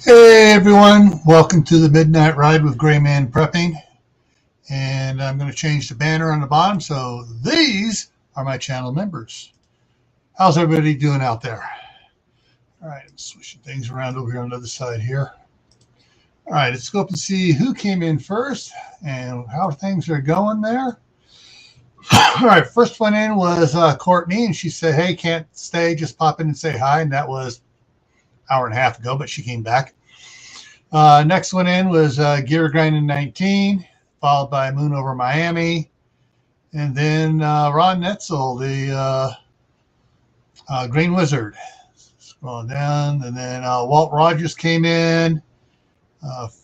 Hey everyone, welcome to the Midnight Ride with Grayman Prepping. And I'm going to change the banner on the bottom, so these are my channel members. How's everybody doing out there? All right, I'm switching things around over here on the other side here. All right, let's go up and see who came in first and how things are going there. All right, first one in was Courtney, and she said, hey, can't stay, just pop in and say hi. And that was an hour and a half ago, but she came back. Next one in was Gear Grinding 19, followed by Moon Over Miami, and then Ron Netzel, the Green Wizard. Scrolling down, and then Walt Rogers came in,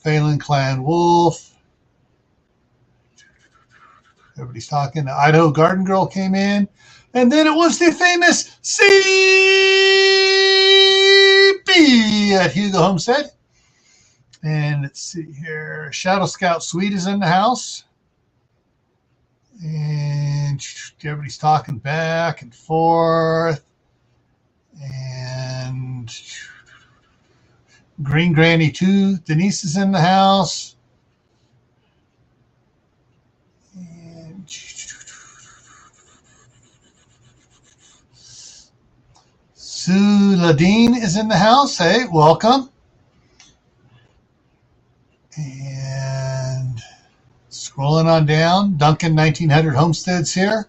Phelan Clan Wolf. Everybody's talking. The Idaho Garden Girl came in, and then it was the famous CB at Hugo Homestead. And let's see here. Shadow Scout Sweet is in the house. And everybody's talking back and forth. And Green Granny 2, Denise is in the house. And Sue Ladine is in the house. Hey, welcome. And scrolling on down, Duncan 1900 Homesteads here.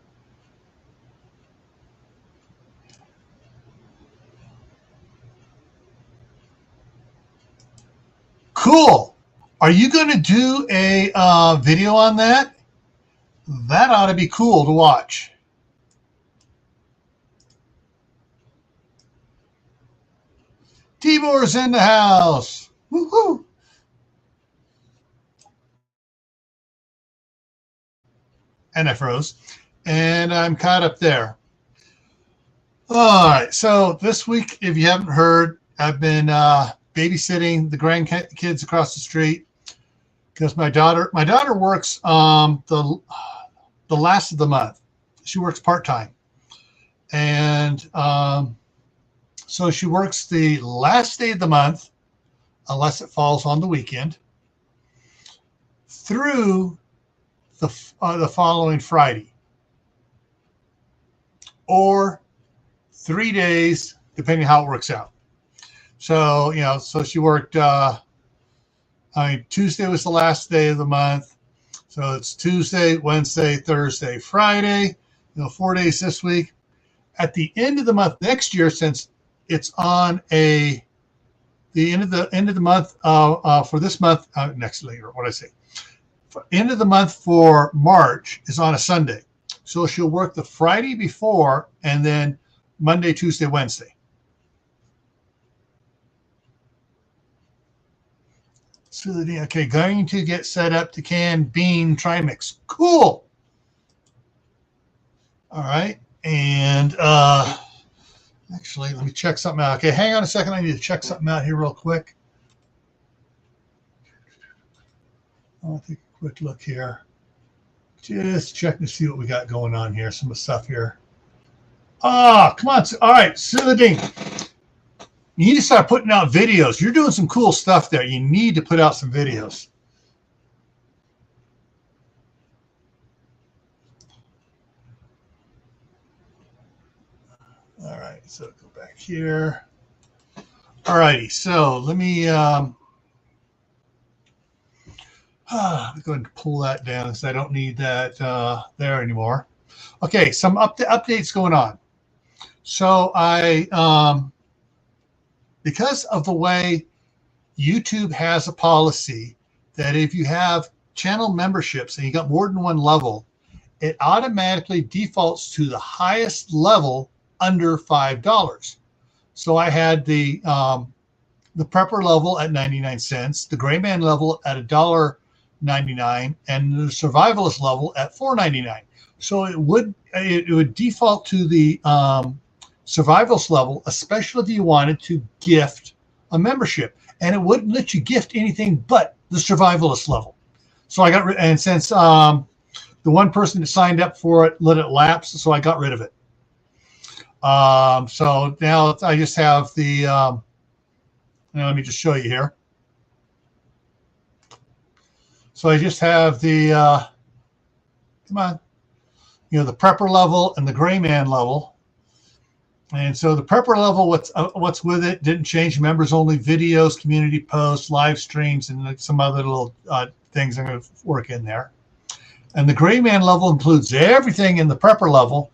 Cool. Are you going to do a video on that? That ought to be cool to watch. Tibor's in the house. Woohoo! And I froze, and I'm caught up there. All right, so this week, if you haven't heard, I've been babysitting the grandkids across the street because my daughter works the last of the month. She works part-time, and so she works the last day of the month, unless it falls on the weekend, through the following Friday, or 3 days, depending how it works out. So, so she worked, Tuesday was the last day of the month. So it's Tuesday, Wednesday, Thursday, Friday, 4 days this week. At the end of the month next year, since it's on the end of the month for this month, next later, what I say? End of the month for March is on a Sunday. So she'll work the Friday before and then Monday, Tuesday, Wednesday. So, okay, going to get set up to can bean trimix. Cool. All right. And actually, let me check something out. Okay, hang on a second. I need to check something out here real quick. I'll take a quick look here. Just checking to see what we got going on here. Some of the stuff here. Ah, come on. All right, Suladine. You need to start putting out videos. You're doing some cool stuff there. You need to put out some videos. All right, so go back here. All righty, so let me I'm going to pull that down because I don't need that there anymore. Okay, some updates going on. So because of the way YouTube has a policy that if you have channel memberships and you got more than one level, it automatically defaults to the highest level under $5. So I had the prepper level at 99 cents, the Grayman level at $1.99, and the survivalist level at $4.99. So it would default to the survivalist level, especially if you wanted to gift a membership, and it wouldn't let you gift anything but the survivalist level. So I got and since the one person that signed up for it let it lapse, so I got rid of it. So now I just have the Now let me just show you here. So I just have the, come on, the prepper level and the gray man level. And so the prepper level, what's with it didn't change. Members only videos, community posts, live streams, and some other little things I'm going to work in there. And the gray man level includes everything in the prepper level.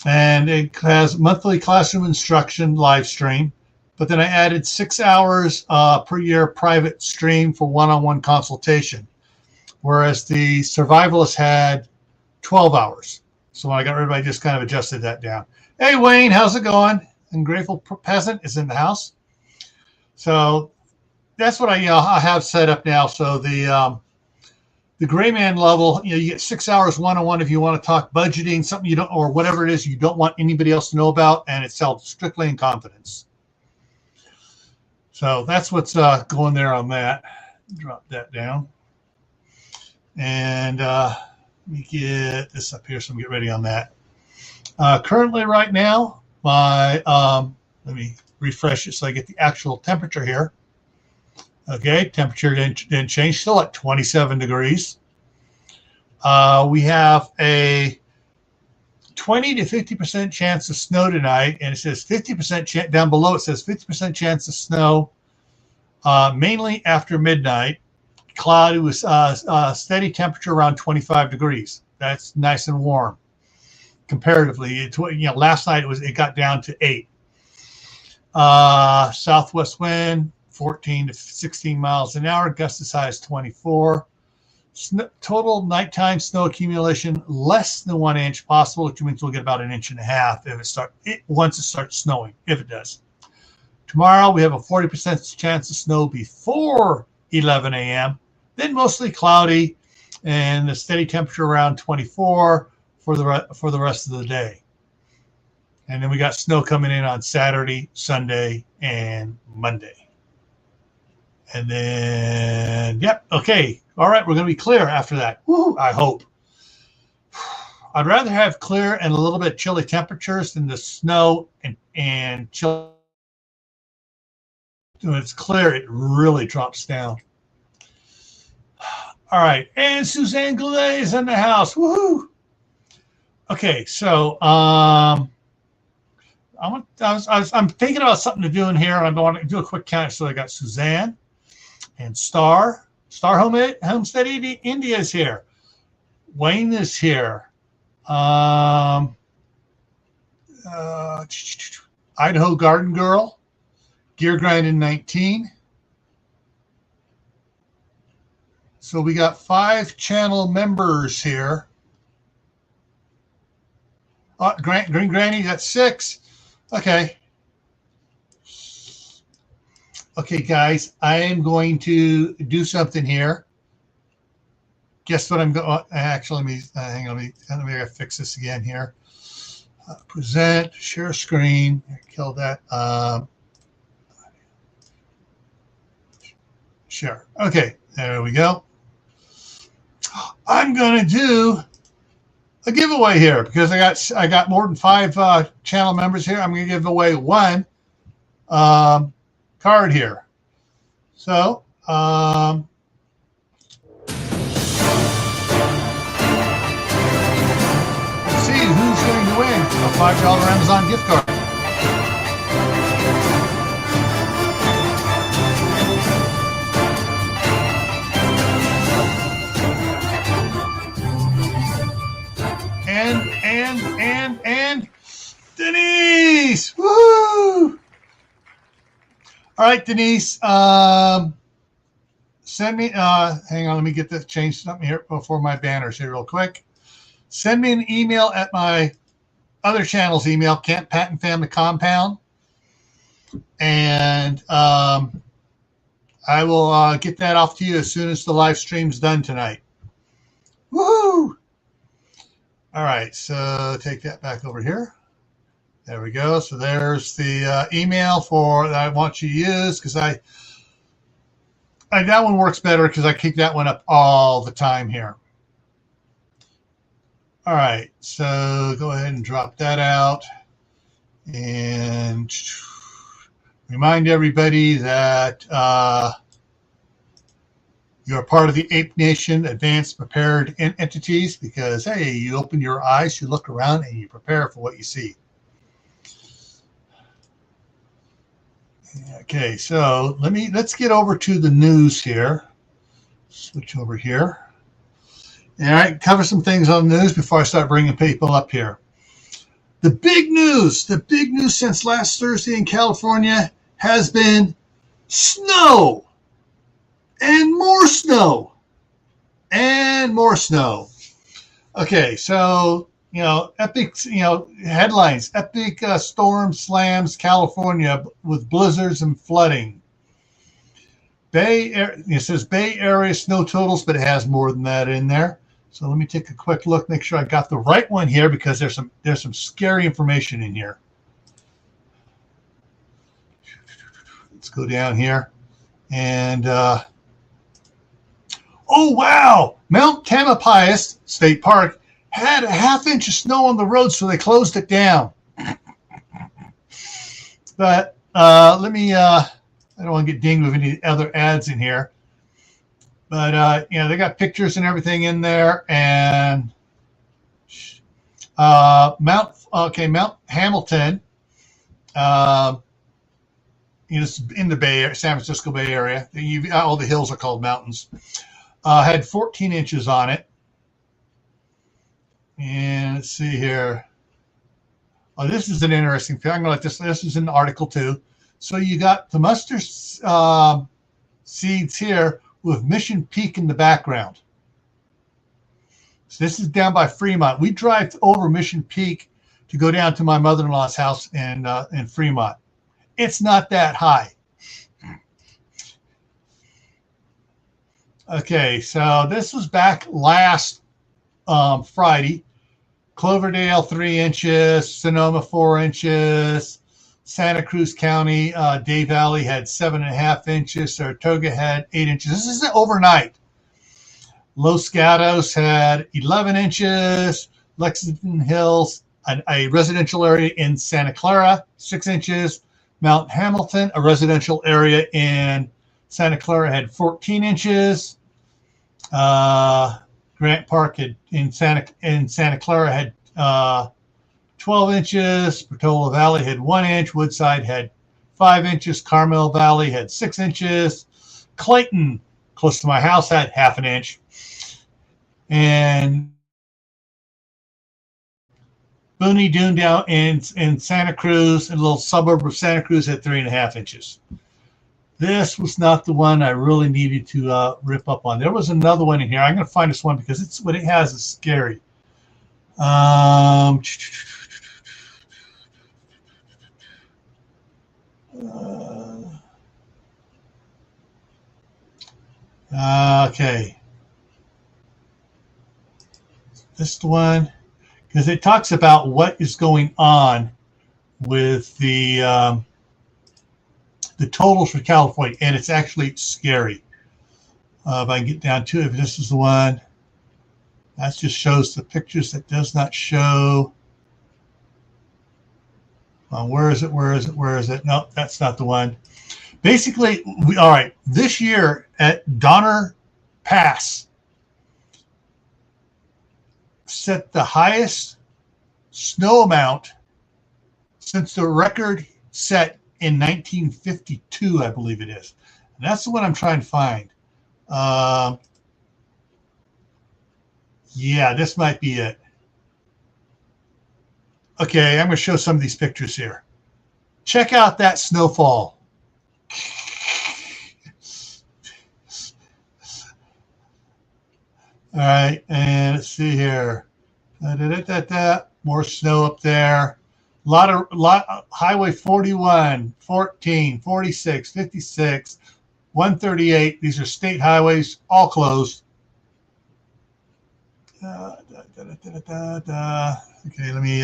And it has monthly classroom instruction live stream. But then I added 6 hours per year private stream for one-on-one consultation. Whereas the survivalist had 12 hours. So when I got rid of it, I just kind of adjusted that down. Hey, Wayne, how's it going? And Grateful Peasant is in the house. So that's what I have set up now. So the gray man level, you get 6 hours one-on-one if you want to talk budgeting, something you don't, or whatever it is you don't want anybody else to know about, and it's held strictly in confidence. So that's what's going there on that. Drop that down. And let me get this up here so we get ready on that. Currently right now, my let me refresh it so I get the actual temperature here. Okay, temperature didn't change, still at 27 degrees. We have a 20 to 50% chance of snow tonight, and it says 50% down below. It says 50% chance of snow, mainly after midnight. Cloudy with steady temperature around 25 degrees. That's nice and warm comparatively. Last night it got down to 8. Southwest wind 14 to 16 miles an hour. Gust as high as 24. Total nighttime snow accumulation less than 1 inch possible, which means we'll get about 1.5 inches if once it starts snowing, if it does. Tomorrow we have a 40% chance of snow before 11 a.m. Then mostly cloudy and a steady temperature around 24 for the rest of the day. And then we got snow coming in on Saturday, Sunday, and Monday. And then, yep, okay. All right, we're going to be clear after that. Woo, I hope. I'd rather have clear and a little bit chilly temperatures than the snow and chill. When it's clear, it really drops down. All right, and Suzanne Goulet is in the house. Woohoo! Okay, so I'm thinking about something to do in here. I'm going to do a quick count. So I got Suzanne and Star Homestead India is here. Wayne is here. Idaho Garden Girl, Gear Grinding 19. So we got 5 channel members here. Green Granny got 6. Okay. Okay, guys, I am going to do something here. Guess what I'm going? Actually, let me hang on. Let me fix this again here. Present, share screen. Kill that. Share. Okay, there we go. I'm going to do a giveaway here because I got more than 5 channel members here. I'm going to give away 1 card here. So let's see who's going to win a $5 Amazon gift card. And Denise! Woo! All right, Denise. Send me, hang on, let me get this, change something here before my banners here real quick. Send me an email at my other channel's email, Camp Patton Family Compound. And I will get that off to you as soon as the live stream's done tonight. Woohoo! All right, so take that back over here. There we go. So there's the email that I want you to use because that one works better because I keep that one up all the time here. All right, so go ahead and drop that out. And remind everybody that you're part of the Ape Nation Advanced Prepared Entities because, hey, you open your eyes, you look around, and you prepare for what you see. Okay, so let's get over to the news here. Switch over here. All right, cover some things on the news before I start bringing people up here. The big news since last Thursday in California has been snow and more snow and more snow. Okay, so, epic, headlines, epic storm slams California with blizzards and flooding. It says Bay Area snow totals, but it has more than that in there. So let me take a quick look, make sure I got the right one here because there's some scary information in here. Let's go down here. And, oh, wow, Mount Tamalpais State Park had a ½ inch of snow on the road, so they closed it down. But let me, I don't want to get dinged with any other ads in here. But, they got pictures and everything in there. And Mount Hamilton, it's in the Bay Area, San Francisco Bay Area. All the hills are called mountains. Had 14 inches on it. And let's see here. Oh, this is an interesting thing. I'm going to let this is an article too. So you got the mustard seeds here with Mission Peak in the background. So this is down by Fremont. We drive over Mission Peak to go down to my mother-in-law's house in Fremont. It's not that high. Okay, so this was back last Friday. Cloverdale 3 inches, Sonoma 4 inches, Santa Cruz County, Day Valley had 7.5 inches, Saratoga had 8 inches. This is overnight. Los Gatos had 11 inches, Lexington Hills, a residential area in Santa Clara, 6 inches, Mount Hamilton, a residential area in Santa Clara had 14 inches. Grant Park in Santa Clara had 12 inches. Portola Valley had 1 inch. Woodside had 5 inches. Carmel Valley had 6 inches. Clayton, close to my house, had ½ an inch. And Booney Dune down in Santa Cruz, a little suburb of Santa Cruz, had 3.5 inches. This was not the one I really needed to rip up on. There was another one in here. I'm going to find this one because what it has is scary. Okay. This one, because it talks about what is going on with the totals for California, and it's actually scary. If I can get down to it, this is the one. That just shows the pictures. That does not show. Where is it? Where is it? Where is it? No, that's not the one. Basically, all right, this year at Donner Pass set the highest snow amount since the record set in 1952, I believe it is. And that's the one I'm trying to find. Yeah, this might be it. Okay, I'm going to show some of these pictures here. Check out that snowfall. All right, and let's see here. More snow up there. Highway 41, 14, 46, 56, 138. These are state highways, all closed. Okay, let me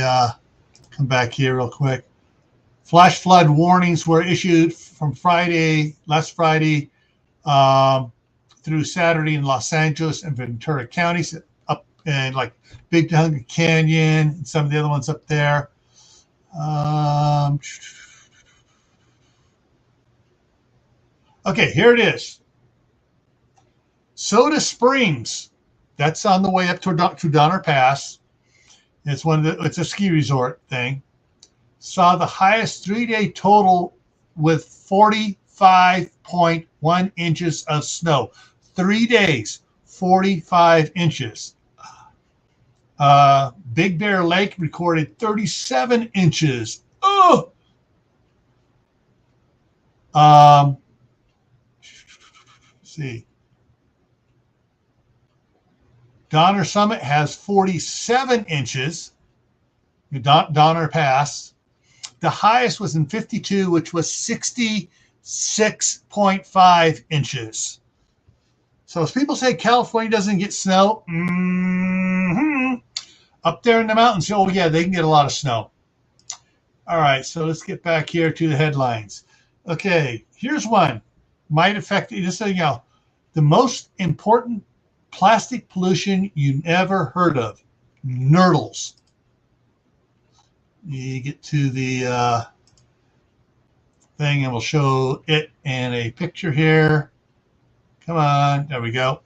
come back here real quick. Flash flood warnings were issued from last Friday, through Saturday in Los Angeles and Ventura counties, up in like Big Tongue Canyon and some of the other ones up there. Okay, here it is. Soda Springs, that's on the way up to Donner Pass. It's a ski resort thing. Saw the highest 3-day total with 45.1 inches of snow. 3 days, 45 inches. Big Bear Lake recorded 37 inches. Oh! Let's see. Donner Summit has 47 inches. Donner Pass. The highest was in 52, which was 66.5 inches. So as people say California doesn't get snow, up there in the mountains, oh yeah, they can get a lot of snow. All right, so let's get back here to the headlines. Okay, here's one. Might affect you. Just so you know, the most important plastic pollution you never heard of: nurdles. You get to the thing, and we'll show it in a picture here. Come on, there we go.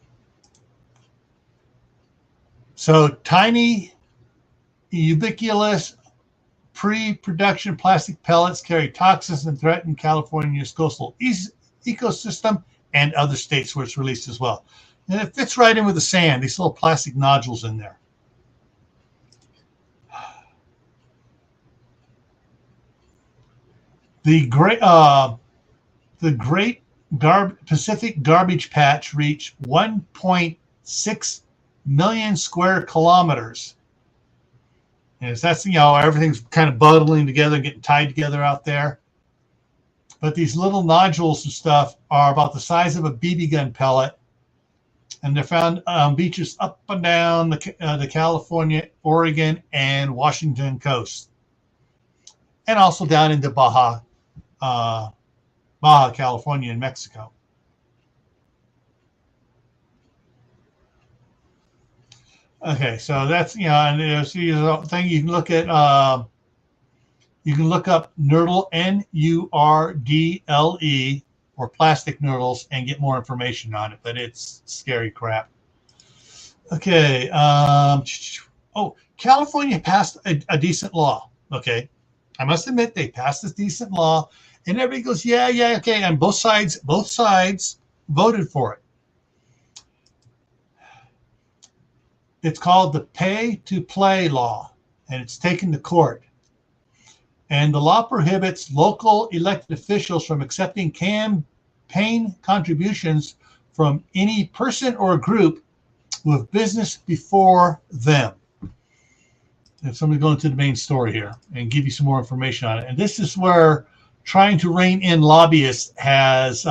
So tiny, ubiquitous, pre-production plastic pellets carry toxins and threaten California's coastal ecosystem and other states where it's released as well. And it fits right in with the sand, these little plastic nodules in there. The Great Pacific Garbage Patch reached 1.6 million square kilometers. And that's, everything's kind of bundling together, getting tied together out there. But these little nodules and stuff are about the size of a BB gun pellet. And they're found on beaches up and down the California, Oregon, and Washington coast. And also down into Baja California and Mexico. Okay, so that's, and there's a thing you can look at. You can look up nurdle, Nurdle, or plastic nurdles, and get more information on it. But it's scary crap. Okay. California passed a decent law. Okay, I must admit they passed this decent law, and everybody goes, yeah, okay, and both sides voted for it. It's called the pay-to-play law, and it's taken to court. And the law prohibits local elected officials from accepting campaign contributions from any person or group with business before them. And so I'm going to go into the main story here and give you some more information on it. And this is where trying to rein in lobbyists has,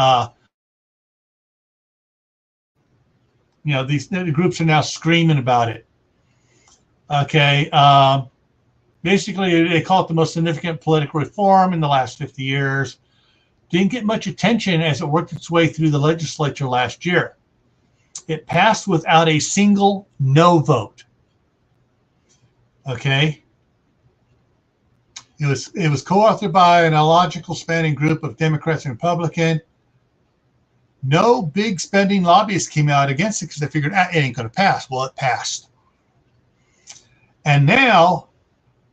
these groups are now screaming about it. Okay. Basically, they call it the most significant political reform in the last 50 years. Didn't get much attention as it worked its way through the legislature last year. It passed without a single no vote. Okay. It was co-authored by an illogical spanning group of Democrats and Republicans. No big spending lobbyists came out against it because they figured it ain't going to pass. Well, it passed. And now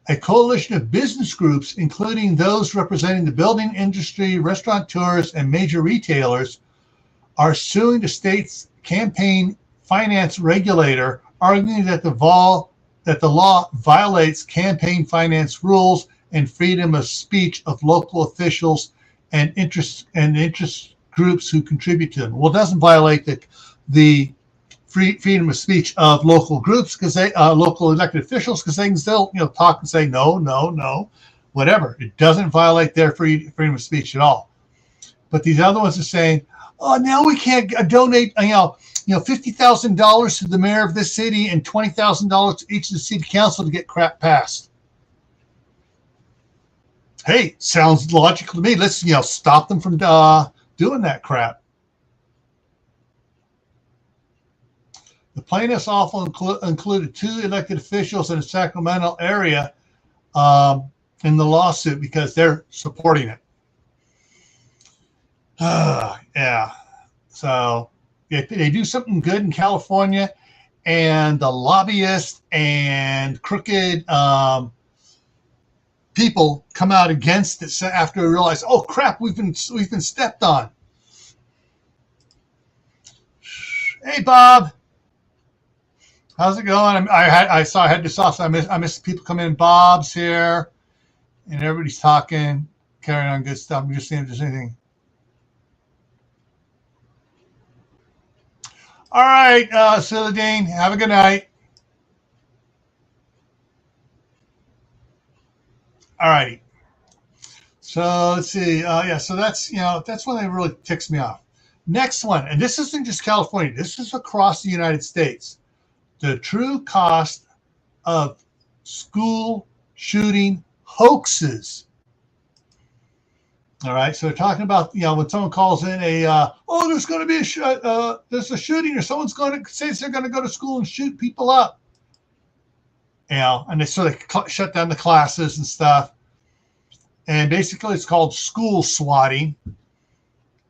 a coalition of business groups, including those representing the building industry, restaurateurs, and major retailers, are suing the state's campaign finance regulator, arguing that the law violates campaign finance rules and freedom of speech of local officials and interest groups who contribute to them. Well, it doesn't violate the freedom of speech of local groups, because local elected officials, because they can still talk and say no, whatever. It doesn't violate their freedom of speech at all. But these other ones are saying, oh, now we can't donate $50,000 to the mayor of this city and $20,000 to each of the city council to get crap passed. Hey, sounds logical to me. Let's stop them from doing that crap. The plaintiffs also included 2 elected officials in the Sacramento area in the lawsuit because they're supporting it. Yeah. So they do something good in California, and the lobbyists and crooked people come out against it after they realize, oh crap, we've been stepped on. Hey Bob, how's it going? I had this off. So I missed people come in. Bob's here, and everybody's talking, carrying on good stuff. I'm just seeing if there's anything. All right, Siladine, have a good night. All righty. So let's see. Yeah, so that's one that really ticks me off. Next one, and this isn't just California. This is across the United States. The true cost of school shooting hoaxes. All right, so they're talking about when someone calls in there's going to be there's a shooting, or someone's going to say they're going to go to school and shoot people up. And they shut down the classes and stuff. And basically, it's called school swatting.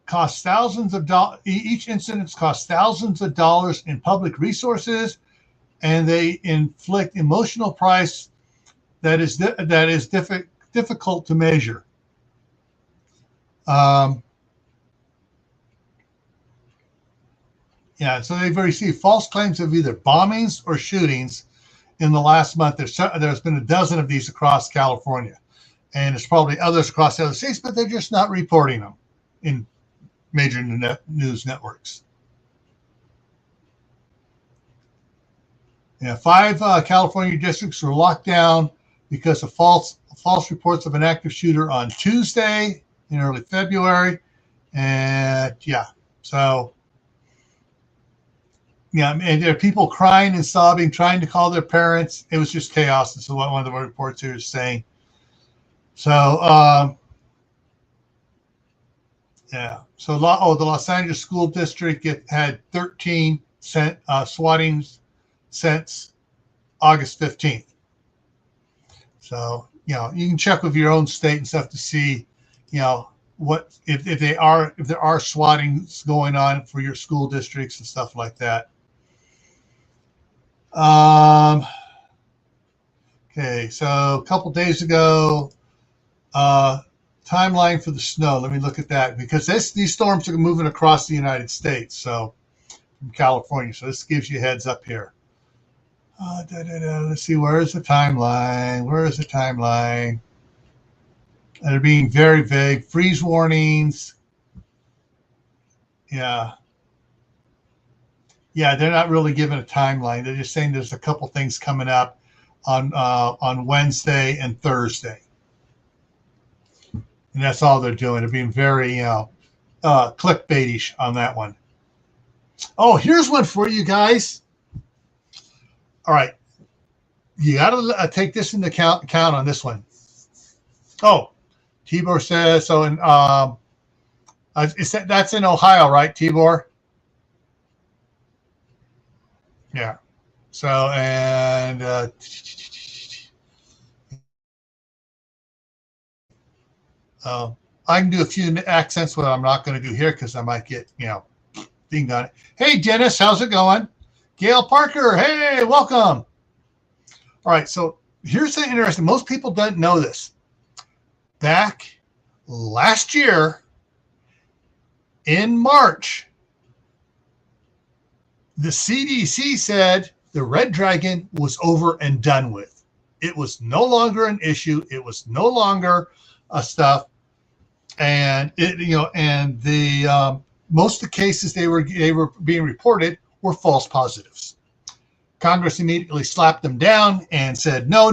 Costs thousands of dollars. Each incident costs thousands of dollars in public resources, and they inflict emotional price that is difficult to measure. So they've received false claims of either bombings or shootings in the last month. There's been a dozen of these across California, and there's probably others across the other states, but they're just not reporting them in major news networks. 5 California districts were locked down because of false reports of an active shooter on Tuesday in early February. And and there are people crying and sobbing, trying to call their parents. It was just chaos. This is what one of the reports here is saying. So, So the Los Angeles School District had 13 swatting since August 15th. So, you can check with your own state and stuff to see, what if there are swattings going on for your school districts and stuff like that. Okay, so a couple days ago, timeline for the snow. Let me look at that, because these storms are moving across the United States, so from California. So this gives you a heads up here. Let's see, where is the timeline? And they're being very vague. Freeze warnings. Yeah, they're not really giving a timeline. They're just saying there's a couple things coming up on Wednesday and Thursday. And that's all they're doing. They're being very, clickbaitish on that one. Oh, here's one for you guys. All right. You got to take this into account on this one. Oh, Tibor says, so in, that's in Ohio, right, Tibor? Yeah. So, and I can do a few accents, what I'm not going to do here because I might get, dinged on it. Hey, Dennis, how's it going? Gail Parker, hey, welcome. All right, so here's the interesting. Most people don't know this. Back last year in March, the CDC said the red dragon was over and done with. It was no longer an issue. It was no longer stuff. And most of the cases they were being reported were false positives. Congress immediately slapped them down and said, no,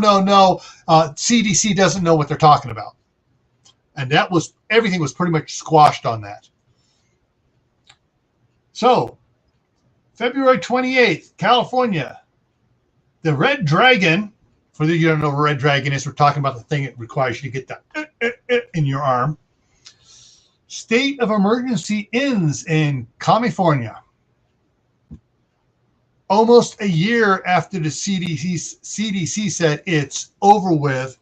CDC doesn't know what they're talking about. And everything was pretty much squashed on that. So, February 28th, California, the red dragon, for those you don't know what a red dragon is, we're talking about the thing that requires you to get that in your arm. State of emergency ends in California. Almost a year after the CDC said it's over with,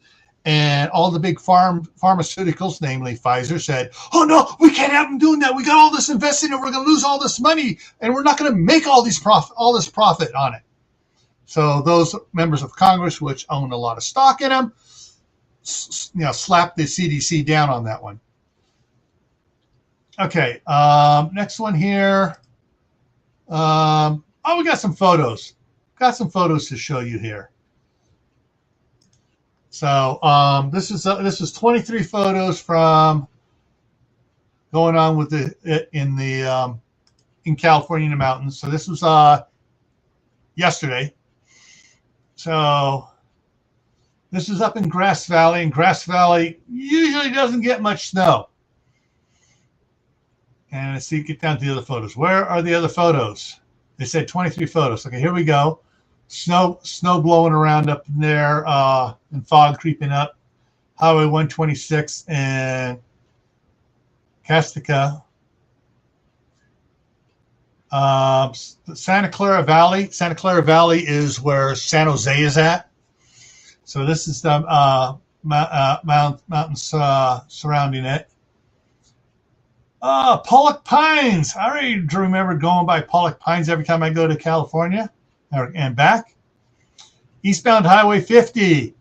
And all the big pharmaceuticals, namely Pfizer, said, "Oh no, we can't have them doing that. We got all this invested and we're going to lose all this money, and we're not going to make all this profit on it." So those members of Congress, which own a lot of stock in them, slapped the CDC down on that one. Okay, next one here. We got some photos. Got some photos to show you here. So this is 23 photos from going on with in California in the mountains. So this was yesterday. So this is up in Grass Valley, and Grass Valley usually doesn't get much snow. And let's see, get down to the other photos. Where are the other photos? They said 23 photos. Okay, here we go. Snow blowing around up in there, and fog creeping up. Highway 126 and Castica. Santa Clara Valley. Santa Clara Valley is where San Jose is at. So this is the mountains surrounding it. Pollock Pines. I already remember going by Pollock Pines every time I go to California and back. Eastbound Highway 50.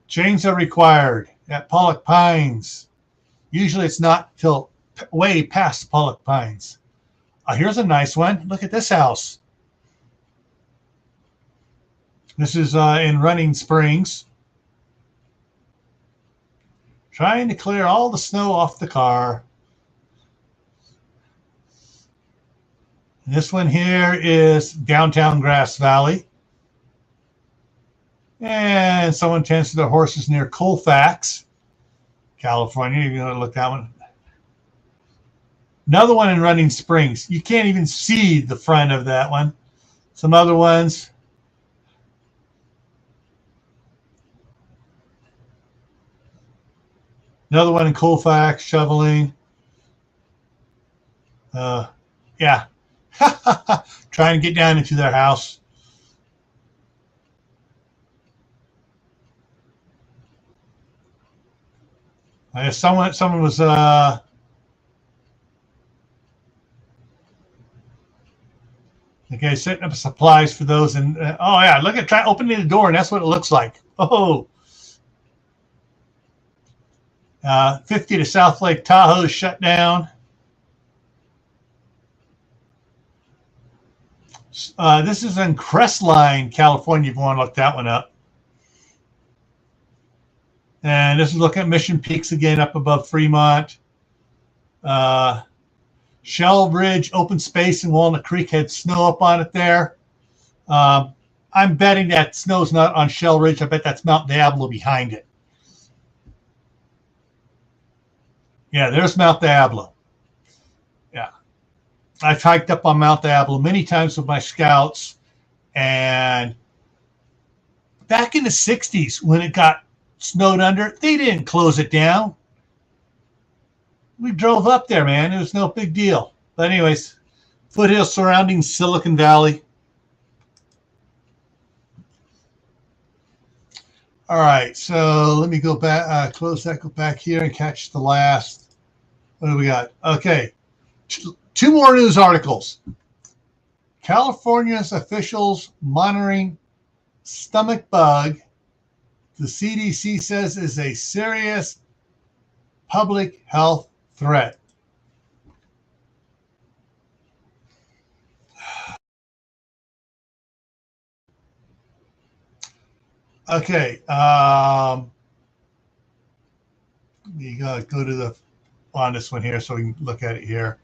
Chains are required at Pollock Pines. Usually it's not till way past Pollock Pines. Here's a nice one. Look at this house. This is in Running Springs. Trying to clear all the snow off the car. And this one here is downtown Grass Valley. And someone tends to their horses near Colfax, California. You're going to look at that one. Another one in Running Springs. You can't even see the front of that one. Some other ones. Another one in Colfax, shoveling. Yeah. Trying to get down into their house. I guess someone was okay, setting up supplies for those, and oh yeah, look at try opening the door, and that's what it looks like. Oh, 50 to South Lake Tahoe is shut down. This is in Crestline, California, if you want to look that one up. And this is looking at Mission Peaks again, up above Fremont. Shell Ridge, open space in Walnut Creek had snow up on it there. I'm betting that snow's not on Shell Ridge. I bet that's Mount Diablo behind it. Yeah, there's Mount Diablo. Yeah. I've hiked up on Mount Diablo many times with my scouts. And back in the 60s, when it got snowed under, they didn't close it down. We drove up there, man. It was no big deal. But anyways, foothills surrounding Silicon Valley. All right, so let me go back, close that, go back here and catch the last. What do we got? Okay, two more news articles. California's officials monitoring stomach bug. The CDC says is a serious public health threat. Okay, you gotta go to the on this one here so we can look at it here.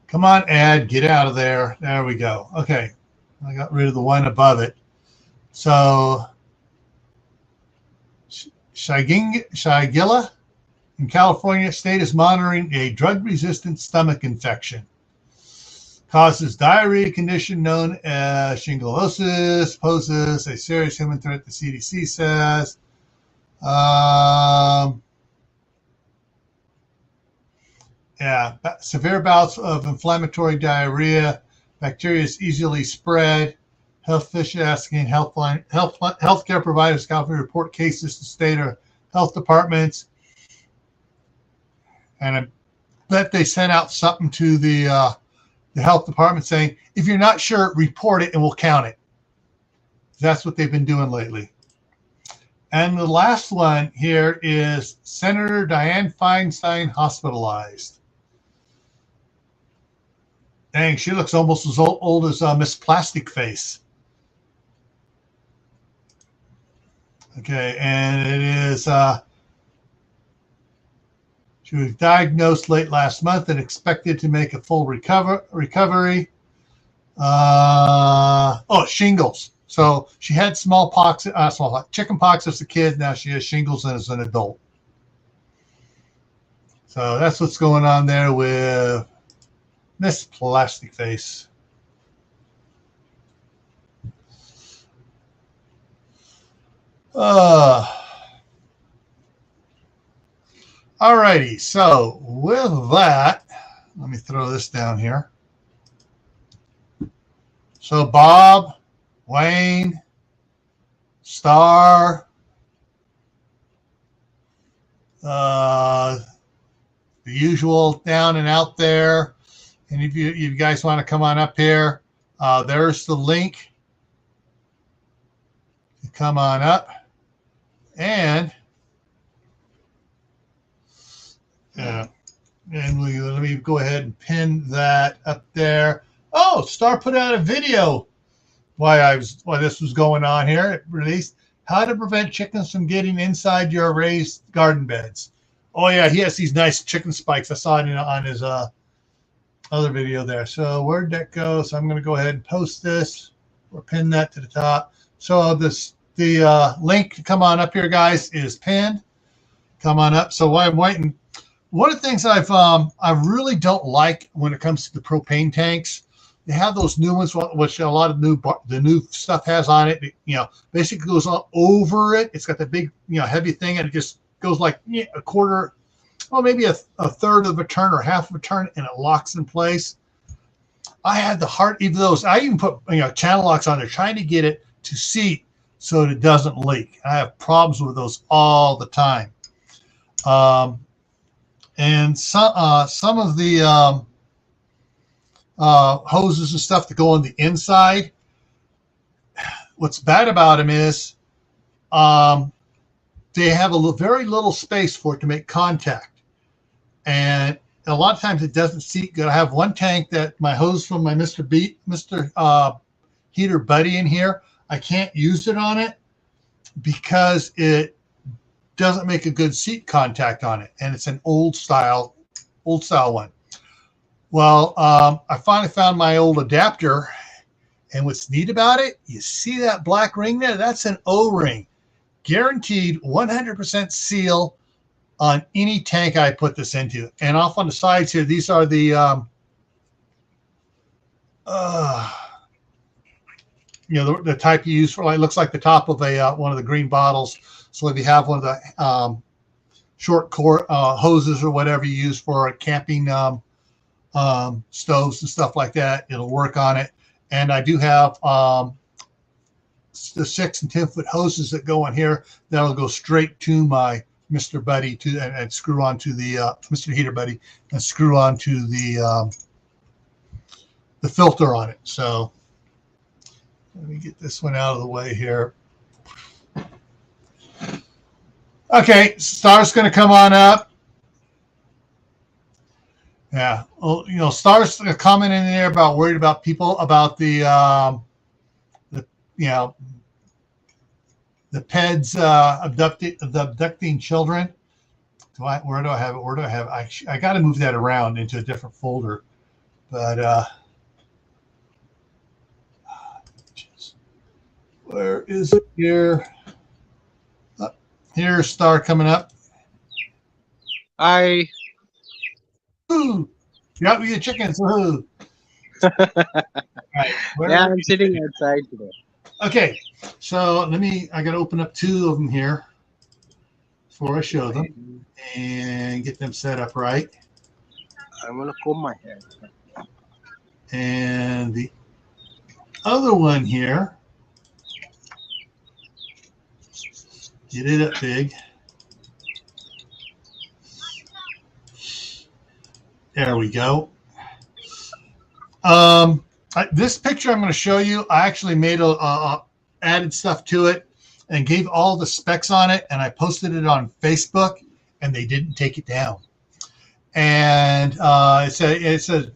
Come on, ad, get out of there. There we go. Okay, I got rid of the one above it. So Shigella in California state is monitoring a drug-resistant stomach infection. Causes diarrhea condition known as shigellosis, poses a serious human threat, the CDC says. Yeah, severe bouts of inflammatory diarrhea. Bacteria is easily spread. Health official asking healthcare providers to report cases to state or health departments. And I bet they sent out something to the health department saying, if you're not sure, report it and we'll count it. That's what they've been doing lately. And the last one here is Senator Dianne Feinstein hospitalized. Dang, she looks almost as old as Miss Plastic Face. Okay, and it is, she was diagnosed late last month and expected to make a full recovery. Shingles. So she had smallpox, chickenpox as a kid. Now she has shingles as an adult. So that's what's going on there with Miss Plastic Face. Alrighty, so with that, let me throw this down here. So Bob, Wayne, Star, the usual down and out there. And if you guys want to come on up here, there's the link. You come on up. And let me go ahead and pin that up there. Oh, Star put out a video while this was going on here. It released how to prevent chickens from getting inside your raised garden beds. Oh yeah, he has these nice chicken spikes. I saw it on his other video there. So where'd that go? So I'm going to go ahead and post this or pin that to the top. So the link to come on up here, guys, is pinned. Come on up. So while I'm waiting, one of the things I really don't like when it comes to the propane tanks, they have those new ones, which a lot of the new stuff has on it. Basically goes all over it. It's got the big, heavy thing, and it just goes like a quarter, well, maybe a third of a turn or half of a turn, and it locks in place. I had the heart, even those. I even put channel locks on there, trying to get it to seat so that it doesn't leak. I have problems with those all the time. And some of the hoses and stuff that go on the inside, what's bad about them is they have very little space for it to make contact. And a lot of times it doesn't seat good. I have one tank that my hose from my Mr. Heater Buddy in here, I can't use it on it because it doesn't make a good seat contact on it, and it's an old style one. Well, I finally found my old adapter, and what's neat about it, you see that black ring there? That's an O-ring. Guaranteed 100% seal on any tank I put this into. And off on the sides here, these are the the type you use for, it looks like the top of one of the green bottles. So if you have one of the short cord hoses or whatever you use for camping stoves and stuff like that, it'll work on it. And I do have the 6 and 10 foot hoses that go on here that'll go straight to my Mr. Buddy and screw onto the Mr. Heater Buddy and screw onto the filter on it. So let me get this one out of the way here. Okay, Star's going to come on up. Yeah, well, Star's commenting in there about worried about people about the PEDs abducting children. Where do I have it? I got to move that around into a different folder, but where is it here? Here's Star coming up. Hi. Ooh, got me the chickens. Ooh. Right, yeah, I'm sitting outside today. Okay, so I got to open up 2 of them here before I show them and get them set up right. I'm going to comb my hair. And other one here, get it up big. There we go. This picture I'm going to show you, I actually made added stuff to it and gave all the specs on it, and I posted it on Facebook, and they didn't take it down. And it said,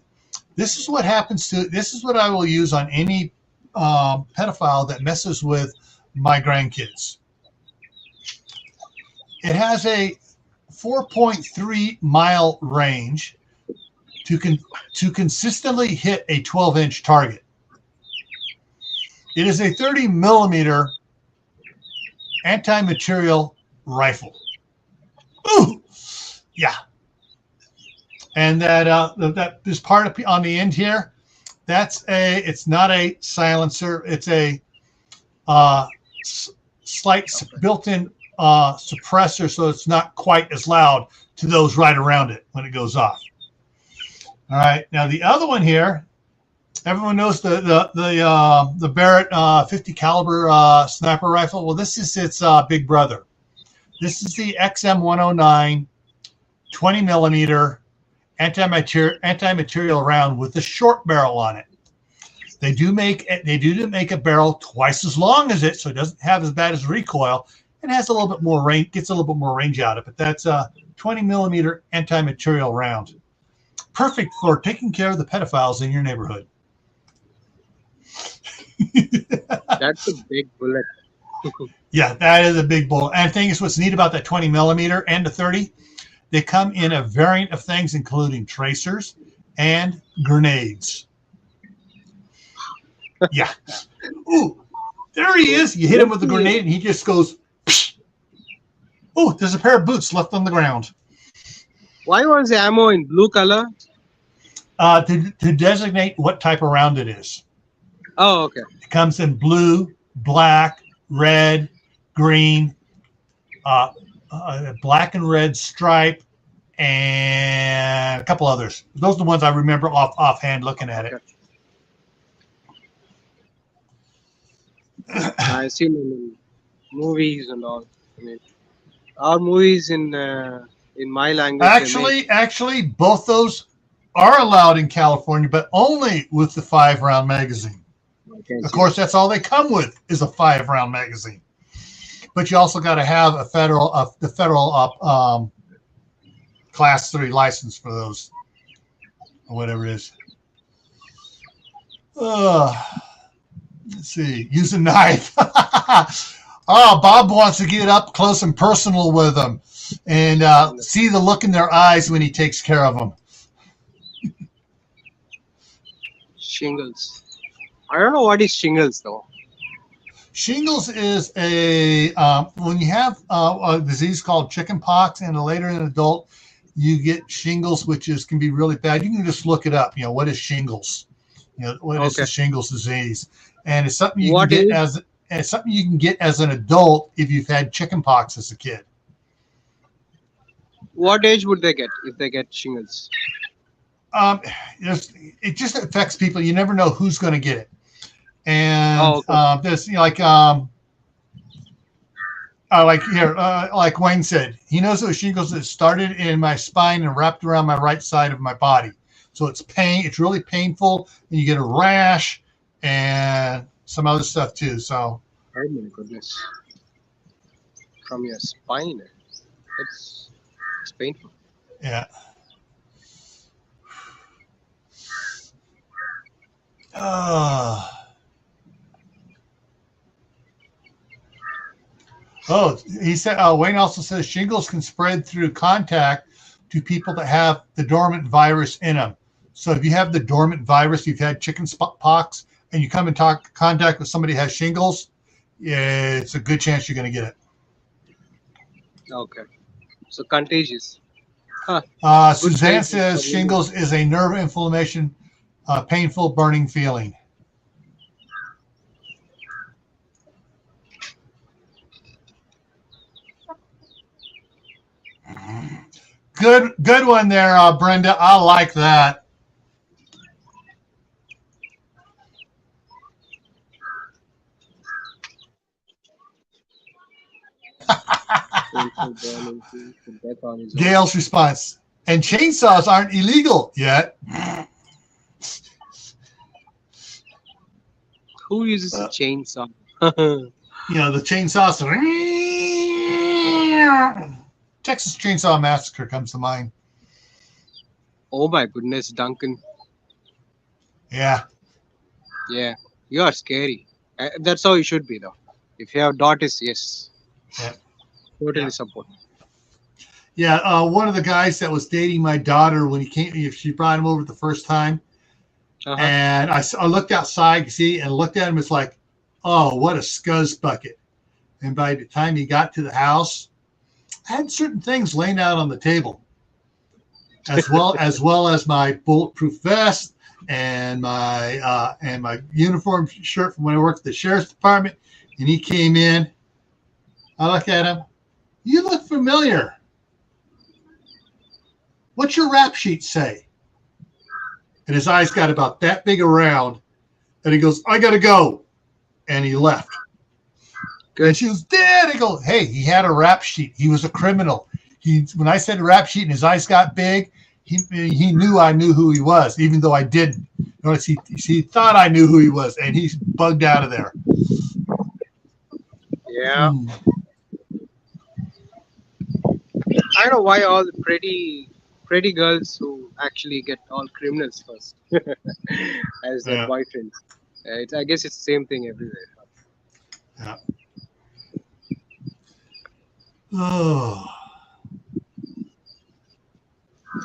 this is what happens to, this is what I will use on any pedophile that messes with my grandkids. It has a 4.3 mile range to consistently hit a 12-inch target. It is a 30 millimeter anti-material rifle. Ooh, yeah. And that this part on the end here, it's not a silencer. It's a slight built-in suppressor, so it's not quite as loud to those right around it when it goes off. All right, now the other one here, everyone knows the Barrett 50 caliber sniper rifle. Well, this is its big brother. This is the XM109 20 millimeter anti-material round with a short barrel on it. They do make a barrel twice as long as it, so it doesn't have as bad as recoil, and has a little bit more range, gets a little bit more range out of it. But that's a 20 millimeter anti-material round. Perfect for taking care of the pedophiles in your neighborhood. That's a big bullet. Yeah, that is a big bullet. And the thing is, what's neat about that 20 millimeter and the 30, they come in a variant of things, including tracers and grenades. Yeah. Ooh, there he is. You hit him with the grenade, and he just goes. Oh, there's a pair of boots left on the ground. Why was the ammo in blue color? To designate what type of round it is. Oh, okay. It comes in blue, black, red, green, black and red stripe, and a couple others. Those are the ones I remember offhand looking at it. I've seen them in movies and all. I mean, our movies in my language. Actually, both those are allowed in California, but only with the 5-round magazine. Of course, that's all they come with is a 5-round magazine. But you also got to have the federal class 3 license for those, or whatever it is. Let's see. Use a knife. Oh, Bob wants to get up close and personal with them and see the look in their eyes when he takes care of them. Shingles. I don't know what is shingles though. Shingles is a when you have a disease called chicken pox, and later in adult you get shingles, which can be really bad. You can just look it up. What is shingles? What is the shingles disease? And it's something you can get as an adult if you've had chicken pox as a kid. What age would they get if they get shingles? It just affects people. You never know who's going to get it. And there's like Wayne said, he knows it was shingles that started in my spine and wrapped around my right side of my body. So it's really painful, and you get a rash and some other stuff too. So oh my goodness. From your spine. It's painful. Yeah. He said, Wayne also says shingles can spread through contact to people that have the dormant virus in them. So if you have the dormant virus, you've had chicken pox, and you come in contact with somebody who has shingles, it's a good chance you're going to get it. Okay. So contagious. Suzanne says shingles is a nerve inflammation, painful burning feeling. Good one there, Brenda. I like that. shameful burning to death on his own. Gail's response. And chainsaws aren't illegal yet. Who uses a chainsaw? The chainsaws. Texas Chainsaw Massacre comes to mind. Oh my goodness, Duncan. Yeah. Yeah, you are scary. That's how you should be, though. If you have daughters, yes. Yeah. Totally support. Yeah, one of the guys that was dating my daughter when he came, she brought him over the first time, and I looked outside, and looked at him. It's like, oh, what a scuzz bucket! And by the time he got to the house, I had certain things laying out on the table, as well as my bulletproof vest and my uniform shirt from when I worked at the sheriff's department. And he came in. I look at him. You look familiar. What's your rap sheet say? And his eyes got about that big around. And he goes, I got to go. And he left. Good. And she was, Dad. I go, hey, he had a rap sheet. He was a criminal. When I said rap sheet and his eyes got big, he knew I knew who he was, even though I didn't. Notice he thought I knew who he was, and he's bugged out of there. Yeah. I don't know why all the pretty girls who actually get all criminals first as their boyfriends. I guess it's the same thing everywhere. Yeah. Oh.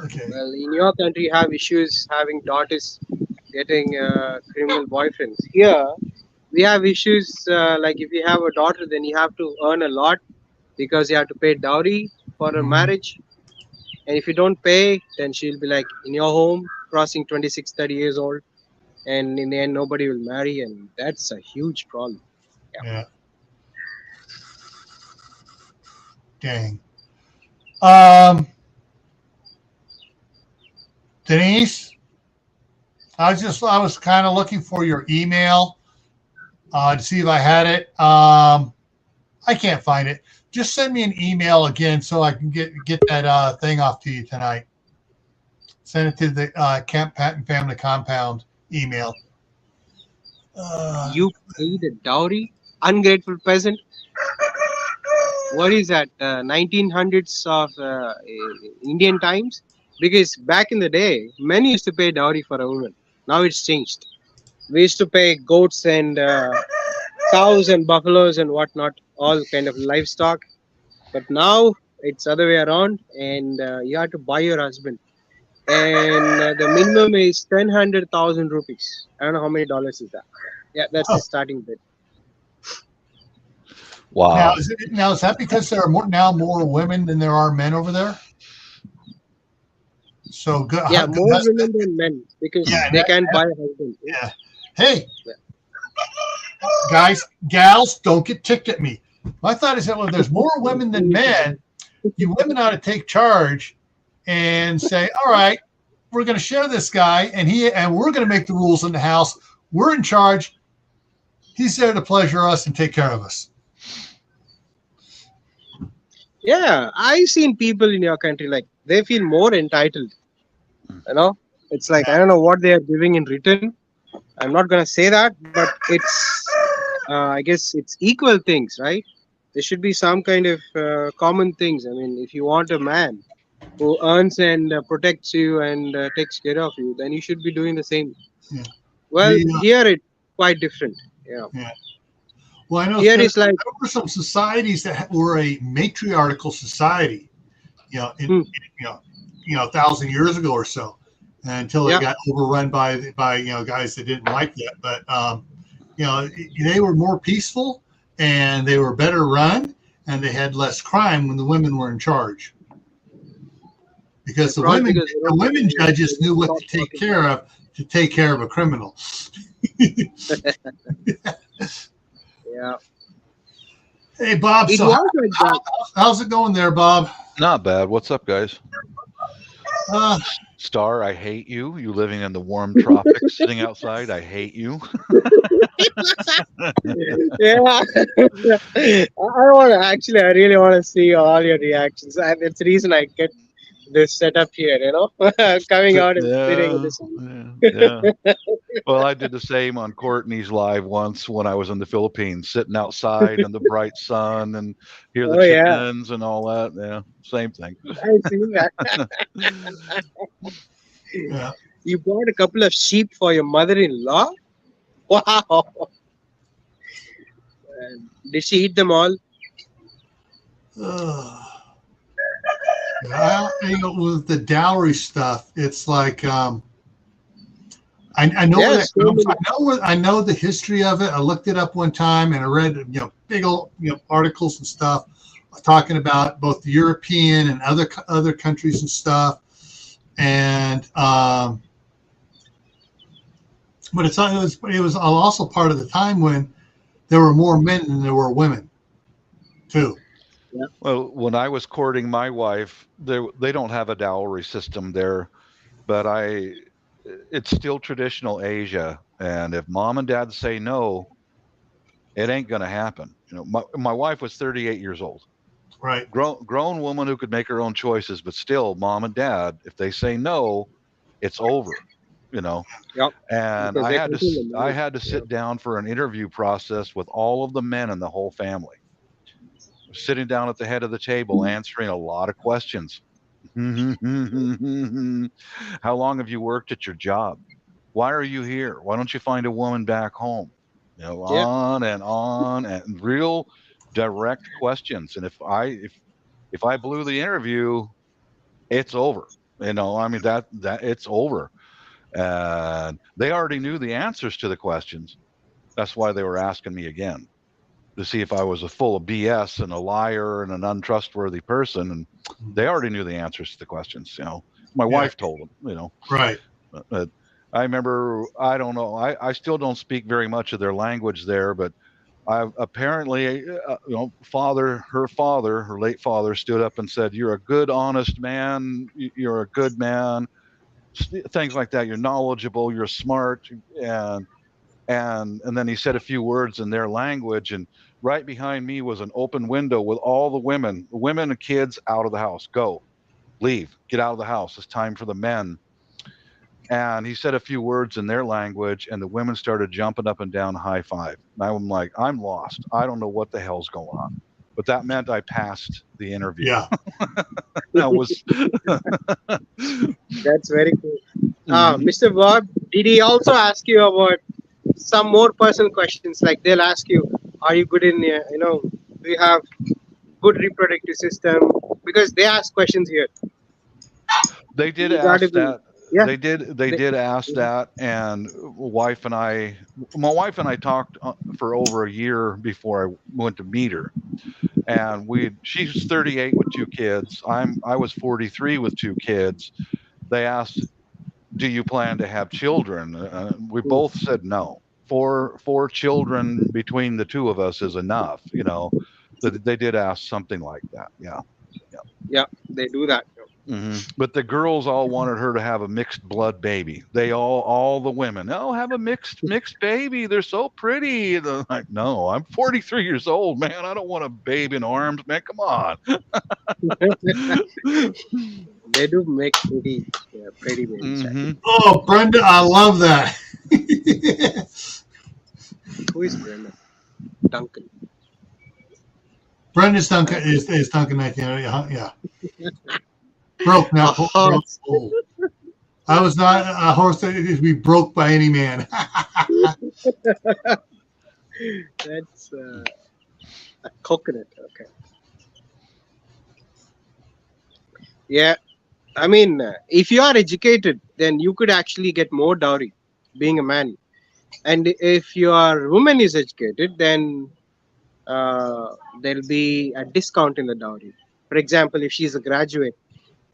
Okay. Well, in your country, you have issues having daughters getting criminal boyfriends. Here, we have issues like if you have a daughter, then you have to earn a lot because you have to pay dowry for a marriage. And if you don't pay, then she'll be like in your home, crossing 26, 30 years old. And in the end, nobody will marry. And that's a huge problem. Yeah. Dang. Denise, I was kind of looking for your email to see if I had it. I can't find it. Just send me an email again so I can get that thing off to you tonight. Send it to the Camp Patton Family Compound email. You paid a dowry? Ungrateful peasant? What is that? 1900s of Indian times? Because back in the day, men used to pay dowry for a woman. Now it's changed. We used to pay goats and cows and buffaloes and whatnot, all kind of livestock. But now it's other way around, and you have to buy your husband. And the minimum is 100,000 rupees. I don't know how many dollars is that. Yeah, that's the starting bit. Wow. Now is that because there are more women than there are men over there? So good. Yeah, more women than men because they can't buy a husband. Yeah. Hey, guys, gals, don't get ticked at me. My thought is that when there's more women than men, you women ought to take charge and say, all right, we're going to share this guy and we're going to make the rules in the house. We're in charge. He's there to pleasure us and take care of us. Yeah, I've seen people in your country, like they feel more entitled. You know, it's like, I don't know what they are giving in return. I'm not going to say that, but it's, I guess it's equal things, right? There should be some kind of common things. I mean, if you want a man who earns and protects you and takes care of you, then you should be doing the same. Yeah. Well, here it's quite different. Yeah. Well, I know here is like there were some societies that were a matriarchal society, in 1,000 years ago or so, until they got overrun by guys that didn't like that. But they were more peaceful and they were better run and they had less crime when the women were in charge. Because the women judges knew what to take care of a criminal. Yeah. Hey, Bob. So how's it going there, Bob? Not bad. What's up, guys? Uh, Star, I hate you. You living in the warm tropics, sitting outside. I hate you. Yeah. I want to actually, I really want to see all your reactions. And it's the reason I get this setup here, coming out and sitting in Yeah, this. yeah, yeah. Well, I did the same on Courtney's live once when I was in the Philippines, sitting outside in the bright sun and hear the Oh, yeah. chickens and all that. Yeah, same thing. I see that. yeah. You bought a couple of sheep for your mother in law? Wow. Did she eat them all? Uh, with the dowry stuff, it's like I know where Yeah, that so comes. many. I know the history of it. I looked it up one time and I read big old articles and stuff talking about both the European and other countries and stuff. And but it was also part of the time when there were more men than there were women too. Yeah. Well, when I was courting my wife, they don't have a dowry system there, but it's still traditional Asia, and if mom and dad say no, it ain't gonna happen. My wife was 38 years old, Right. grown woman who could make her own choices, but still, mom and dad, if they say no, it's over. You know, Yeah, and because I they had control the to I money. had to Yeah. sit down for an interview process with all of the men in the whole family, sitting down at the head of the table, answering a lot of questions. How long have you worked at your job? Why are you here? Why don't you find a woman back home? Yeah. On and real direct questions. And if I blew the interview, it's over. I mean that it's over. And they already knew the answers to the questions. That's why they were asking me again to see if I was a full of BS and a liar and an untrustworthy person. And they already knew the answers to the questions. My Yeah. wife told them. Right. But I remember, I don't know, I still don't speak very much of their language there, but I apparently, her late father, stood up and said, "You're a good, honest man. You're a good man." Things like that. You're knowledgeable. You're smart, and then he said a few words in their language, and right behind me was an open window with all the women and kids out of the house. Go, leave, get out of the house. It's time for the men. And he said a few words in their language, and the women started jumping up and down, high five. And I'm like, I'm lost. I don't know what the hell's going on. But that meant I passed the interview. Yeah. That was. That's very cool. Mhm. Mr. Bob, did he also ask you about some more personal questions? Like they'll ask you, are you good in, do you have good reproductive system? Because they ask questions here. They did You got to ask be, that. yeah. They They, did ask that, and my wife and I talked for over a year before I went to meet her, and she's 38 with two kids. I was 43 with two kids. They asked, "Do you plan to have children?" We both said no. Four children between the two of us is enough. They did ask something like that. Yeah. Yeah. yeah, they do that. But the girls all wanted her to have a mixed blood baby. All the women, oh, have a mixed baby. They're so pretty. And I'm like, no, I'm 43 years old, man. I don't want a babe in arms, man. Come on. They do make pretty babies, right? hmm Oh, Brenda, I love that. Who is Brenda? Duncan. Brenda's I Duncan think. is Duncan 1980. Yeah. Broke now. Aha. Broke. Oh. I was not a horse that is to be broke by any man. That's a coconut. Okay. Yeah. I mean, if you are educated, then you could actually get more dowry being a man. And if your woman is educated, then there'll be a discount in the dowry. For example, if she's a graduate,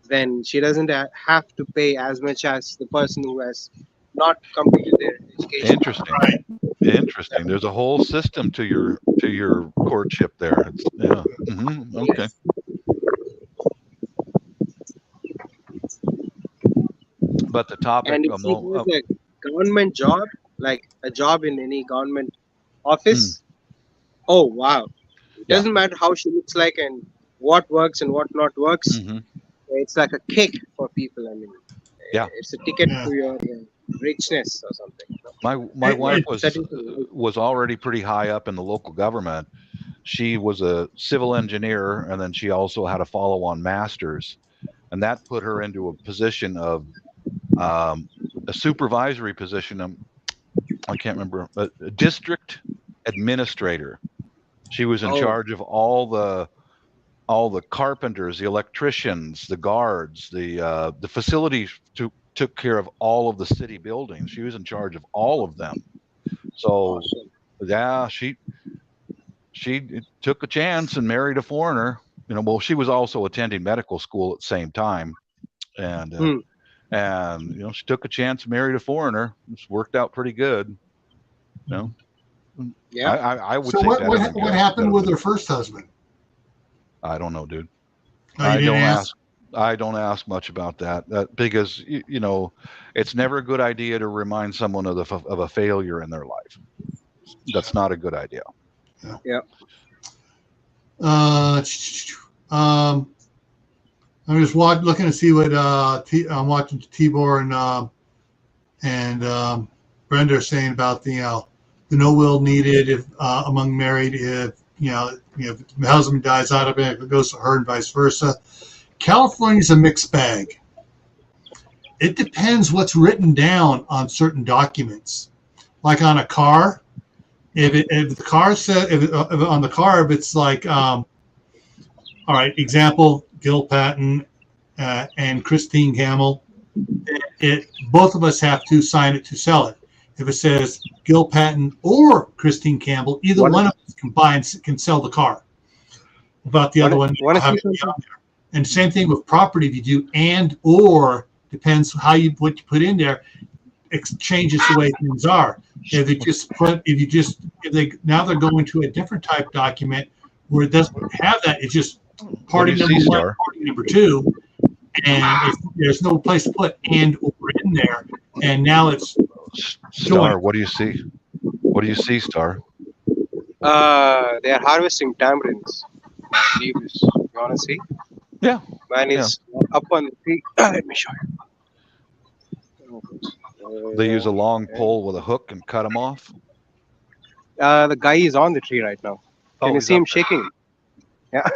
then she doesn't have to pay as much as the person who has not completed their education. Interesting. Right. Interesting. There's a whole system to your courtship there. It's Okay. Yes. But the topic And if of she has a government job, like a job in any government office, oh wow, it Yeah. doesn't matter how she looks like and what works and what not works. hmm It's like a kick for people. I mean, Yeah. it's a ticket Yeah. to your richness or something. My It, wife it, Setting to life. was already pretty high up in the local government. She was a civil engineer, and then she also had a follow-on master's, and that put her into a position of a supervisory position. I can't remember, a district administrator. She was in Oh, charge of all the carpenters, the electricians, the guards, the facilities took care of all of the city buildings. She was in charge of all of them. So awesome. yeah, she took a chance and married a foreigner. Well, she was also attending medical school at the same time, and Hmm. she took a chance and married a foreigner. It's worked out pretty good. You know, Yeah. I would so say better than what good. happened Better with than her good. first husband? I don't know, dude. Oh, you I didn't don't ask? ask. I don't ask much about that, because it's never a good idea to remind someone of a failure in their life. That's not a good idea. Yeah. Yeah. Um, I'm just looking to see what I'm watching Tibor and Brenda are saying about the no will needed if among married if if the husband dies out of it, if it goes to her and vice versa. California's a mixed bag. It depends what's written down on certain documents. Like on a car, if the car said if on the car if it's like all right, example, Gil Patton and Christine Gamble. Both of us have to sign it to sell it. If it says Gil Patton or Christine Campbell, either One. one of us combined can sell the car. About the other one, Want to have see it be something? on there. And same thing with property. If you do and or, depends what you put in there. It changes the way things are. If now they're going to a different type document where it doesn't have that. It's just What do party you number see, one, Star? party number two, and there's no place to put and or in there. And now it's joint. Star, what do you see? What do you see, Star? They are harvesting tamarins. Leaves. You want to see? Yeah. Man Yeah. is up on the tree. Let me show you. They use a long pole with a hook and cut them off. The guy is on the tree right now. Can you he's see him up there. shaking? Yeah.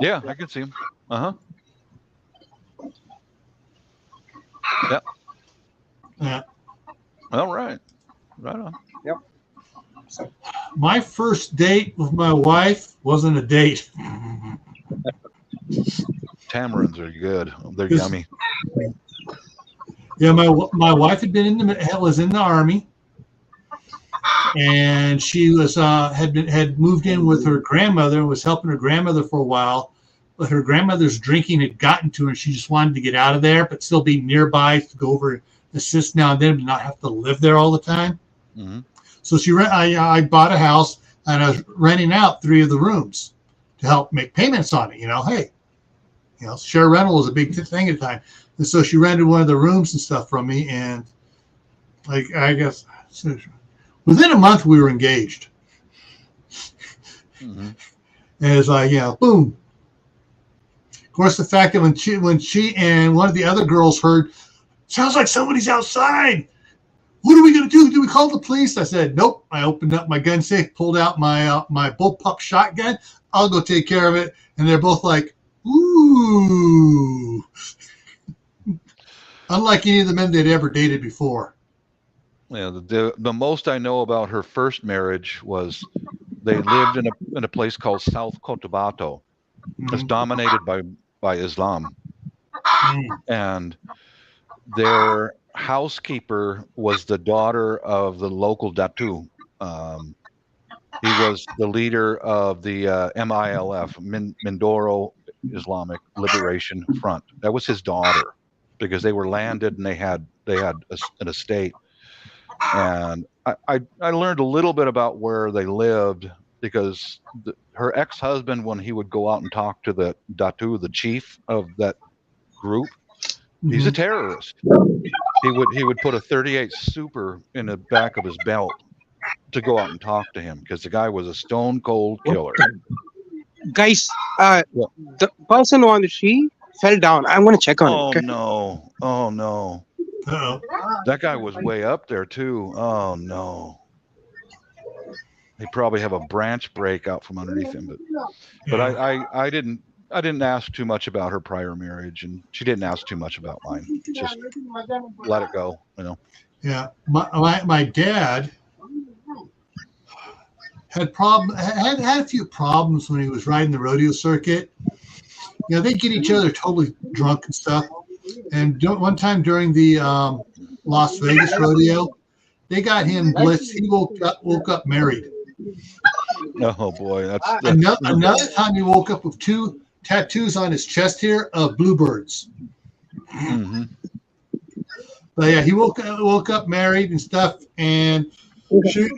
Yeah, I can see him. Uh-huh. Yeah. Yeah. All right. Right on. My first date with my wife wasn't a date. Tamarins are good. They're This- yummy. Yeah, my wife had been was in the army, and she was had moved in with her grandmother and was helping her grandmother for a while. But her grandmother's drinking had gotten to her, and she just wanted to get out of there, but still be nearby to go over and assist now and then, but not have to live there all the time. Mm-hmm. So I bought a house and I was renting out 3 of the rooms to help make payments on it. Hey, share rental was a big thing at the time. And so she rented one of the rooms and stuff from me. And I guess within a month we were engaged. Mm-hmm. And it's like, boom. Of course, the fact that when she and one of the other girls heard, sounds like somebody's outside. What are we going to do? Do we call the police? I said, nope. I opened up my gun safe, pulled out my bullpup shotgun. I'll go take care of it. And they're both like, ooh. Unlike any of the men they'd ever dated before. Yeah, the most I know about her first marriage was they lived in a place called South Cotabato. It's dominated by Islam. And their housekeeper was the daughter of the local Datu. He was the leader of the MILF, Mindoro Islamic Liberation Front. That was his daughter, because they were landed and they had an estate. And I learned a little bit about where they lived, because her ex-husband, when he would go out and talk to the Datu, the chief of that group, He's a Mhm. terrorist. He would put a 38 Super in the back of his belt to go out and talk to him because the guy was a stone cold What killer. guys? Yeah. The person on the tree fell down. I'm gonna check on him. Oh Okay. no. Oh no. Uh-oh. That guy was way up there too. Oh no. He probably have a branch break out from underneath him, but Yeah. I didn't ask too much about her prior marriage, and she didn't ask too much about mine. Just let it go, you know. Yeah. My dad had a few problems when he was riding the rodeo circuit. You know, they get each other totally drunk and stuff. And one time during the Las Vegas rodeo, they got him blitzed. He woke up married. Oh boy, that's Another time he woke up with 2 tattoos on his chest here of bluebirds. hmm But yeah, he woke up married and stuff, and she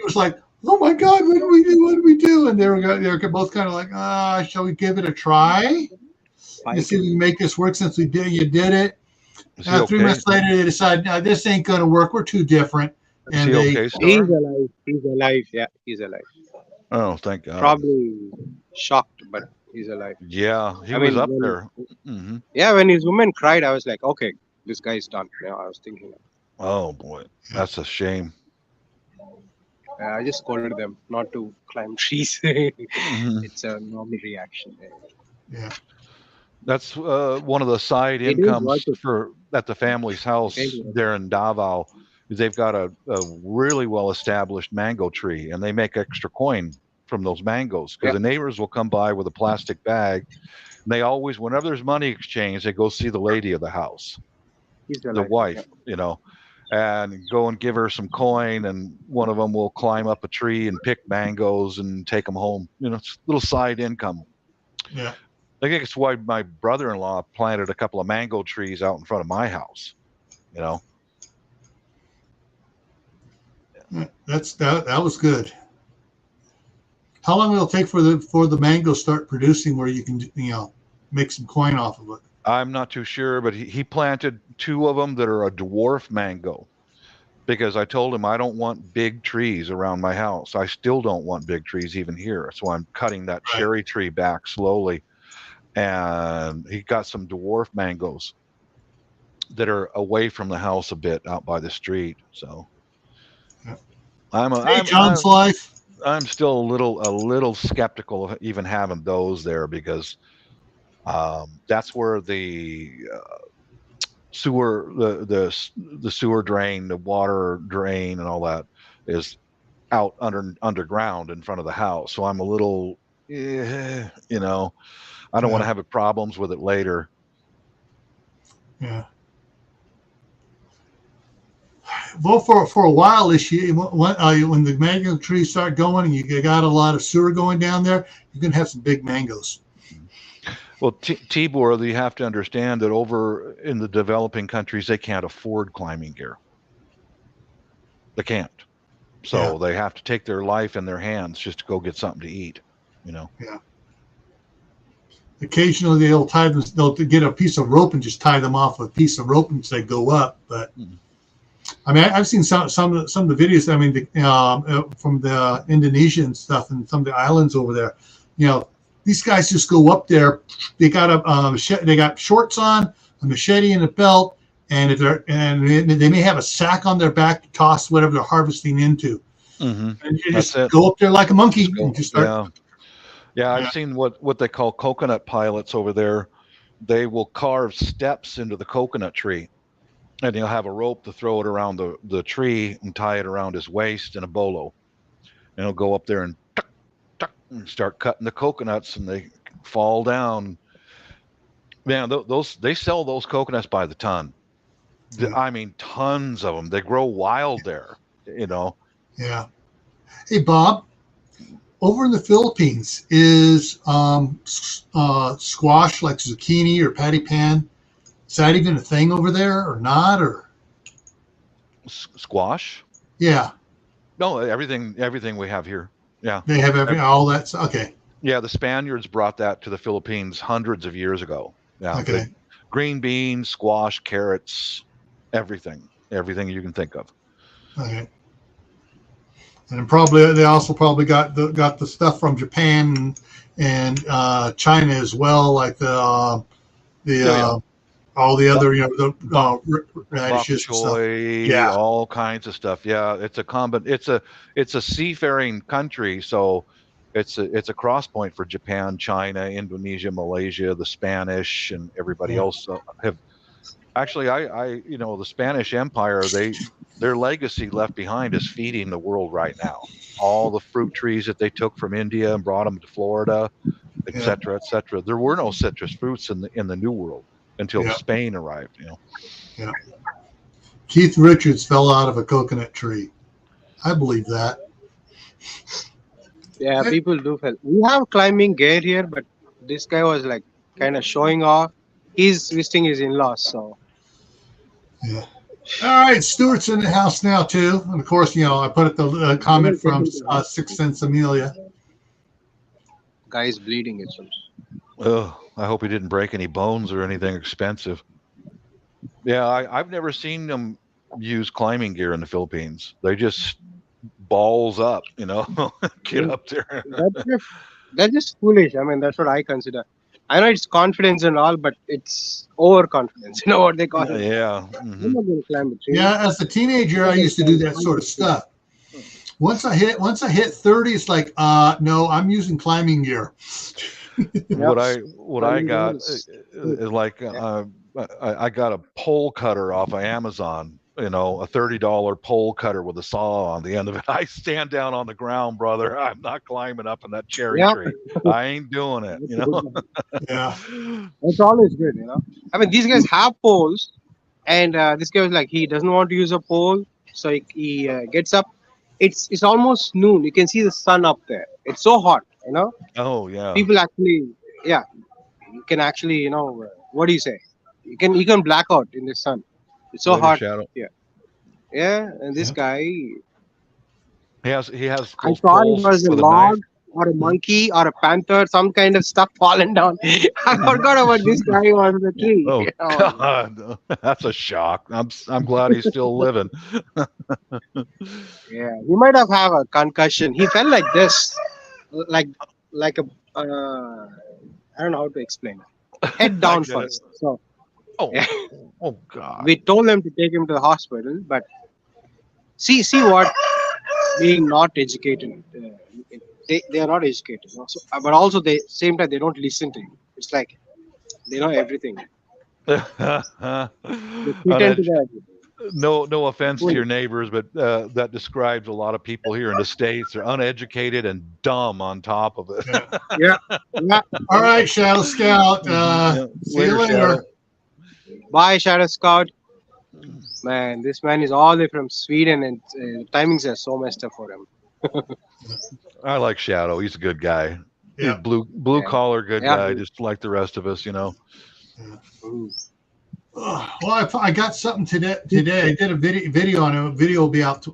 was like, "Oh my God, what do we do? What do we do?" And they were both kind of like, "Shall we give it a try? Let's see if we can make this work since you did it." Is he 3 okay? months later, they decided, "No, this ain't going to work. We're too different." Is And he they okay, He's Star? alive. He's alive. Yeah, he's alive. Oh, thank God. Probably shocked, but he's alive. Yeah, he I was mean, up there. hmm when his woman cried, I was like, okay, this guy's done. Yeah, I was thinking. Oh boy, that's a shame. I just scolded them not to climb trees. hmm It's a normal reaction. yeah. That's one of the side It is incomes worth it. for at the family's It house is. there in Davao. Is they've got a really well established mango tree, and they make extra coin from those mangoes because Yeah, the neighbors will come by with a plastic bag. And they always, whenever there's money exchange, they go see the lady of the house, he's the alive. Yeah. wife, and go and give her some coin. And one of them will climb up a tree and pick mangoes and take them home. It's a little side income. Yeah. I think it's why my brother-in-law planted a couple of mango trees out in front of my house. You know, That was good. How long will it take for the mango start producing where you can make some coin off of it? I'm not too sure, but he planted 2 of them that are a dwarf mango because I told him I don't want big trees around my house. I still don't want big trees even here. So I'm cutting that Right. cherry tree back slowly. And he got some dwarf mangoes that are away from the house a bit out by the street. So Yeah. I'm a, Hey, I'm John's I'm life. I'm still a little skeptical of even having those there because that's where the sewer the sewer drain, the water drain, and all that is out underground in front of the house. So I'm a little, I don't want to Yeah. have problems with it later. Yeah. Well, for a while this year, when the mango trees start going and you got a lot of sewer going down there, you're gonna have some big mangoes. Well, Tibor, you have to understand that over in the developing countries, they can't afford climbing gear. They can't. So they have to take their life in their hands just to go get something to eat, Yeah. Occasionally they'll get a piece of rope and just tie them off a piece of rope and say go up. But I mean, I've seen some of the videos. I mean, from the Indonesia and stuff, and some of the islands over there. These guys just go up there. They got they got shorts on, a machete and a belt, and they may have a sack on their back to toss whatever they're harvesting into. Mm-hmm. And you just go up there like a monkey and just start. Yeah, I've seen what they call coconut pilots over there. They will carve steps into the coconut tree, and he'll have a rope to throw it around the tree and tie it around his waist in a bolo. And he'll go up there and tuck, tuck, and start cutting the coconuts, and they fall down. Man, they sell those coconuts by the ton. Yeah. I mean, tons of them. They grow wild there. Yeah. Hey, Bob. Over in the Philippines, is squash like zucchini or patty pan? Is that even a thing over there or not? Or Squash? Yeah. No, everything we have here. Yeah. They have all that. Okay. Yeah, the Spaniards brought that to the Philippines hundreds of years ago. Yeah. Okay. green beans, squash, carrots, everything you can think of. Okay. And probably they also probably got the stuff from Japan and China as well, like the all the other the Bok radishes and stuff. choy, Yeah. all kinds of stuff. Yeah, it's a seafaring country, so it's a cross point for Japan, China, Indonesia, Malaysia, the Spanish, and everybody else have. Actually, the Spanish Empire, their legacy left behind is feeding the world right now. All the fruit trees that they took from India and brought them to Florida, et cetera, et cetera. There were no citrus fruits in the New World until Spain arrived. Yeah. Keith Richards fell out of a coconut tree. I believe that. Yeah, people do feel. We have climbing gear here, but this guy was like kind of showing off. He's visiting his in-laws, so. Yeah. All right, Stuart's in the house now too, and of course, I put up the comment from Six Sense Amelia. Guy's bleeding, it seems. Oh, I hope he didn't break any bones or anything expensive. Yeah, I've never seen them use climbing gear in the Philippines. They just balls up, get up there. That's just foolish. I mean, that's what I consider. I know it's confidence and all, but it's overconfidence. You know what they call it? Yeah. I'm not going to climb the tree. Yeah, as a teenager, I used to do that sort of stuff. Once I hit 30, it's like, no, I'm using climbing gear. What I got is like I got a pole cutter off of Amazon. A $30 pole cutter with a saw on the end of it. I stand down on the ground, brother. I'm not climbing up in that cherry tree. I ain't doing it. Yeah, it's always good. I mean, these guys have poles, and this guy was like, he doesn't want to use a pole, so he gets up. It's almost noon. You can see the sun up there. It's so hot. Oh yeah. People actually, you can actually, what do you say? You can black out in the sun. It's so hot. Shadow. Yeah, and this guy. He has. I thought it was a log or a monkey or a panther, some kind of stuff fallen down. I forgot about this guy on the tree. Oh God, that's a shock. I'm glad he's still living. Yeah, he might have a concussion. He fell like this, like a. I don't know how to explain it. Head down first. So. Oh God. We told them to take him to the hospital, but see what being not educated. They are not educated. So, but also same time they don't listen to you. It's like they know everything. They pretend to that. No offense to your neighbors, but that describes a lot of people here in the States. They're uneducated and dumb on top of it. Yeah. All right, Shadow Scout. See you later. Shadow. Bye, Shadow Scout. Man, this man is all the way from Sweden, and timings are so messed up for him. I like Shadow. He's a good guy. Yeah. He's blue collar good guy, just like the rest of us, Yeah. Well, I got something today. I did a video on it. A video will be out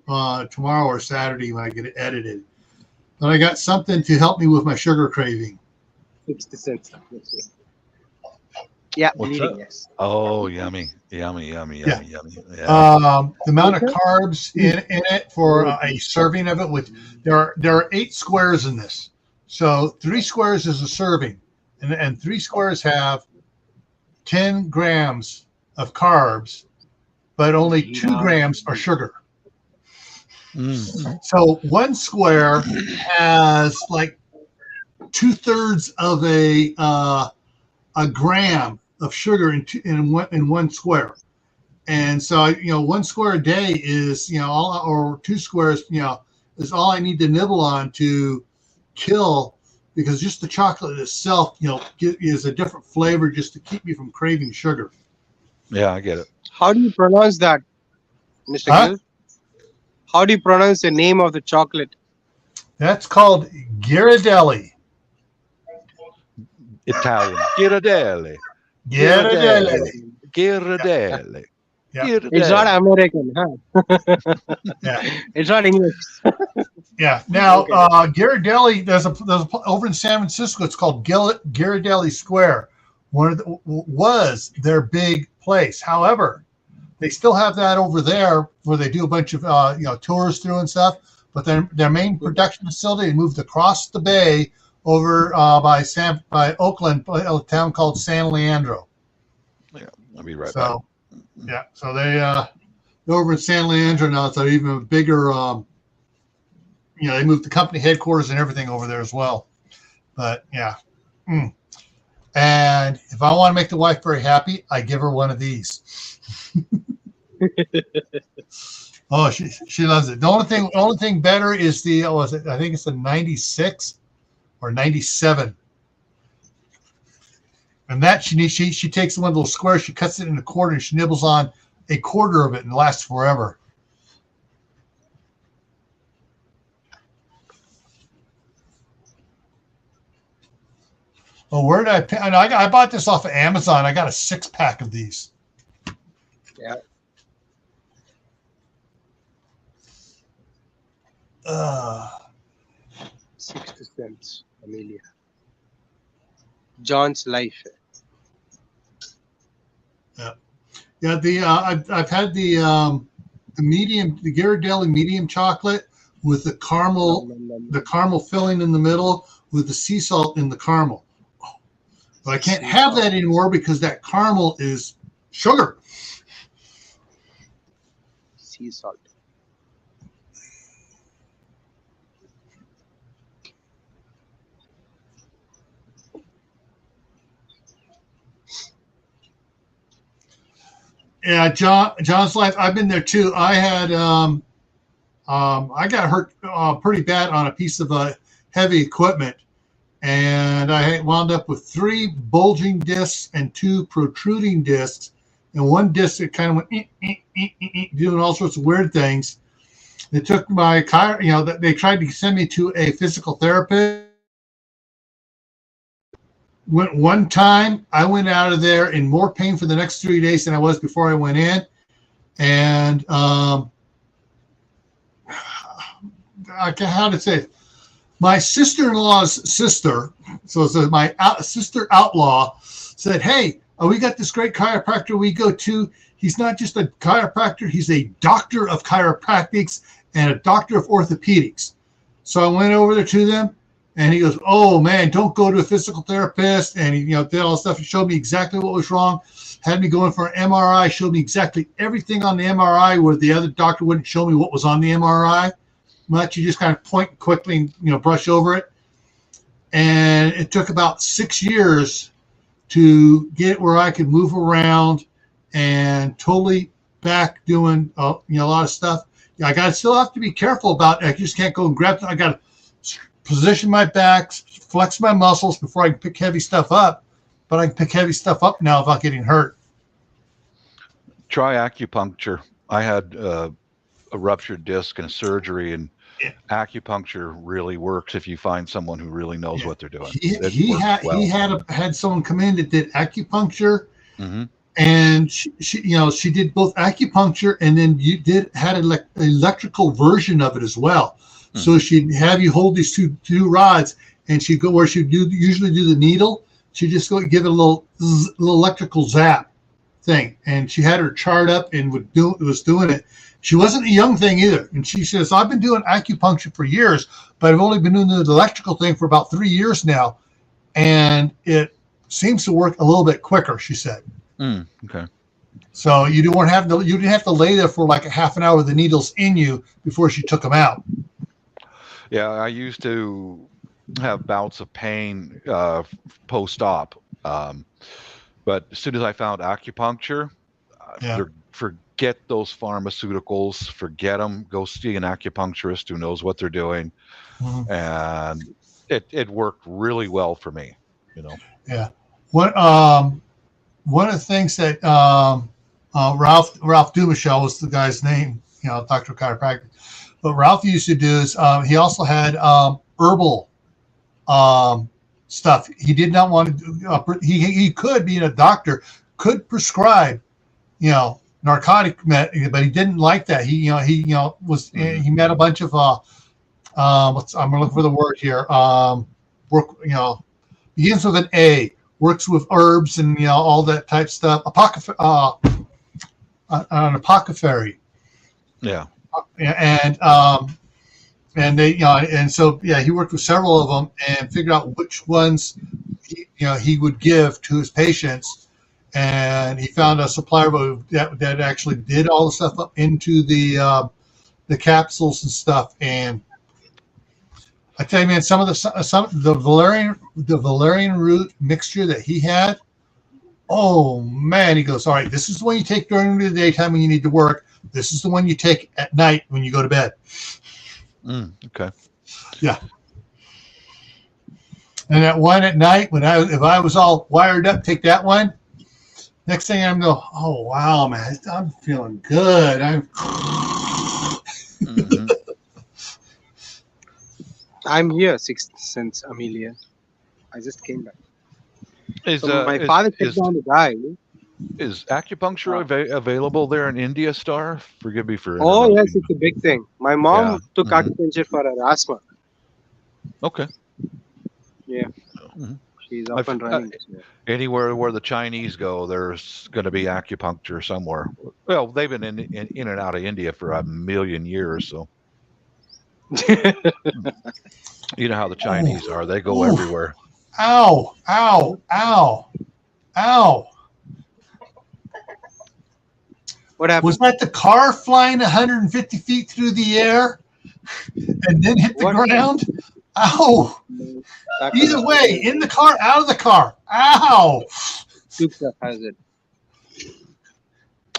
tomorrow or Saturday when I get it edited. But I got something to help me with my sugar craving. 60 cents. Yeah, bleeding, yes. Oh, yummy. Yeah. The amount of carbs in it for a serving of it, with there are 8 squares in this. So 3 squares is a serving, and 3 squares have 10 grams of carbs, but only 2 grams are sugar. So 1 square has like 2/3 of a gram of sugar in 1 square. And so 1 square a day is or 2 squares is all I need to nibble on to kill, because just the chocolate itself is a different flavor just to keep me from craving sugar. Yeah, I get it. How do you pronounce that, Mr. Gill? How do you pronounce the name of the chocolate? That's called Ghirardelli. Italian. Ghirardelli. Yeah. It's not American, huh? Yeah. It's not English. Yeah. Now, Ghirardelli, there's a over in San Francisco. It's called Ghirardelli Square, was their big place. However, they still have that over there where they do a bunch of tours through and stuff. But their main production facility moved across the bay over by Oakland, a town called San Leandro. Yeah, I'll be right back. Yeah, so they're over in San Leandro now. It's an even bigger. They moved the company headquarters and everything over there as well. But yeah. And if I want to make the wife very happy, I give her one of these. Oh, she loves it. The only thing better is I think it's a 96 or 97. And that she takes one of those squares, she cuts it in a quarter, and she nibbles on a quarter of it, and it lasts forever. Oh, where did I pay? I bought this off of Amazon. I got a 6-pack of these. Yeah. 60 cents, Amelia. John's life. Yeah. I've had the medium, the Ghirardelli medium chocolate with the caramel filling in the middle with the sea salt in the caramel. But I can't have that anymore because that caramel is sugar. Sea salt. Yeah, John's life. I've been there too. I had I got hurt pretty bad on a piece of heavy equipment, and I wound up with 3 bulging discs and 2 protruding discs, and one disc that kind of went doing all sorts of weird things. They took my they tried to send me to a physical therapist. Went one time, I went out of there in more pain for the next 3 days than I was before I went in. And how to say it? My sister-in-law's sister, so my sister outlaw, said, "Hey, we got this great chiropractor we go to. He's not just a chiropractor, he's a doctor of chiropractics and a doctor of orthopedics." So I went over there to them. And he goes, "Oh man, don't go to a physical therapist." And he, did all this stuff. He showed me exactly what was wrong. Had me going for an MRI. Showed me exactly everything on the MRI where the other doctor wouldn't show me what was on the MRI. Much you just kind of point quickly and brush over it. And it took about 6 years to get where I could move around and totally back doing a lot of stuff. Yeah, I still have to be careful about it. I just can't go and grab. I got to position my back, flex my muscles before I can pick heavy stuff up. But I can pick heavy stuff up now without getting hurt. Try acupuncture. I had a ruptured disc and a surgery, and acupuncture really works if you find someone who really knows what they're doing. He had someone come in that did acupuncture, and she did both acupuncture and then had an electrical version of it as well. So she'd have you hold these two rods, and she'd go where she'd usually do the needle. She'd just go give it a little electrical zap thing, and she had her chart up and was doing it. She wasn't a young thing either, and she says, "I've been doing acupuncture for years, but I've only been doing the electrical thing for about 3 years now, and it seems to work a little bit quicker." She said. Okay. So you didn't have to lay there for like a half an hour with the needles in you before she took them out. Yeah, I used to have bouts of pain post-op, but as soon as I found acupuncture, forget those pharmaceuticals, forget them. Go see an acupuncturist who knows what they're doing, and it worked really well for me. Yeah. One of the things that Ralph Dumichel was the guy's name, Dr. Chiropractic. What Ralph used to do is he also had herbal stuff. He did not want to do. He could, being a doctor, could prescribe, narcotic, but he didn't like that. He met a bunch of I'm gonna look for the word here. Begins with an A. works with herbs and all that type stuff. An apothecary. Yeah. And they and so he worked with several of them and figured out which ones he would give to his patients, and he found a supplier that actually did all the stuff up into the capsules and stuff. And I tell you, man, some of the valerian root mixture that he had. Oh man, he goes, all right, this is the one you take during the daytime when you need to work. This is the one you take at night when you go to bed. Okay. Yeah. And that one at night, if I was all wired up, take that one. Next thing I'm going, oh wow, man, I'm feeling good. I'm here, Sixth Sense Amelia. I just came back. My father took down the guy. Is acupuncture available there in India, Star? Forgive me for. Oh yes, it's a big thing. My mom took acupuncture for her asthma. Okay. Yeah. She's up and running. Anywhere where the Chinese go, there's going to be acupuncture somewhere. Well, they've been in and out of India for 1,000,000 years, so. You know how the Chinese are. They go everywhere. Ow, ow, ow, ow. What happened? Was that the car flying 150 feet through the air and then hit the ground? Ow. Either way, in the car, out of the car. Ow. Dukes of Hazzard.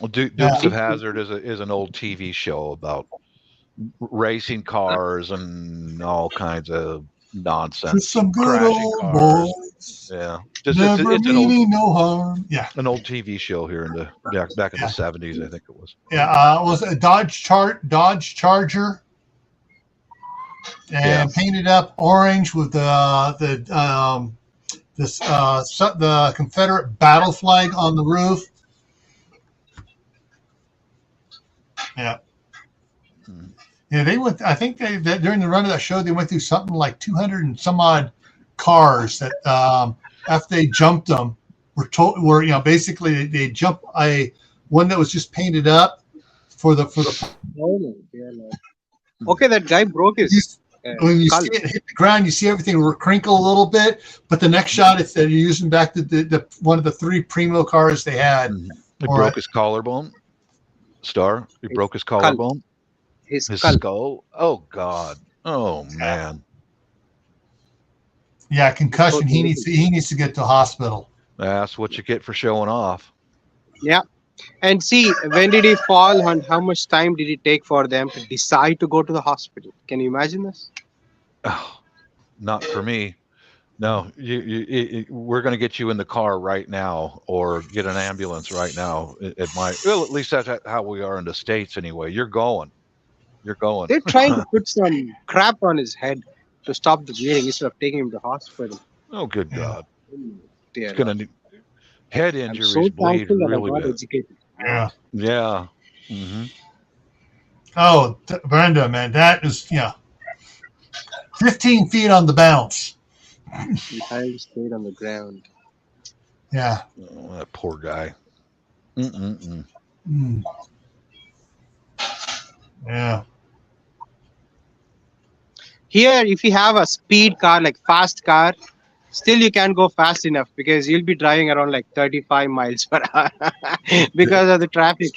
Well, Dukes of Hazzard is an old TV show about racing cars and all kinds of nonsense. Just some good crashing old cars. boys. Yeah. Never meaning no harm. Yeah. An old TV show here in the back in the 70s, I think it was. Yeah, it was a Dodge Charger, and painted up orange with the Confederate battle flag on the roof. Yeah. Yeah, they went. I think that during the run of that show, they went through something like 200 and some odd cars that after they jumped them were basically they jumped one that was just painted up for the. Okay, that guy broke his. When you see it hit the ground, you see everything crinkle a little bit, but the next shot it's that you're using back the one of the 3 primo cars they had. He broke his collarbone. Star. He broke his collarbone. His skull. Oh God. Oh man. Yeah, concussion. He needs to get to the hospital. That's what you get for showing off. Yeah. And see, when did he fall and how much time did it take for them to decide to go to the hospital? Can you imagine this? Oh, not for me. No, we're going to get you in the car right now or get an ambulance right now. Well, at least that's how we are in the States anyway. You're going. They're trying to put some crap on his head to stop the bleeding instead of taking him to hospital. Oh, good God. It's going to head injuries bleed really bad. Educated. Yeah. Yeah. Mm-hmm. Oh, Brenda, man, that is 15 feet on the bounce. He stayed on the ground. Yeah. Oh, that poor guy. Yeah. Here, if you have a speed car, like fast car, still you can't go fast enough because you'll be driving around like 35 miles per hour because of the traffic.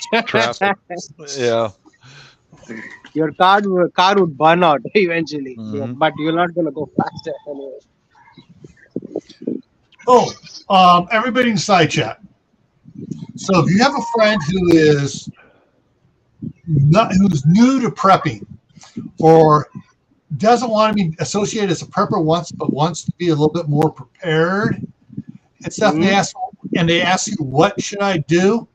Yeah. Your car would burn out eventually, but you're not going to go faster anyway. Oh, everybody in side chat. So if you have a friend who's new to prepping or doesn't want to be associated as a prepper but wants to be a little bit more prepared and stuff, they ask you, what should I do?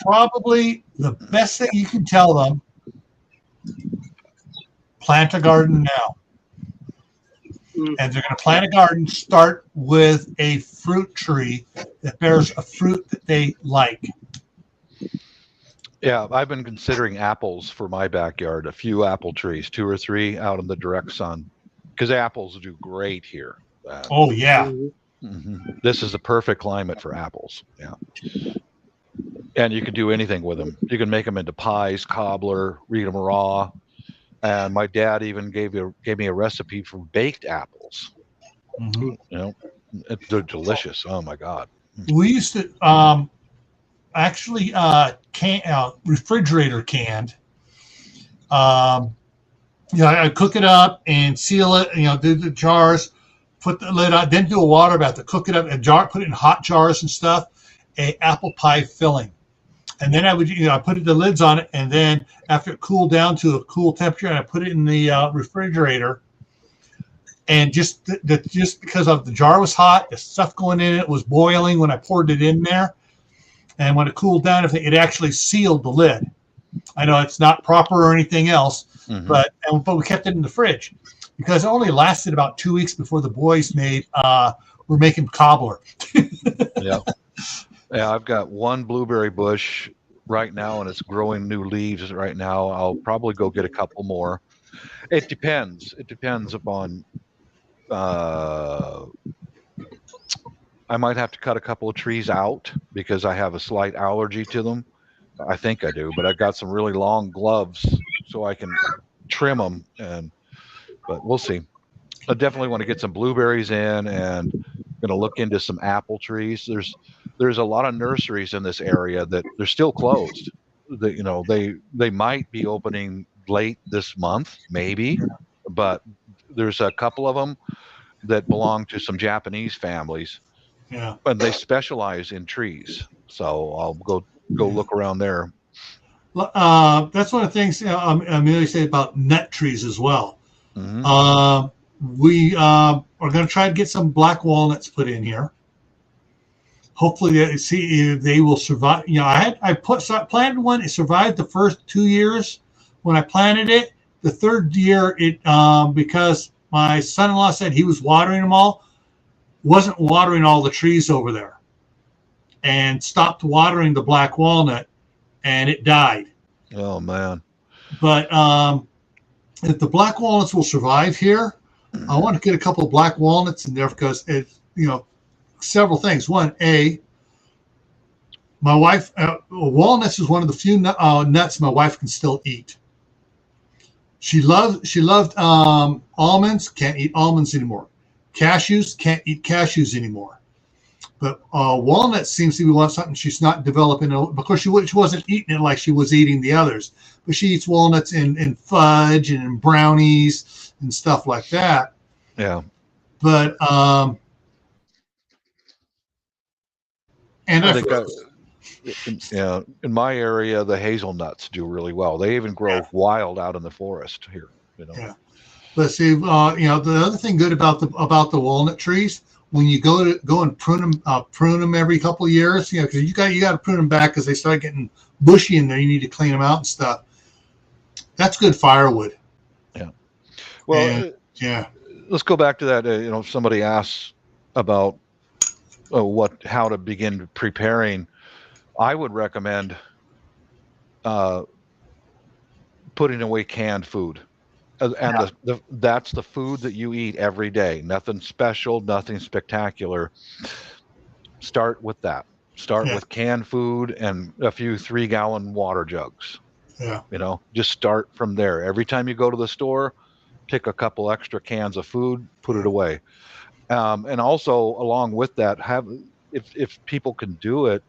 Probably the best thing you can tell them, plant a garden now. And they're going to plant a garden, start with a fruit tree that bears a fruit that they like. Yeah, I've been considering apples for my backyard, a few apple trees, 2 or 3 out in the direct sun, because apples do great here. Oh, yeah. This is the perfect climate for apples. Yeah. And you can do anything with them. You can make them into pies, cobbler, eat them raw. And my dad even gave me a recipe for baked apples. Mm-hmm. You know, they're delicious. Oh my God. We used to actually refrigerator canned. I cook it up and seal it. Do the jars, put the lid on, then do a water bath to cook it up in a jar, put it in hot jars and stuff. A apple pie filling, and then I would I put the lids on it, and then after it cooled down to a cool temperature, and I put it in the refrigerator. And just because of the jar was hot, the stuff going in it was boiling when I poured it in there, and when it cooled down, it actually sealed the lid. I know it's not proper or anything else, but we kept it in the fridge because it only lasted about 2 weeks before the boys were making cobbler. Yeah. Yeah, I've got one blueberry bush right now, and it's growing new leaves right now. I'll probably go get a couple more. It depends. It depends upon. I might have to cut a couple of trees out because I have a slight allergy to them. I think I do, but I've got some really long gloves so I can trim them. But we'll see. I definitely want to get some blueberries in, and going to look into some apple trees. There's a lot of nurseries in this area that they're still closed. They might be opening late this month, maybe, but there's a couple of them that belong to some Japanese families. Yeah. And they specialize in trees. So I'll go look around there. That's one of the things Amelia said about nut trees as well. We are going to try to get some black walnuts put in here. Hopefully, see if they will survive. I planted one. It survived the first 2 years when I planted it. The third year, because my son-in-law said he was watering them all, wasn't watering all the trees over there, and stopped watering the black walnut, and it died. Oh man! But if the black walnuts will survive here, I want to get a couple of black walnuts in there because it's several things. One, my wife walnuts is one of the few nuts my wife can still eat. She loved almonds. Can't eat almonds anymore. Cashews, can't eat cashews anymore. But walnuts seems to be something she's not developing because she wasn't eating it like she was eating the others. But she eats walnuts in fudge and in brownies and stuff like that. Yeah. But in my area, the hazelnuts do really well. They even grow wild out in the forest here. Yeah. But see, the other thing good about the walnut trees, when you go and prune them every couple of years, because you got to prune them back because they start getting bushy in there. You need to clean them out and stuff. That's good firewood. Yeah. Well, let's go back to that. Somebody asks about how to begin preparing. I would recommend putting away canned food. And that's the food that you eat every day. Nothing special, nothing spectacular. Start with that. Start with canned food and a few 3-gallon water jugs. Yeah. Just start from there. Every time you go to the store, pick a couple extra cans of food, put it away. And also along with that, if people can do it,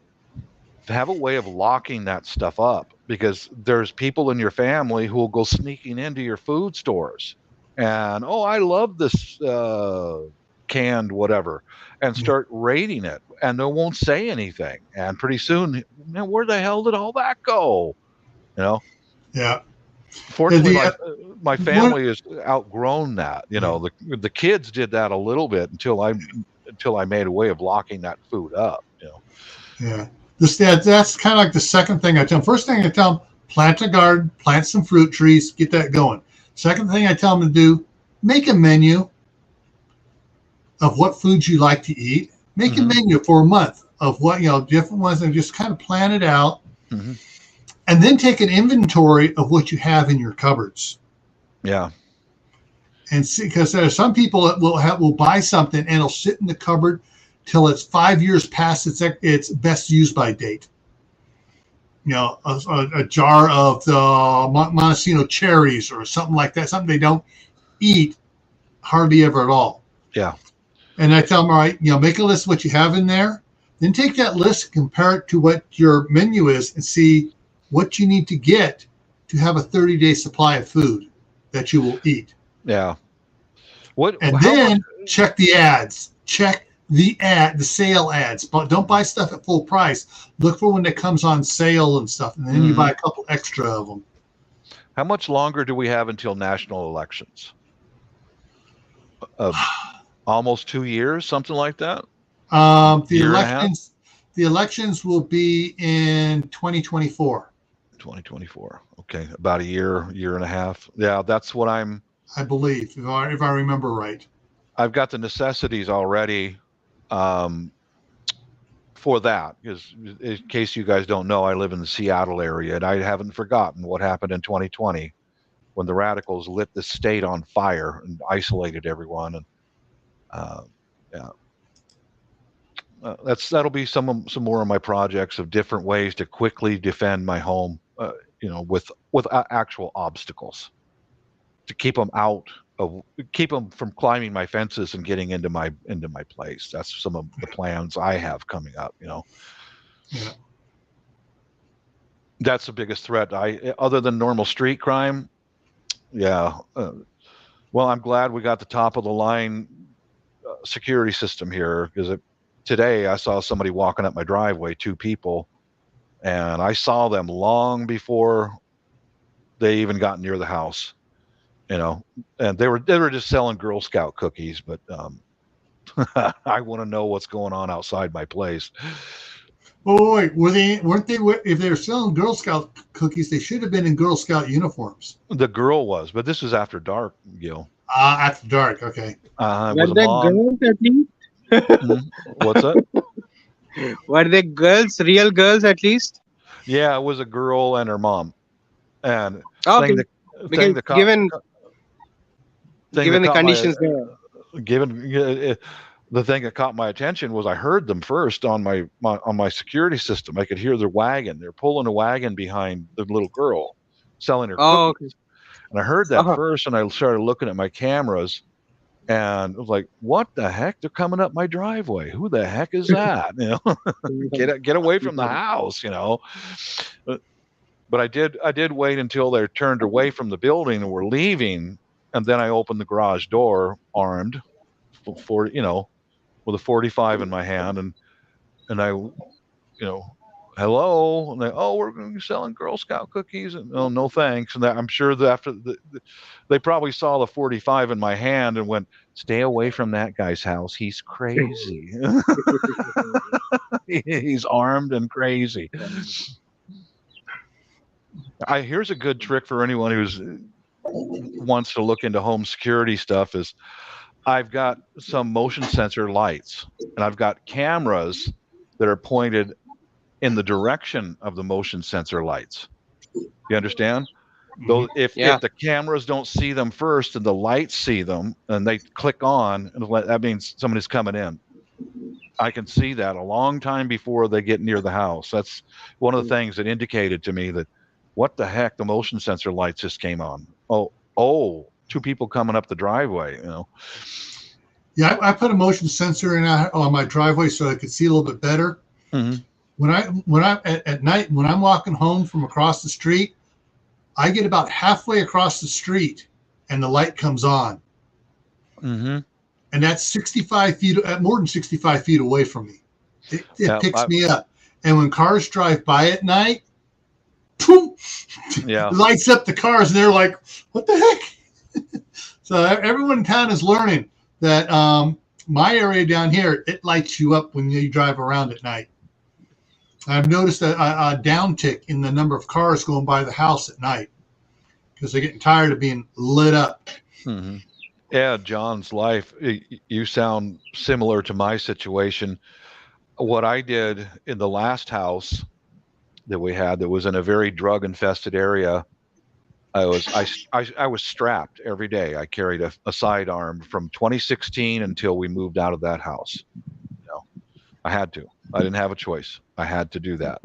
have a way of locking that stuff up, because there's people in your family who will go sneaking into your food stores and, I love this canned whatever, and start raiding it, and they won't say anything. And pretty soon, man, where the hell did all that go? Yeah. Fortunately, my family has outgrown that. The kids did that a little bit until I made a way of locking that food up. Yeah. That's kind of like the second thing I tell them. First thing I tell them, plant a garden, plant some fruit trees, get that going. Second thing I tell them to do, make a menu of what foods you like to eat. Make a menu for a month of what, different ones, and just kind of plan it out. And then take an inventory of what you have in your cupboards. Yeah. And see, because there are some people that will buy something and it'll sit in the cupboard till it's 5 years past its best use by date. You know, a jar of the Montesino cherries or something like that, something they don't eat hardly ever at all. Yeah. And I tell them, all right, you know, make a list of what you have in there. Then take that list and compare it to what your menu is and see what you need to get to have a 30-day supply of food that you will eat. Yeah. And then check the ads. Check the sale ads. But don't buy stuff at full price. Look for when it comes on sale and stuff, and then you buy a couple extra of them. How much longer do we have until national elections? Almost 2 years, something like that. The elections will be in 2024. 2024. Okay, about a year and a half. Yeah, that's what I believe, if I remember right. I've got the necessities already for that, because in case you guys don't know, I live in the Seattle area, and I haven't forgotten what happened in 2020 when the radicals lit the state on fire and isolated everyone. And that'll be some more of my projects of different ways to quickly defend my home, with actual obstacles to keep them from climbing my fences and getting into my place. That's some of the plans I have coming up. Yeah. That's the biggest threat. Other than normal street crime. Yeah. Well, I'm glad we got the top of the line security system here, because today I saw somebody walking up my driveway, 2 people, and I saw them long before they even got near the house, and they were just selling Girl Scout cookies, but I want to know what's going on outside my place. Oh, wait, weren't they, if they were selling Girl Scout cookies, they should have been in Girl Scout uniforms. The girl was, but this was after dark, Gil. After dark, okay. Were they girls at least? What's that? Were they girls, real girls at least? Yeah, it was a girl and her mom. And given the conditions there. The thing that caught my attention was I heard them first on my security system. I could hear their wagon. They're pulling a wagon behind the little girl selling her cookies. Okay. And I heard that first, and I started looking at my cameras, and I was like, "What the heck? They're coming up my driveway. Who the heck is that? Get away from the house, But I did wait until they turned away from the building and were leaving, and then I opened the garage door, armed, with a 45 in my hand, and I, hello, and we're going to be selling Girl Scout cookies, and no thanks. And I'm sure that after they probably saw the 45 in my hand and went, "Stay away from that guy's house. He's crazy. He's armed and crazy." Here's a good trick for anyone who's wants to look into home security stuff. Is I've got some motion sensor lights, and I've got cameras that are pointed in the direction of the motion sensor lights. You understand? Though if the cameras don't see them first and the lights see them and they click on, that means somebody's coming in. I can see that a long time before they get near the house. That's one of the things that indicated to me that, what the heck, the motion sensor lights just came on. Oh, 2 people coming up the driveway, Yeah, I put a motion sensor in on my driveway so I could see a little bit better. Mm-hmm. When I at night, when I'm walking home from across the street, I get about halfway across the street and the light comes on. Mm-hmm. And that's 65 feet, more than 65 feet away from me. It picks me up. And when cars drive by at night, boom, lights up the cars, and they're like, "What the heck?" So everyone in town is learning that my area down here, it lights you up when you drive around at night. I've noticed a downtick in the number of cars going by the house at night because they're getting tired of being lit up. Mm-hmm. Yeah, John's life, you sound similar to my situation. What I did in the last house that we had that was in a very drug-infested area, I was strapped every day. I carried a sidearm from 2016 until we moved out of that house. I had to. I didn't have a choice. I had to do that.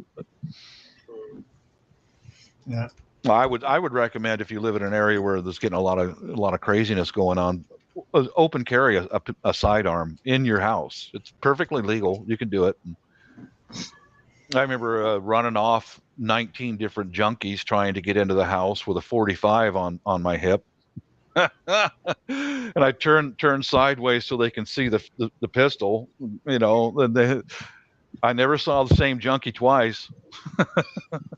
Yeah. I would recommend, if you live in an area where there's getting a lot of craziness going on, open carry a sidearm in your house. It's perfectly legal. You can do it. I remember running off 19 different junkies trying to get into the house with a 45 on my hip. And I turn sideways so they can see the pistol, you know. And I never saw the same junkie twice.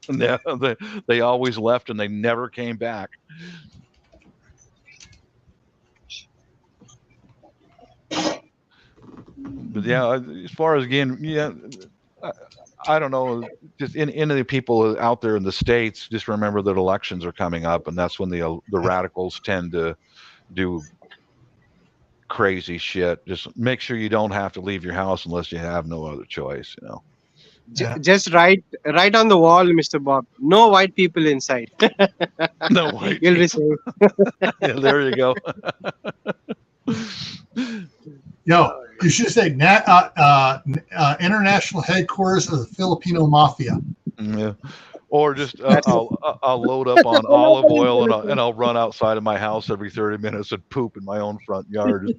They always left and they never came back. But yeah, as far as, again, yeah, I don't know. Just any of the people out there in the States, just remember that elections are coming up, and that's when the radicals tend to do crazy shit. Just make sure you don't have to leave your house unless you have no other choice, you know. Yeah. Just write on the wall, Mr. Bob. No white people inside. No white You'll be people. safe. Yeah, there you go. Yo, you should say international headquarters of the Filipino Mafia. Yeah. Or just I'll load up on olive oil and I'll run outside of my house every 30 minutes and poop in my own front yard.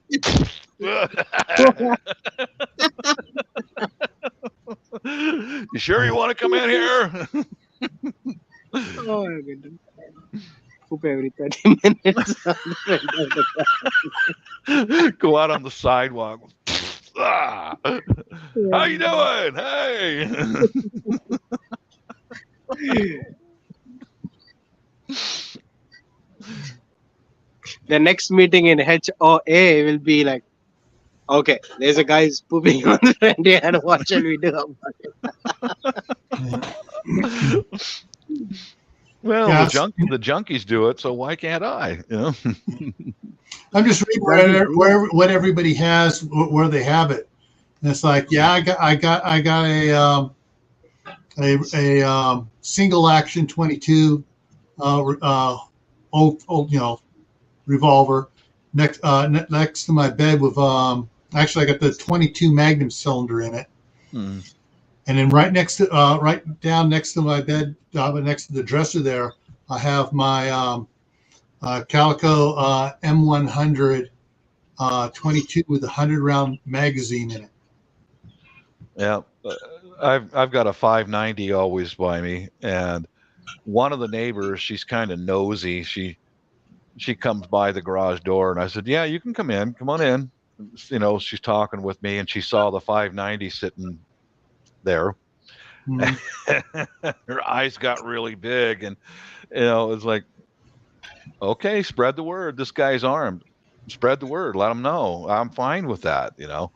You sure you want to come in here? Oh my goodness. Poop every 30 minutes. Go out on the sidewalk. Ah, how you doing? Hey. The next meeting in HOA will be like, okay, there's a guy who's pooping on the front yard. What shall we do about it? Well, Yeah, the junkies do it, so why can't I? You know. I'm just reading what everybody has, where they have it. And it's like, yeah, I got a single action 22 old revolver next to my bed with actually I got the 22 Magnum cylinder in it. Hmm. And then right down next to my bed, next to the dresser there, I have my Calico M100 22 with a 100-round magazine in it. Yeah, I've got a 590 always by me, and one of the neighbors, she's kind of nosy. She comes by the garage door, and I said, "Yeah, you can come in. Come on in." You know, she's talking with me, and she saw the 590 sitting there. Her eyes got really big, and you know, it's like, okay, spread the word. This guy's armed. Spread the word. Let him know. I'm fine with that. You know.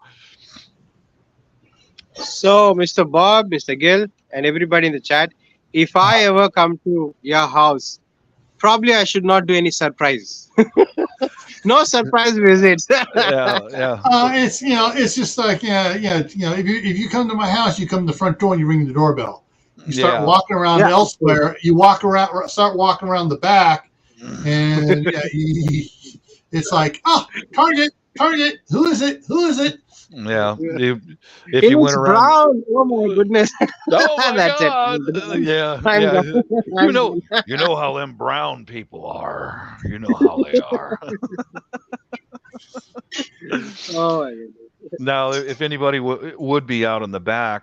So, Mr. Bob, Mr. Gill, and everybody in the chat, if I ever come to your house, probably I should not do any surprise. No surprise visits. Yeah. It's just like if you come to my house, you come to the front door and you ring the doorbell. You start walking around elsewhere. You start walking around the back, and it's like, oh, Target. Who is it? Yeah. If It you was went around, brown. Oh my goodness. oh my That's God. it. Yeah. You know how them brown people are. You know how they are. Oh my goodness. Now, if anybody would be out in the back,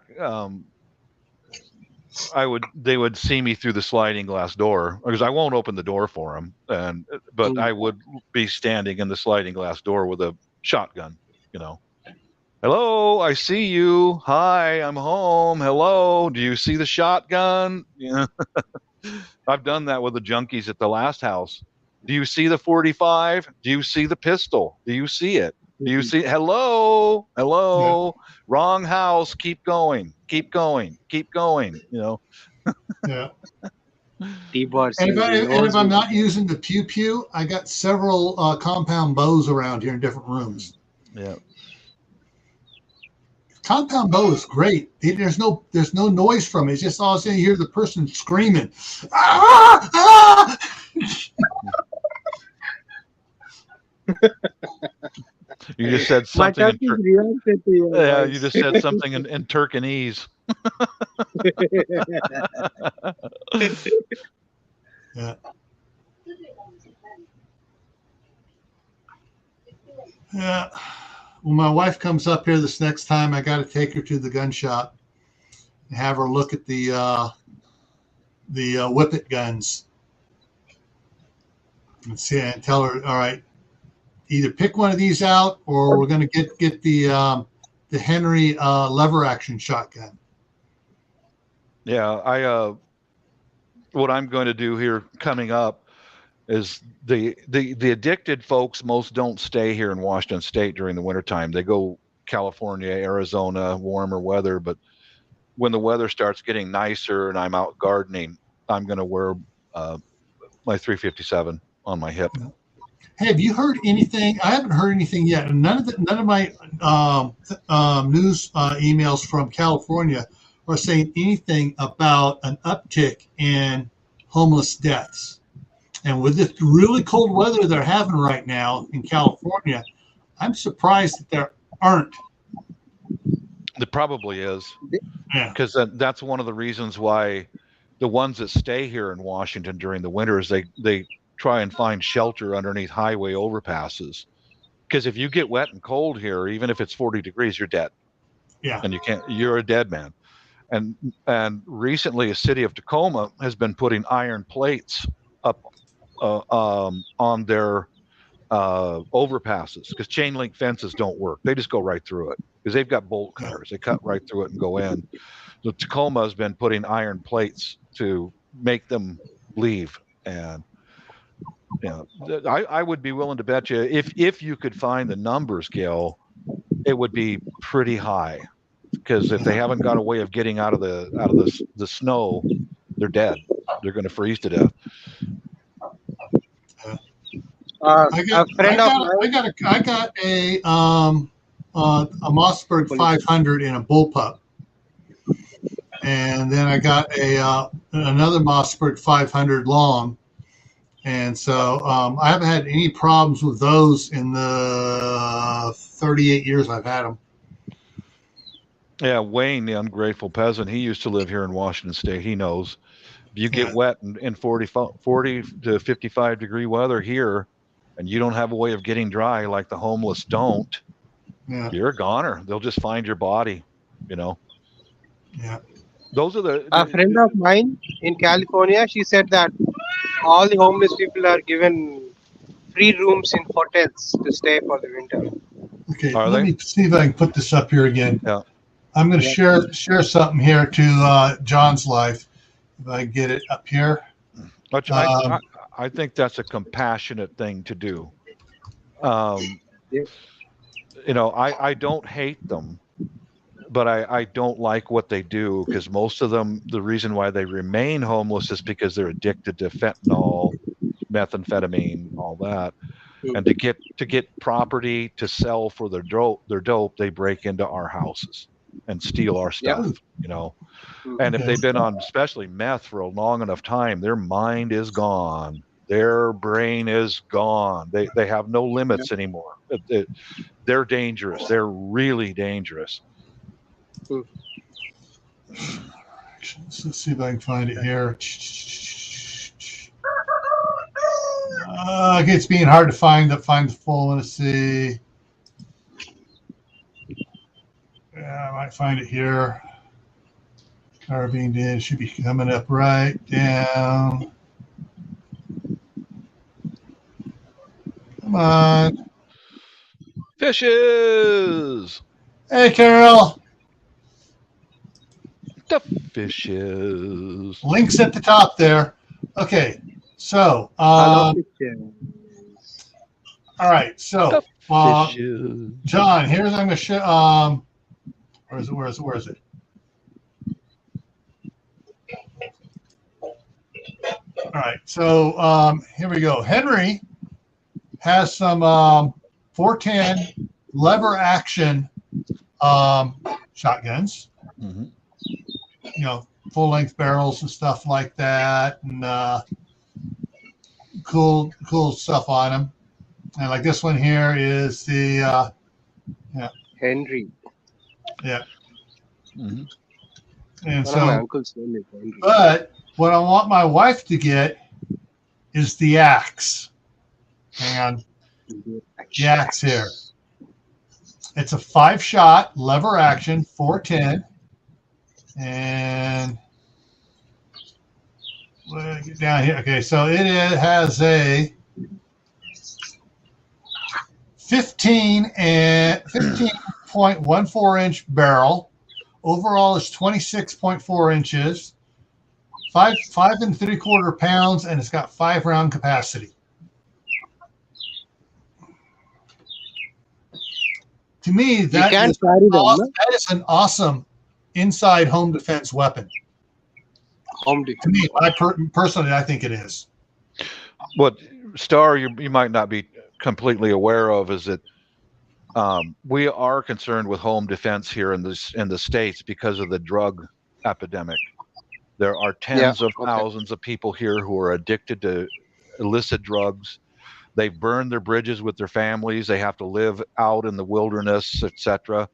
they would see me through the sliding glass door, because I won't open the door for them, but I would be standing in the sliding glass door with a shotgun, you know. Hello, I see you. Hi, I'm home. Hello, do you see the shotgun? Yeah. I've done that with the junkies at the last house. Do you see the 45? Do you see the pistol? Do you see it? Do you see? Hello? Yeah. Wrong house. Keep going. You know. Yeah. T-bars. And if I'm not using the pew pew, I got several compound bows around here in different rooms. Yeah. Compound bow is great. There's no noise from it. It's just all of a sudden you hear the person screaming. Ah! Ah! You just said My something touch is reacted to your yeah, you voice. just said something in Turkanese. Yeah. Yeah. When my wife comes up here this next time, I got to take her to the gun shop and have her look at the whippet guns and see and tell her, all right, either pick one of these out or we're going to get the Henry lever action shotgun. Yeah, what I'm going to do here coming up is the addicted folks most don't stay here in Washington State during the wintertime. They go California, Arizona, warmer weather, but when the weather starts getting nicer and I'm out gardening, I'm going to wear my 357 on my hip. Hey, have you heard anything? I haven't heard anything yet. And none of my news emails from California are saying anything about an uptick in homeless deaths. And with this really cold weather they're having right now in California, I'm surprised that there aren't. There probably is, Yeah. because that's one of the reasons why the ones that stay here in Washington during the winter is they try and find shelter underneath highway overpasses. Because if you get wet and cold here, even if it's 40 degrees, you're dead. Yeah. And you're a dead man. And recently, a city of Tacoma has been putting iron plates up on their overpasses because chain link fences don't work. They just go right through it because they've got bolt cutters. They cut right through it and go in. So Tacoma has been putting iron plates to make them leave. And I would be willing to bet you if you could find the numbers, Gil, it would be pretty high. Because if they haven't got a way of getting out of the snow, they're dead. They're going to freeze to death. I got A friend of mine. I got a Mossberg 500 in a bullpup, and then I got another Mossberg 500 long, and so I haven't had any problems with those in the 38 years I've had them. Yeah, Wayne, the ungrateful peasant, he used to live here in Washington State. He knows. If you get wet in 40 to 55 degree weather here, and you don't have a way of getting dry like the homeless don't, you're a goner. They'll just find your body, Yeah. Those are A friend of mine in California, she said that all the homeless people are given free rooms in hotels to stay for the winter. Okay, let me see if I can put this up here again. Yeah. I'm going to share something here to John's life. If I get it up here. I think that's a compassionate thing to do. I don't hate them, but I don't like what they do because most of them, the reason why they remain homeless is because they're addicted to fentanyl, methamphetamine, all that. And to get property to sell for their dope, they break into our houses and steal our stuff, And if they've been on especially meth for a long enough time, their mind is gone. Their brain is gone. They have no limits anymore. They're dangerous. They're really dangerous. Let's see if I can find it here. It's being hard to find the full one. Let's see. Yeah, I might find it here. Being dead should be coming up right down. Come on. Fishes. Hey, Carol. The fishes. Links at the top there. Okay. So, all right. So, John, here's I'm going to show. Where is it? All right. So here we go. Henry has some 410 lever action shotguns. Mm-hmm. Full length barrels and stuff like that, and cool stuff on them. And like this one here is the Henry. Yeah. Mm-hmm. And One of my so, uncle's name is Henry. but what I want my wife to get is the axe. Hang on. The axe here. It's a 5-shot lever action, 410. And get down here. Okay, so it has a 15.14 inch barrel. Overall is 26.4 inches. 5 5 3/4 pounds, and it's got 5-round capacity. To me, that is an awesome inside home defense weapon. Home defense. To me, personally, I think it is. What, Star, you might not be completely aware of is that we are concerned with home defense here in the States because of the drug epidemic. There are tens of thousands of people here who are addicted to illicit drugs. They burn their bridges with their families. They have to live out in the wilderness, etc.,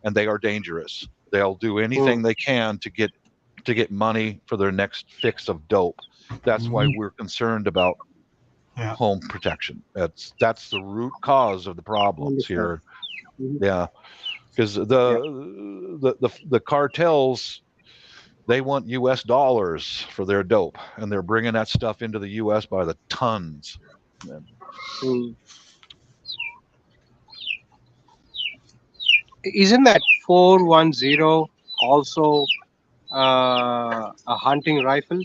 and they are dangerous. They'll do anything they can to get money for their next fix of dope. That's why we're concerned about home protection. That's the root cause of the problems here. Yeah, because the cartels, they want U.S. dollars for their dope, and they're bringing that stuff into the U.S. by the tons. Isn't that 410 also a hunting rifle?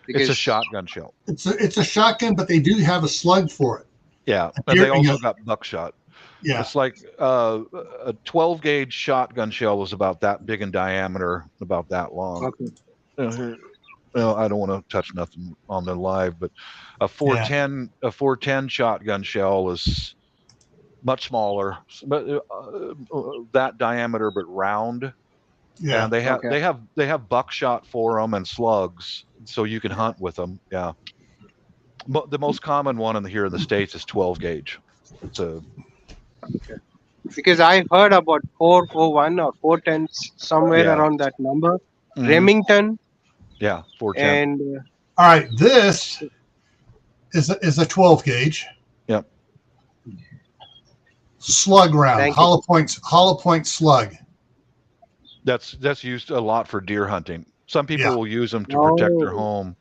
Because it's a shotgun shell. It's a shotgun, but they do have a slug for it. Yeah, and they also got buckshot. Yeah, it's like a 12 gauge shotgun shell is about that big in diameter, about that long. Okay. Well, I don't want to touch nothing on the live, but a 410 shotgun shell is much smaller, but that diameter, but round. Yeah, and they have buckshot for them and slugs, so you can hunt with them. Yeah, but the most common one here in the States is 12 gauge. It's a because I heard about 401 or 410 somewhere around that number. Remington. Yeah, 410. And all right, this is a 12 gauge. Yep. Slug round, hollow point slug. That's used a lot for deer hunting. Some people will use them to protect their home.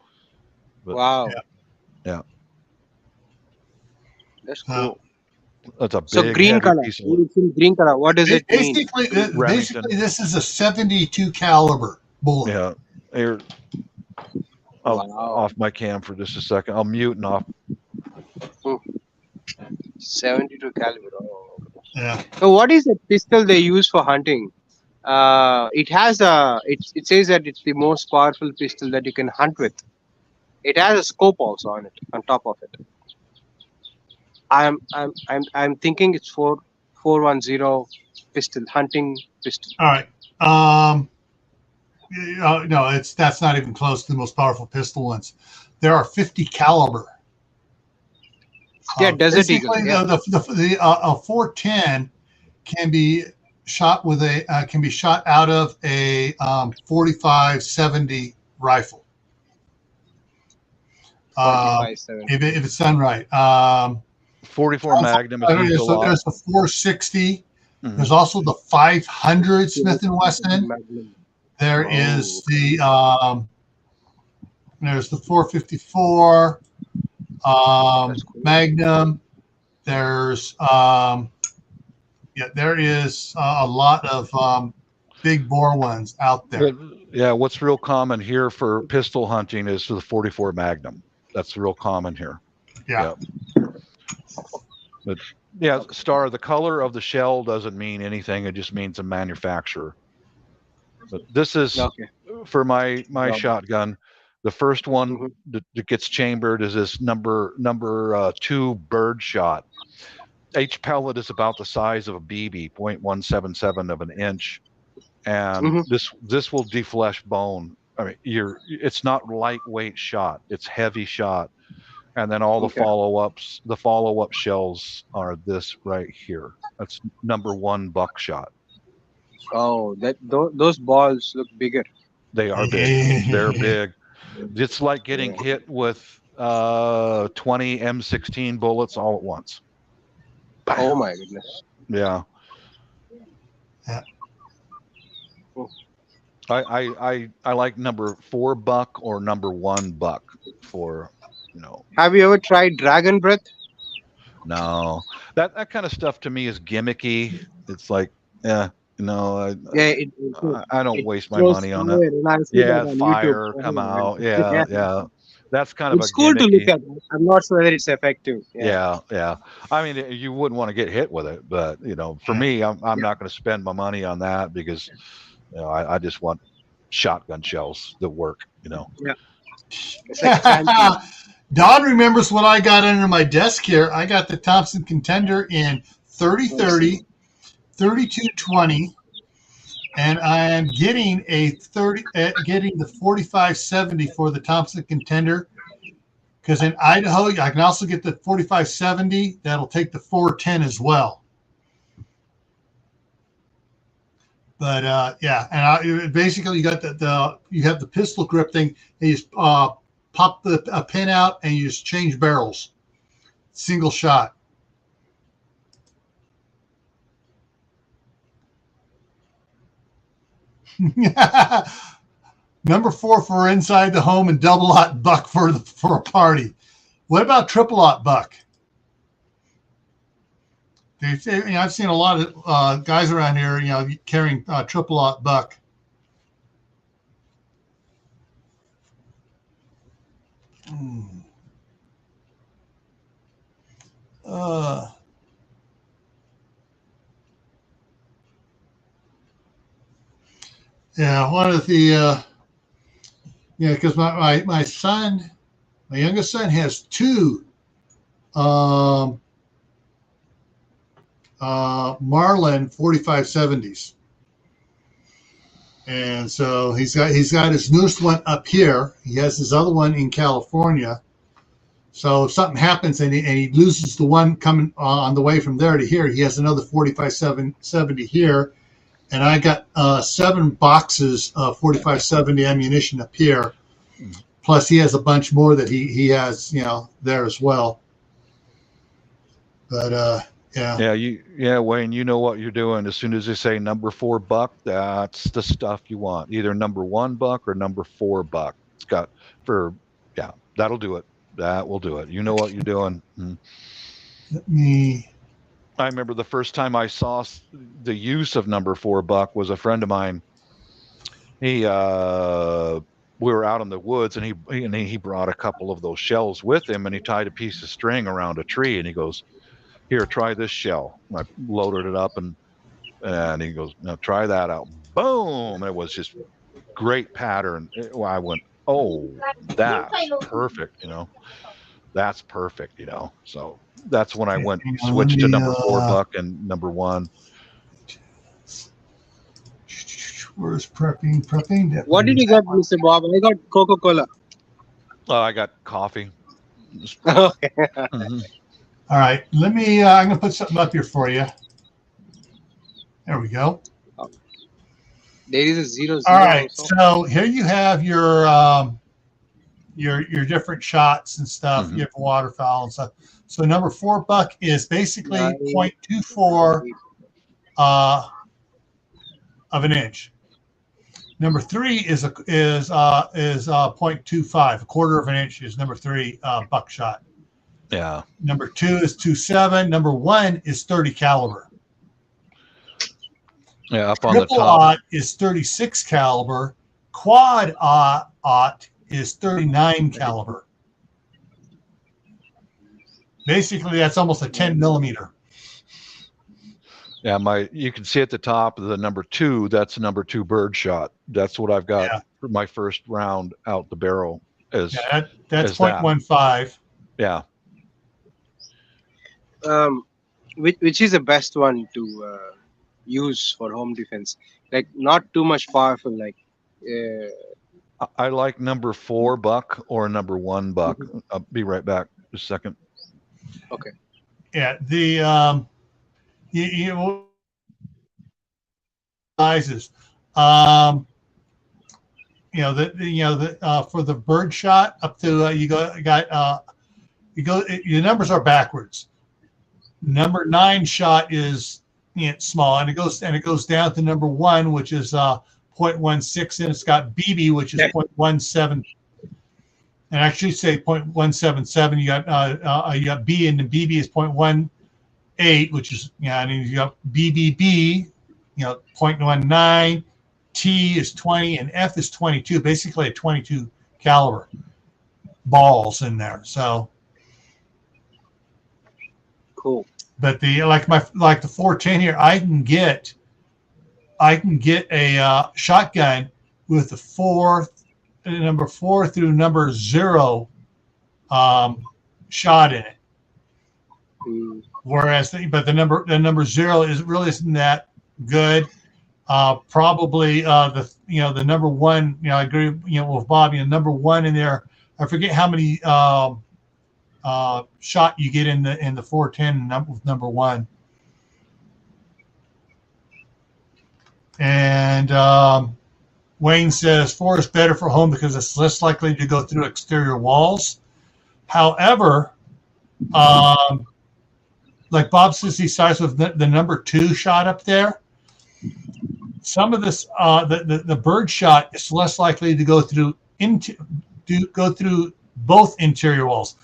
But, wow. Yeah. That's cool. That's a big, so green color. It's in green color. What does it mean? Basically, this is a 72 caliber bullet. Yeah. Here, I'll off my cam for just a second. I'll mute and off. 72 caliber. Oh. Yeah. So what is the pistol they use for hunting? It has it says that it's the most powerful pistol that you can hunt with. It has a scope also on it, on top of it. I'm thinking it's 410 pistol, hunting pistol. All right. No, that's not even close to the most powerful pistol ones. There are 50 caliber. Yeah, Desert Eagle. Yeah. The 410 can be shot with out of a 45-70 rifle. 45-70. If it's done right. 44 Magnum is used a lot. There's the 460. There's also the 500 Smith & Wesson. There is there's the 454 Magnum. There's there is a lot of big bore ones out there. Yeah, what's real common here for pistol hunting is the 44 Magnum. That's real common here. Yeah. But yeah, Star, the color of the shell doesn't mean anything. It just means a manufacturer. But this is for my shotgun. The first one that gets chambered is this number 2 bird shot. Each pellet is about the size of a BB, 0.177 of an inch, and this will deflesh bone. I mean, it's not lightweight shot; it's heavy shot, And then all the Okay. follow-up shells are this right here. That's number 1 buckshot. Oh, those balls look bigger. They are big. They're big. It's like getting hit with 20 M16 bullets all at once. Oh my goodness. Yeah. Yeah. I like number 4 buck or number 1 buck for, Have you ever tried dragon breath? no, that kind of stuff to me is gimmicky. It's like, yeah, Yeah, I don't it waste my throws money on fire, that. and I see that Yeah, on YouTube. fire come Oh, out. yeah. Yeah. That's kind of a It's cool to look gimmicky. at. I'm not sure whether it's effective. Yeah. Yeah. I mean, you wouldn't want to get hit with it, but for me, I'm Yeah. not going to spend my money on that because I just want shotgun shells that work. Yeah. It's like fancy. Don remembers what I got under my desk here. I got the Thompson Contender in 30-30, 32-20, and I am getting getting the 45-70 for the Thompson Contender. Because in Idaho, I can also get the 45-70. That'll take the 410 as well. But yeah, and basically you got you have the pistol grip thing. And you just pop a pin out and you just change barrels, single shot. Number 4 for inside the home and double aught buck for a party. What about triple aught buck? I've seen a lot of guys around here, carrying triple aught buck. Yeah, one of the because my son, my youngest son, has 2 Marlin 45-70s. And so he's got his newest one up here. He has his other one in California. So if something happens and he loses the one coming on the way from there to here, he has another 45-70 here. And I got 7 boxes of 45-70 ammunition up here. Plus he has a bunch more that he has, there as well. But Yeah, Wayne, you know what you're doing. As soon as they say number 4 buck, that's the stuff you want. Either number 1 buck or number 4 buck. It's got that'll do it. That will do it. You know what you're doing. I remember the first time I saw the use of number 4 buck was a friend of mine. We were out in the woods and he brought a couple of those shells with him and he tied a piece of string around a tree and he goes, "Here, try this shell." I loaded it up and he goes, "Now try that out." Boom! It was just great pattern. I went, "Oh, that's perfect," That's perfect, So that's when I switched to number 4 buck and number 1. Where's prepping? What did you get, Mr. Bob? I got Coca-Cola. I got coffee. Okay. Mm-hmm. All right, I'm going to put something up here for you. There we go. There is a 0-0. All right, so here you have your different shots and stuff. Mm-hmm. You have waterfowl and stuff. So number 4 buck is basically 0.24 of an inch. Number 3 is 0.25, a quarter of an inch is number 3 buckshot. Yeah. Number 2 is 2.7. Number 1 is 30 caliber. Yeah, up on Triple the top. aught is 36 caliber. Quad aught is 39 caliber. Basically, that's almost a 10 millimeter. Yeah, you can see at the top of the number 2, that's a number 2 bird shot. That's what I've got for my first round out the barrel. That's 0.15. Yeah. Which is the best one to use for home defense? Like not too much powerful. Like I like number 4 buck or number 1 buck. I'll be right back. a second. Okay. Yeah, you know, sizes. Um, for the bird shot up to your numbers are backwards. Number 9 shot is small, and it goes down to number 1, which is 0.16, and it's got BB, which is 0.17. And I should say 0.177. You got B, and the BB is 0.18, which is and you got BBB, 0.19. T is 20, and F is 22. Basically, a 22 caliber balls in there. So cool. But the 410 here, I can get a shotgun with the number 4 through number 0 shot in it. Whereas the number 0 isn't that good. Probably the number 1. I agree. With Bob. Number 1 in there. I forget how many shot you get in the 410 with number 1. And Wayne says 4 is better for home because it's less likely to go through exterior walls. However, like Bob says, he starts with the number 2 shot up there. Some of this, the bird shot is less likely to go through both interior walls,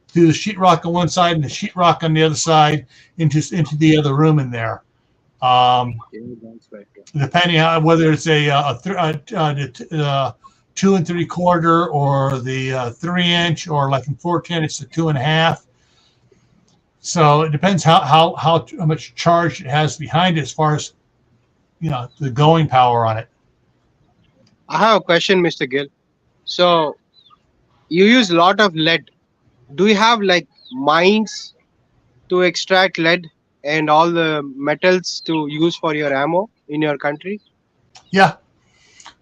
through the sheetrock on one side and the sheetrock on the other side into the other room in there. Depending on whether it's a 2 3/4 or the 3-inch, or like in 410, it's the 2.5. So it depends how much charge it has behind it as far as the going power on it. I have a question, Mr. Gill. So you use a lot of lead. Do you have like mines to extract lead and all the metals to use for your ammo in your country? Yeah.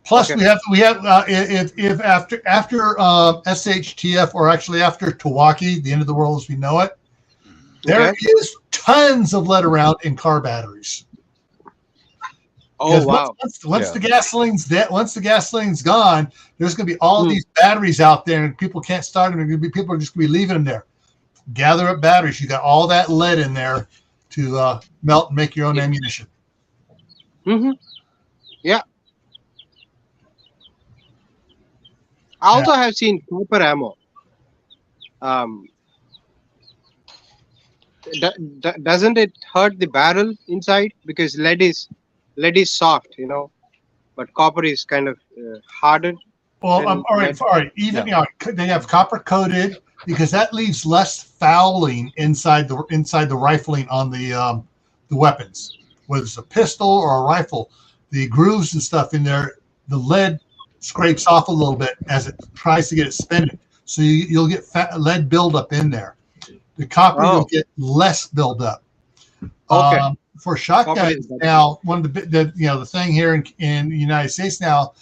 Plus, Okay. we have if after SHTF, or actually after Milwaukee, the end of the world as we know it, there is tons of lead around in car batteries. Oh wow! Once the gasoline's gone, there's going to be all these batteries out there, and people can't start them. People are just going to be leaving them there. Gather up batteries. You got all that lead in there to melt and make your own ammunition. Mm-hmm. Yeah. I also have seen copper ammo. Doesn't it hurt the barrel inside, because lead is soft, but copper is kind of hardened. Well, all right. Even they have copper coated, because that leaves less fouling inside the rifling on the weapons, whether it's a pistol or a rifle. The grooves and stuff in there, the lead scrapes off a little bit as it tries to get it spinning. So you'll get lead buildup in there. The copper you'll get less buildup. Okay. For shotguns now, one of the thing here in the United States now,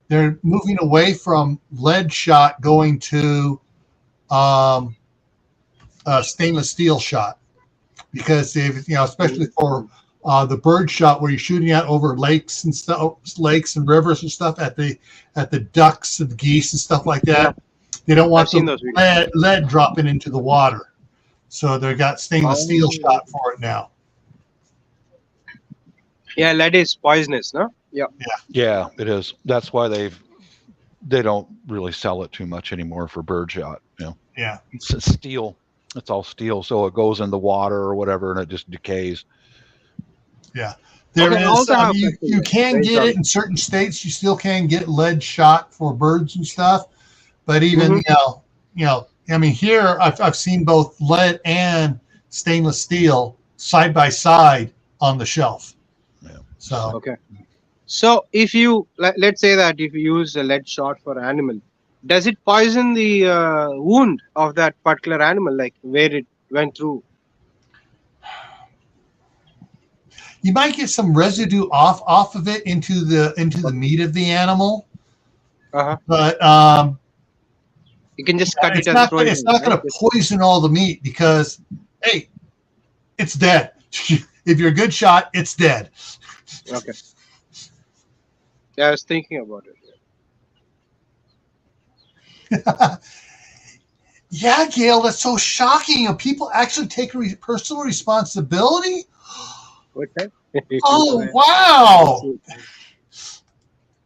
they're moving away from lead shot going to stainless steel shot, because they've especially for the bird shot where you're shooting out over lakes and stuff, lakes and rivers and stuff at the ducks and the geese and stuff like that. They don't want the lead dropping into the water, so they've got stainless steel shot for it now. Yeah, lead is poisonous, no? Yeah. Yeah, it is. That's why they don't really sell it too much anymore for birdshot. Yeah. It's steel. It's all steel, so it goes in the water or whatever, and it just decays. Yeah. There is. You can get it in certain states. You still can get lead shot for birds and stuff, but even I mean, here I've seen both lead and stainless steel side by side on the shelf. So okay. So if you let's say that if you use a lead shot for an animal, does it poison the wound of that particular animal, like where it went through? You might get some residue off of it into the meat of the animal, but You can just cut it It's and not. throw it It's in, not right? going to poison all the meat because, hey, it's dead. If you're a good shot, it's dead. Okay. Yeah, I was thinking about it. Yeah, Gail, that's so shocking. And people actually take personal responsibility. What type? Oh, wow.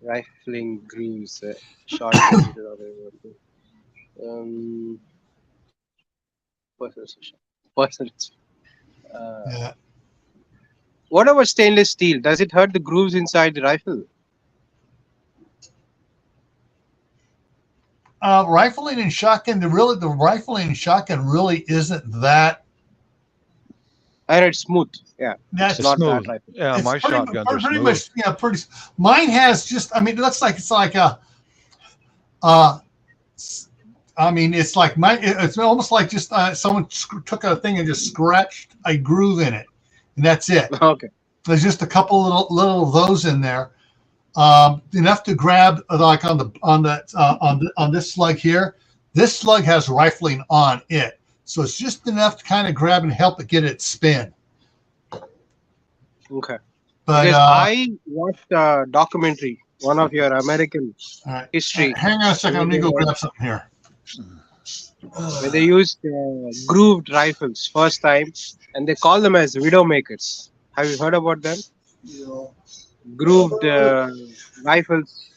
Rifling grooves, short circuited or whatever. Personal. Personal. Yeah. What about stainless steel? Does it hurt the grooves inside the rifle? Rifling and shotgun, the rifling and shotgun really isn't that. I read smooth. Yeah, it's That's It's not that smooth. rifle. Yeah, it's my shotguns are pretty smooth. much, yeah, pretty. Mine has just. I mean, that's like it's like a. Uh, I mean, it's like it's almost like just someone took a thing and just scratched a groove in it, and that's it. Okay. There's just a couple little of those in there, enough to grab like on this slug here. This slug has rifling on it, so it's just enough to kind of grab and help it get it spin. Okay. But Because I watched a documentary, one of your American all right, history, hang on a second. Let me go grab something here. where they used grooved rifles first time, and they call them as widowmakers. Have you heard about them? Grooved rifles,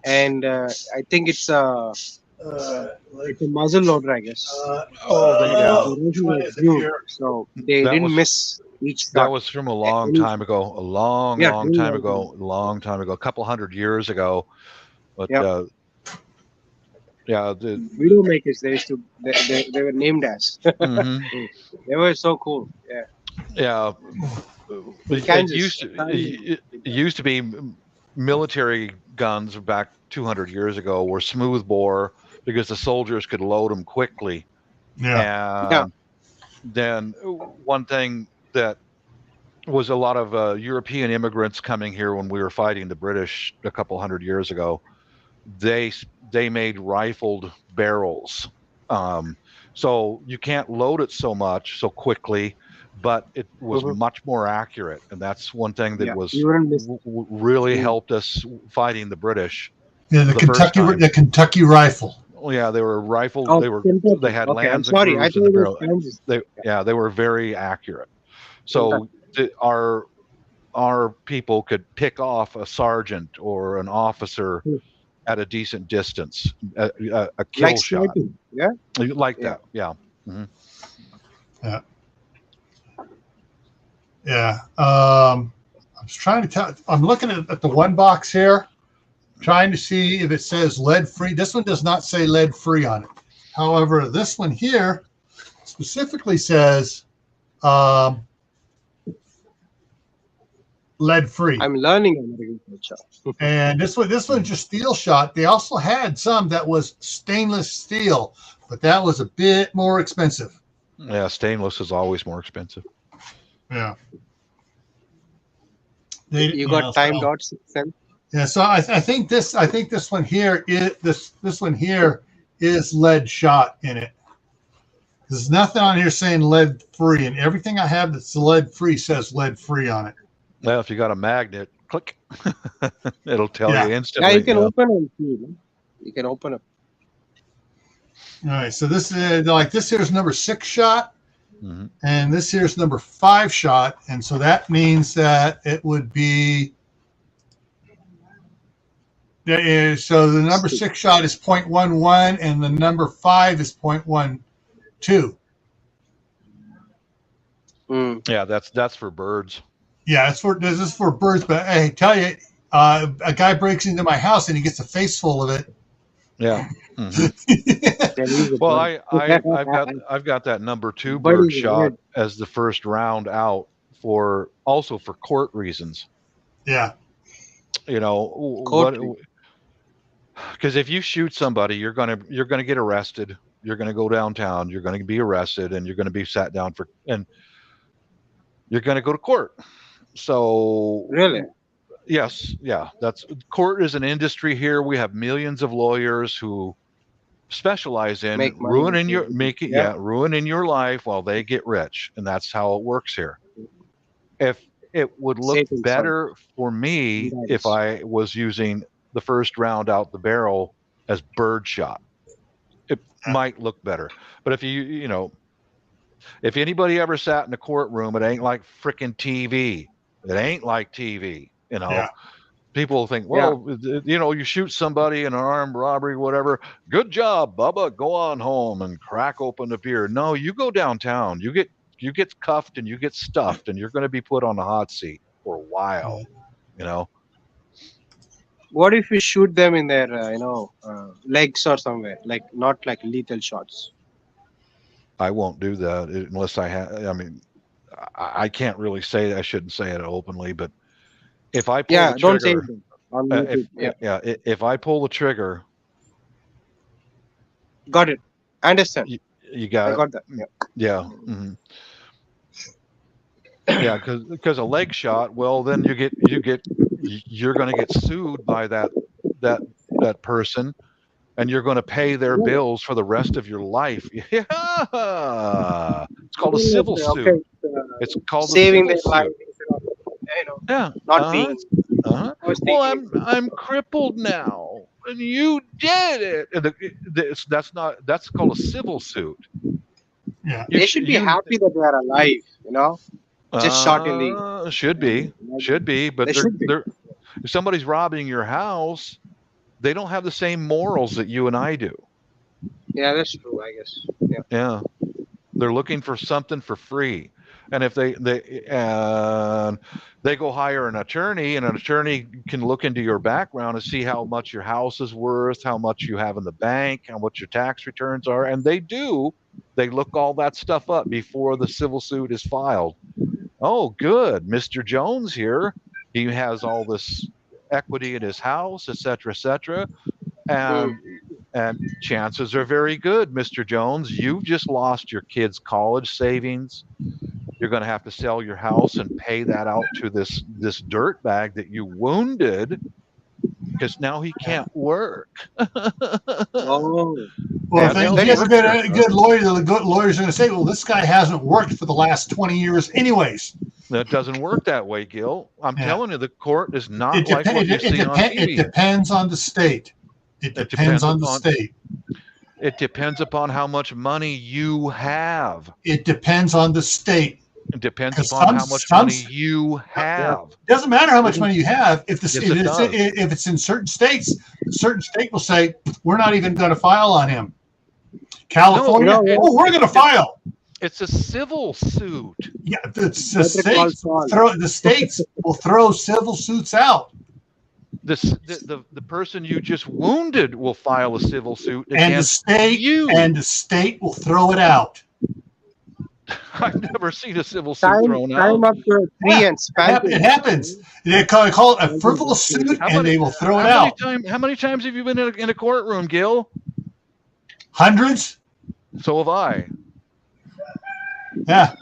and I think it's a muzzle loader, I guess. Yeah, The rifle was grooved, so they that didn't was miss each that shot. was from a long time ago. A long, Yeah, long very time long time. ago. Long time ago. A couple 100 years ago. But Yeah, yeah, widowmakers. They were named as. mhm. They were so cool. Yeah, Yeah. in It Kansas. used to it used to be military guns back 200 years ago were smooth bore because the soldiers could load them quickly. Yeah. Yeah. And then one thing that was a lot of European immigrants coming here when we were fighting the British a couple 100 years ago. They made rifled barrels, so you can't load it so quickly, but it was Mhm. much more accurate, and that's one thing that Yeah, was you wouldn't miss. really Mm. helped us fighting the British Yeah, the first time. The Kentucky rifle. Oh, yeah, they were rifled. Oh, They Kentucky. had Okay, I'm lands and sorry. I grooves in thought the it was barrel. Kansas. They were very accurate. So Kentucky. our people could pick off a sergeant or an officer Hmm. at a decent distance, a Like kill shot sniping. Yeah. like Yeah. that. Yeah. Mhm. Yeah. Yeah. I was trying to tell. I'm looking at the one box here, trying to see if it says lead free. This one does not say lead free on it. However, this one here specifically says um, lead free. I'm learning American culture. And this one's just steel shot. They also had some that was stainless steel, but that was a bit more expensive. Yeah, stainless is always more expensive. Yeah. You got timed out 6 cents. Yeah, so I think this one here is this one here is lead shot in it. There's nothing on here saying lead free, and everything I have that's lead free says lead free on it. Well, if you got a magnet, click, it'll tell Yeah. you Yeah, instantly. you can open and see. No? You can open it. All right, so this is like this here's number 6 shot, Mhm. and this here's number 5 shot, and so that means that it would be. So the number 6 shot is 0.11, and the number 5 is 0.12. Mm. Yeah, that's for birds. Yeah, this is for birds, but hey, tell you, a guy breaks into my house and he gets a face full of it. Yeah. Mhm. There is a Well, bird. I've got that number 2 Bird bird is a shot bird. as the first round out for also for court reasons. Yeah, You know Court. what? Because if you shoot somebody, you're gonna get arrested. You're gonna go downtown. You're gonna be arrested, and you're gonna be sat down and you're gonna go to court. So Really? yes, yeah, that's court is an industry here. We have millions of lawyers who specialize in Make money. ruining your life while they get rich, and that's how it works here. If it would look Safe and sound. better for me if I was using the first round out the barrel as bird shot, it might look better. But if if anybody ever sat in a courtroom, it ain't like freaking TV. It ain't like TV. Yeah. People think, well, you shoot somebody in an armed robbery, whatever. Good job, Bubba. Go on home and crack open a beer. No, you go downtown. You get cuffed and you get stuffed, and you're going to be put on the hot seat for a while. What if we shoot them in their legs or somewhere, like not like lethal shots? I won't do that unless I have. I mean, I can't really say. I shouldn't say it openly, but if I pull the don't say trigger, it. if I pull the trigger, Got it. I understand. you got I it. got that. Yeah. Mm-hmm. Yeah, because a leg shot, well, then you're going to get sued by that person, and you're going to pay their bills for the rest of your life. Yeah, it's called a civil suit. It's called saving a their civil life. suit. Yeah. Not being. Well, I'm crippled now, and you did it. And that's called a civil suit. Yeah. They should be happy that they are alive. Just shot in the. Should be, but if somebody's robbing your house, they don't have the same morals that you and I do. Yeah, that's true, I guess. Yeah. They're looking for something for free. And if they go hire an attorney, and an attorney can look into your background and see how much your house is worth, how much you have in the bank, how much your tax returns are, and they look all that stuff up before the civil suit is filed. Oh, good. Mr. Jones here, he has all this equity in his house, et cetera, and chances are very good, Mr. Jones, you've just lost your kids' college savings. You're going to have to sell your house and pay that out to this dirt bag that you wounded, because now he can't work. Well, if he has a good lawyer, the good lawyer's going to say, well, this guy hasn't worked for the last 20 years anyways. That doesn't work that way, Gil. I'm telling you, the court is not like what you see on TV. It depends on the state. It depends on the state. It depends upon how much money you have. It depends on the state. It depends upon how much money you have. It doesn't matter how much money you have. If it's in certain states, a certain state will say, we're not even going to file on him. California, we're going to file. It's a civil suit. Yeah, the states will throw civil suits out. The person you just wounded will file a civil suit against you. And the state will throw it out. I've never seen a civil suit thrown out. It happens. They call it a frivolous suit, and they will throw it out. How many times have you been in a courtroom, Gil? Hundreds. So have I. Yeah.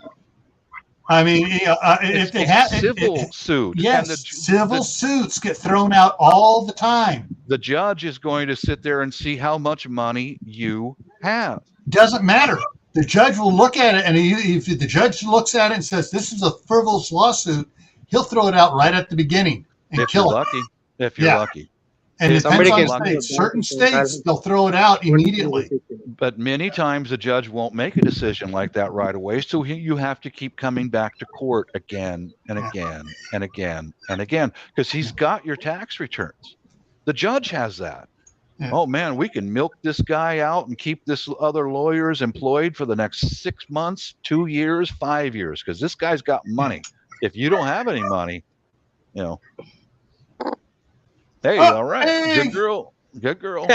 I mean, if they have civil suit, yes, civil suits get thrown out all the time. The judge is going to sit there and see how much money you have. Doesn't matter. The judge will look at it, and if the judge looks at it and says this is a frivolous lawsuit, he'll throw it out right at the beginning and kill it. If you're lucky. And it depends on the states. Certain states, they'll throw it out immediately. But many times the judge won't make a decision like that right away. So you have to keep coming back to court again and again and again and again, because he's got your tax returns. The judge has that. Yeah. Oh, man, we can milk this guy out and keep this other lawyers employed for the next 6 months, 2 years, 5 years, because this guy's got money. If you don't have any money, Hey, all right. Hey. Good girl. Good girl.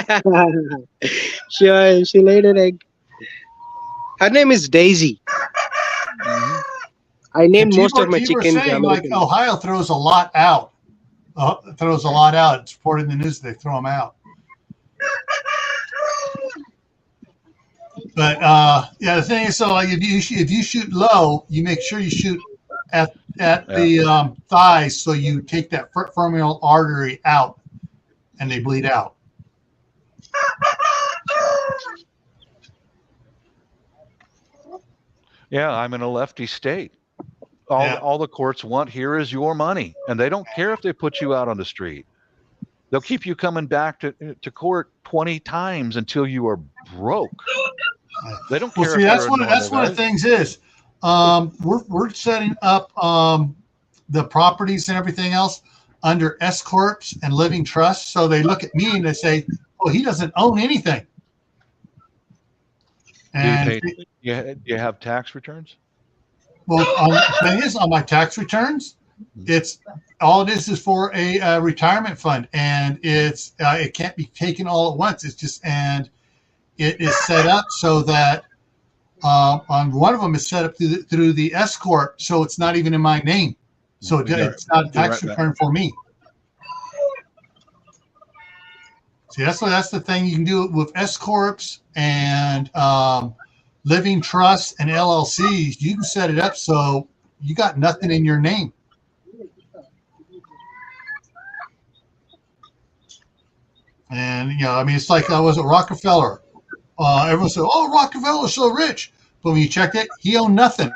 She laid an egg. Her name is Daisy. Mm-hmm. I named most of my chickens. Saying, like Ohio throws a lot out. It's reported in the news they throw them out. But the thing is, so like if you shoot low, you make sure you shoot at the thighs, so you take that femoral artery out, and they bleed out. Yeah, I'm in a lefty state. All the courts want here is your money, and they don't care if they put you out on the street. They'll keep you coming back to court 20 times until you are broke. They don't Well, care see, if you're a that's normal one of the guy. things is we're setting up the properties and everything else under S corps and living trusts. So they look at me and they say, "Well, he doesn't own anything." Do you And pay? You have tax returns? well, the thing is, on my tax returns, it's all it is for a retirement fund, and it can't be taken all at once. It's just and it is set up so that on one of them is set up through the S corp, so it's not even in my name, so it's not a tax return for me. See, that's the thing you can do with S corps and living trusts and LLCs. You can set it up so you got nothing in your name. And I mean, it's like I was at Rockefeller. Everyone said, "Oh, Rockefeller's so rich," but when you checked it, he owned nothing.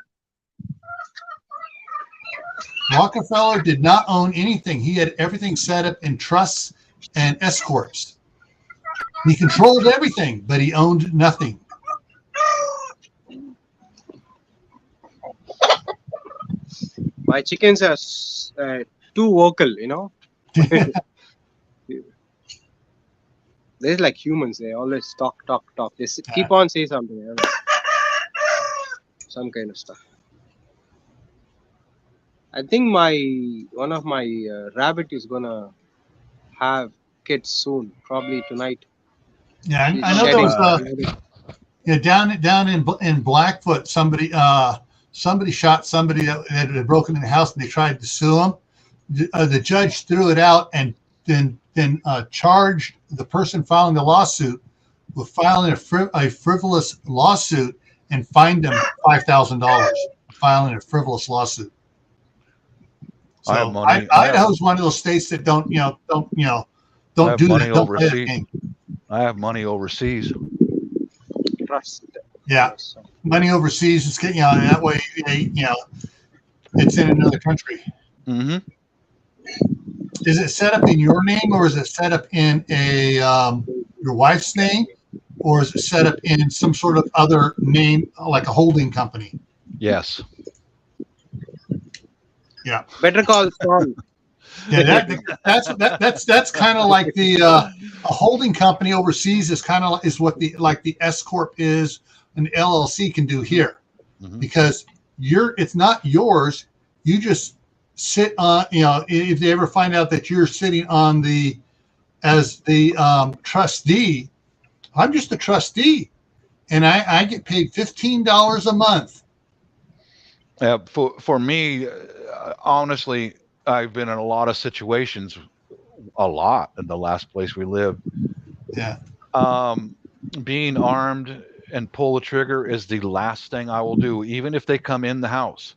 Rockefeller did not own anything. He had everything set up in trusts and S corps. He controlled everything, but he owned nothing. My chickens are too vocal, They're like humans. They always talk. They keep on saying something, some kind of stuff. I think one of my rabbit is gonna have kids soon, probably tonight. Yeah, She's I know there was down in Blackfoot, somebody shot somebody that had broken in the house, and they tried to sue him. The judge threw it out and then charged the person filing the lawsuit with filing a frivolous lawsuit and fined them $5,000 filing a frivolous lawsuit. So I have money. Idaho's one of those states that don't do that. Don't play that game. I have money overseas. Trust. Yeah, money overseas is that way. It's in another country. Mm-hmm. Is it set up in your name, or is it set up in your wife's name, or is it set up in some sort of other name, like a holding company? Yes. Yeah. Better call Sean. Yeah, that's kind of like a holding company overseas is what the S corp is, an LLC can do here, because it's not yours. You just sit on, if they ever find out that you're sitting on as the trustee. I'm just a trustee, and I get paid $15 a month. For me, honestly, I've been in a lot of situations, a lot in the last place we lived. Yeah. Being armed and pull the trigger is the last thing I will do, even if they come in the house.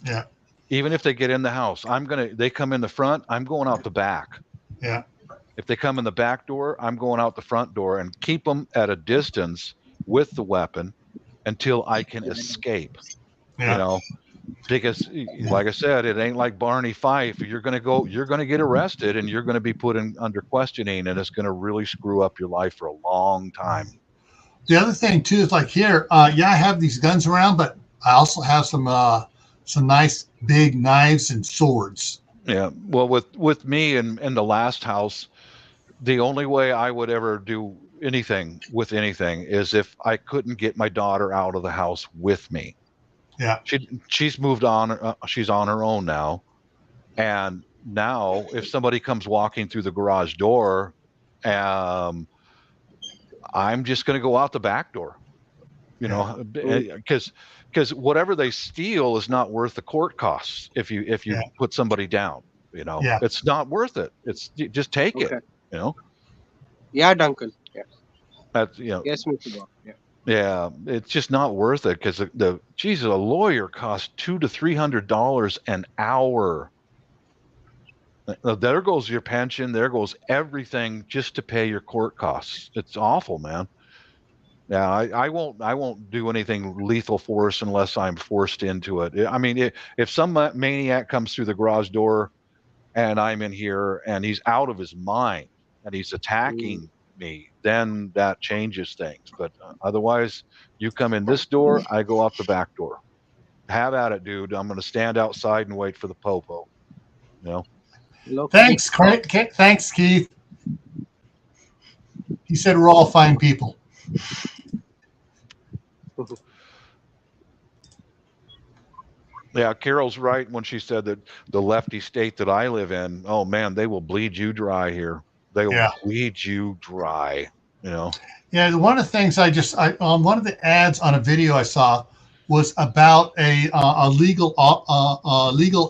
Yeah. Even if they get in the house, they come in the front, I'm going out the back. Yeah. If they come in the back door, I'm going out the front door, and keep them at a distance with the weapon until I can escape. Yeah. Because like I said, it ain't like Barney Fife. You're going to get arrested, and you're going to be put under questioning, and it's going to really screw up your life for a long time. The other thing too is like here, I have these guns around, but I also have some nice big knives and swords. Yeah. Well, with me in the last house, the only way I would ever do anything with anything is if I couldn't get my daughter out of the house with me. Yeah. She's moved on. She's on her own now. And now if somebody comes walking through the garage door, I'm just going to go out the back door, because whatever they steal is not worth the court costs. If you put somebody down, it's not worth it. It's just take it, Yeah, Duncan. Yeah. That's, Yes, Mr. Bob. Yeah. Yeah, it's just not worth it, because a lawyer costs $200 to $300 an hour. There goes your pension. There goes everything just to pay your court costs. It's awful, man. Yeah, I won't do anything lethal force unless I'm forced into it. I mean, if some maniac comes through the garage door and I'm in here and he's out of his mind and he's Mm. attacking me, then that changes things. But otherwise, you come in this door, I go out the back door. Have at it, dude. I'm going to stand outside and wait for the popo. You know? Okay. Thanks, thanks, Keith. He said we're all fine people. Yeah, Carol's right when she said that the lefty state that I live in, oh man, they will bleed you dry here. They will Yeah. bleed you dry. You know? Yeah, one of the things one of the ads on a video I saw was about a legal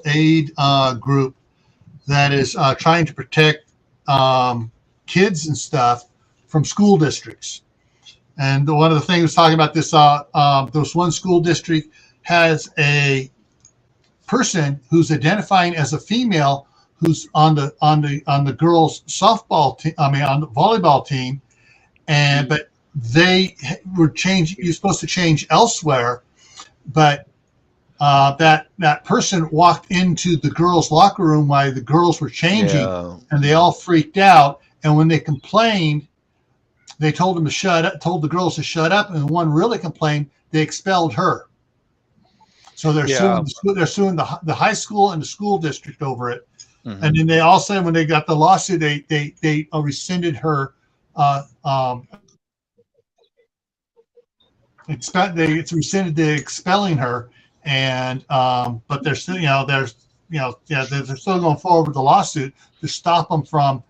aid group that is trying to protect kids and stuff from school districts. And one of the things talking about this, this one school district has a person who's identifying as a female who's on the girls softball team. I mean, on the volleyball team, and but they were changing. You're supposed to change elsewhere, but that person walked into the girls' locker room while the girls were changing, Yeah. and they all freaked out. And when they complained, they told them to shut up. Told the girls to shut up, and one really complained. They expelled her. So they're Yeah. suing. They're suing the high school and the school district over it. Mhm. And then they all said when they got the lawsuit, they rescinded her. It's rescinded the expelling her, and but they're still they're still going forward with the lawsuit to stop them from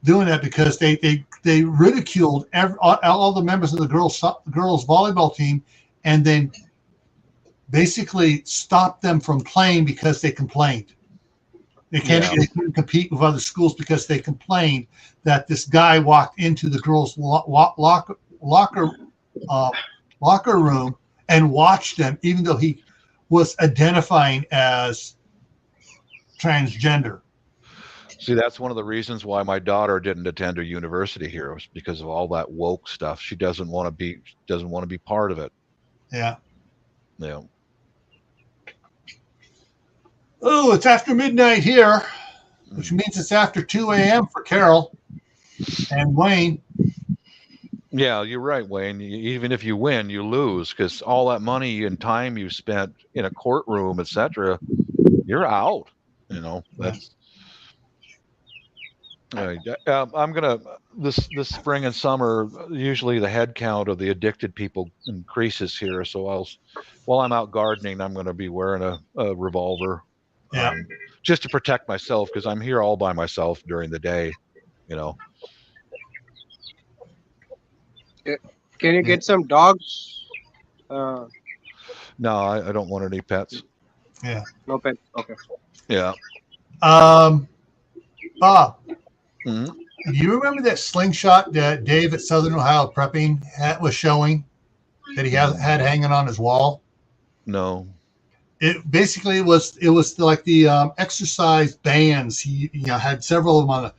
doing that because they ridiculed all the members of the girls volleyball team, and then basically stopped them from playing because they complained. They couldn't compete with other schools because they complained that this guy walked into the girls' locker room and watched them, even though he was identifying as transgender. See, that's one of the reasons why my daughter didn't attend a university here was because of all that woke stuff. She doesn't want to be part of it. Yeah. Yeah. Oh, it's after midnight here, which means it's after 2 a.m. for Carol and Wayne. Yeah, you're right, Wayne. Even if you win, you lose because all that money and time you spent in a courtroom, etc., you're out. You know, that's. I'm gonna this spring and summer. Usually, the head count of the addicted people increases here. So while I'm out gardening, I'm going to be wearing a revolver, Yeah. just to protect myself because I'm here all by myself during the day. You know. Can you get some dogs? No, I don't want any pets. Yeah. No pets. Okay. Yeah. Bob, Hmm. do you remember that slingshot that Dave at Southern Ohio Prepping was showing that he had hanging on his wall? No. It basically was like the exercise bands. He had several of them on.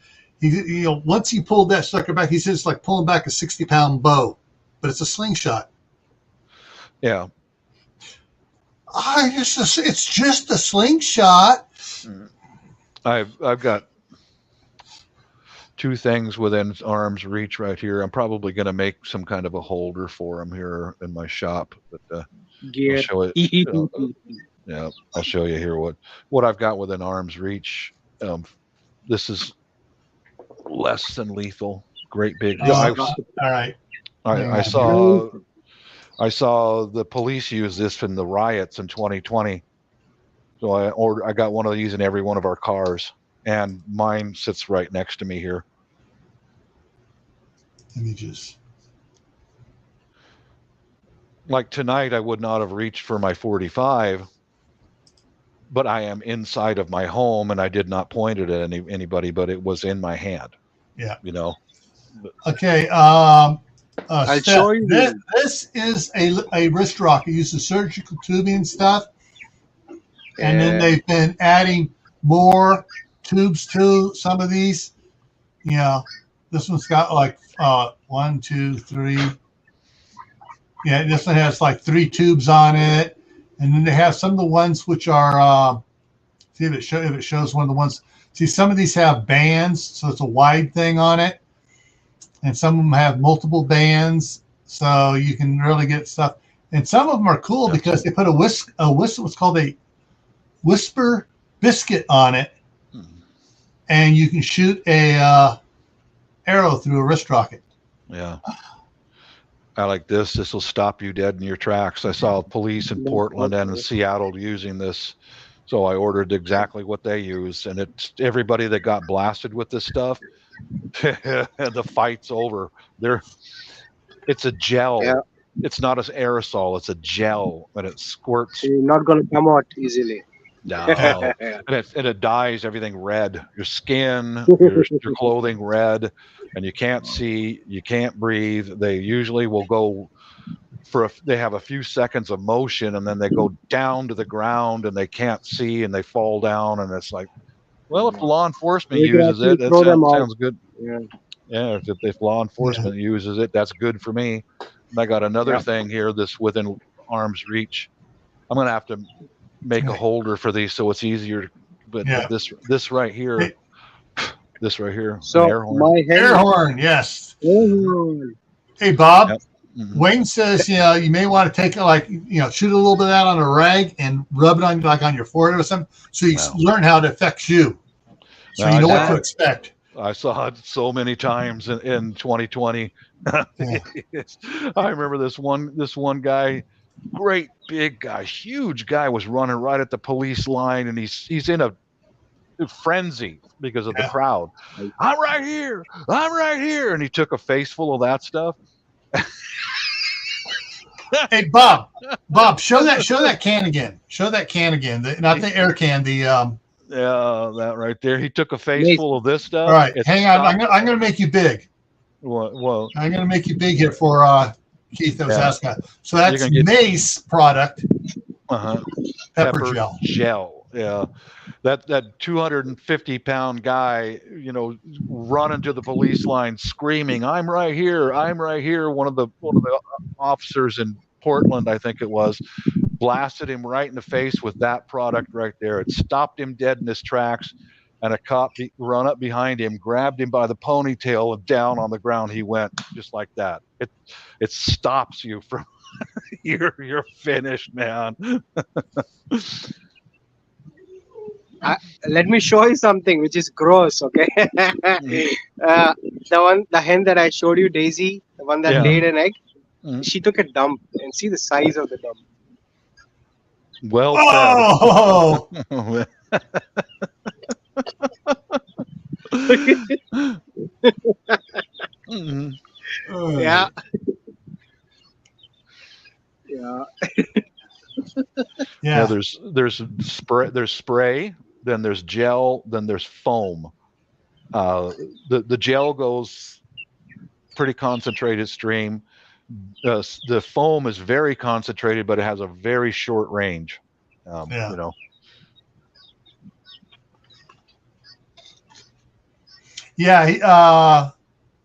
Once he pulled that sucker back, he says it's like pulling back a 60-pound bow, but it's a slingshot. Yeah. It's just a slingshot. I've got two things within arm's reach right here. I'm probably going to make some kind of a holder for them here in my shop, but I'll show it. Yeah, I'll show you here what I've got within arm's reach. This is less than lethal. Great big. All right. I saw the police use this in the riots in 2020. So I got one of these in every one of our cars, and mine sits right next to me here. Let me just. Like tonight, I would not have reached for my 45, but I am inside of my home, and I did not point it at anybody, but it was in my hand. Yeah. You know. Okay. I'll show you. This is a wrist rock. It uses surgical tubing and stuff. And then they've been adding more tubes to some of these. This one's got like 1, 2, 3, Yeah, this one has like 3 tubes on it, and then they have some of the ones which are. See if it shows one of the ones. See, some of these have bands, so it's a wide thing on it, and some of them have multiple bands, so you can really get stuff. And some of them are cool because they put what's called a whisper biscuit on it, and you can shoot a arrow through a wrist rocket. Yeah. I like this. This will stop you dead in your tracks. I saw police in Portland and in Seattle using this. So I ordered exactly what they use, and it's everybody that got blasted with this stuff. The fight's over. It's a gel. Yeah. It's not an aerosol. It's a gel, and it squirts. You're not going to come out easily. No, and it dyes everything red. Your skin, your clothing red, and you can't see, you can't breathe. They usually will go they have a few seconds of motion, and then they go down to the ground, and they can't see, and they fall down, and it's like, well, if law enforcement uses it, that sounds good. Yeah, if law enforcement uses it, that's good for me. And I got another thing here that's within arm's reach. I'm gonna have to make a holder for these so it's easier. But this right here, So air horn. my air horn, yes. Hey, Bob. Yep. Wayne says, you may want to take shoot a little bit of that on a rag and rub it on on your forehead or something, so you learn how it affects you, so you know what to expect. I saw it so many times in 2020. I remember this one guy, great big guy, huge guy, was running right at the police line, and he's in a frenzy because of the crowd. I'm right here, and he took a face full of that stuff. Hey, Bob, show that can again. Show that can again. Not the air can. The that right there. He took a face full of this stuff. All right, hang on. I'm gonna make you big. Well, I'm gonna make you big here for Keith that was asking. So that's Mace product. Pepper gel. Yeah. That 250-pound guy, running to the police line screaming, I'm right here. One of the officers in Portland, I think it was, blasted him right in the face with that product right there. It stopped him dead in his tracks, and a cop run up behind him, grabbed him by the ponytail, and down on the ground he went, just like that. It stops you from you're finished, man. Let me show you something which is gross, okay? The hen that I showed you, Daisy, the one that laid an egg, she took a dump, and see the size of the dump. Well said. Yeah. Yeah. There's spray, then there's gel, then there's foam. The gel goes pretty concentrated stream. The foam is very concentrated, but it has a very short range.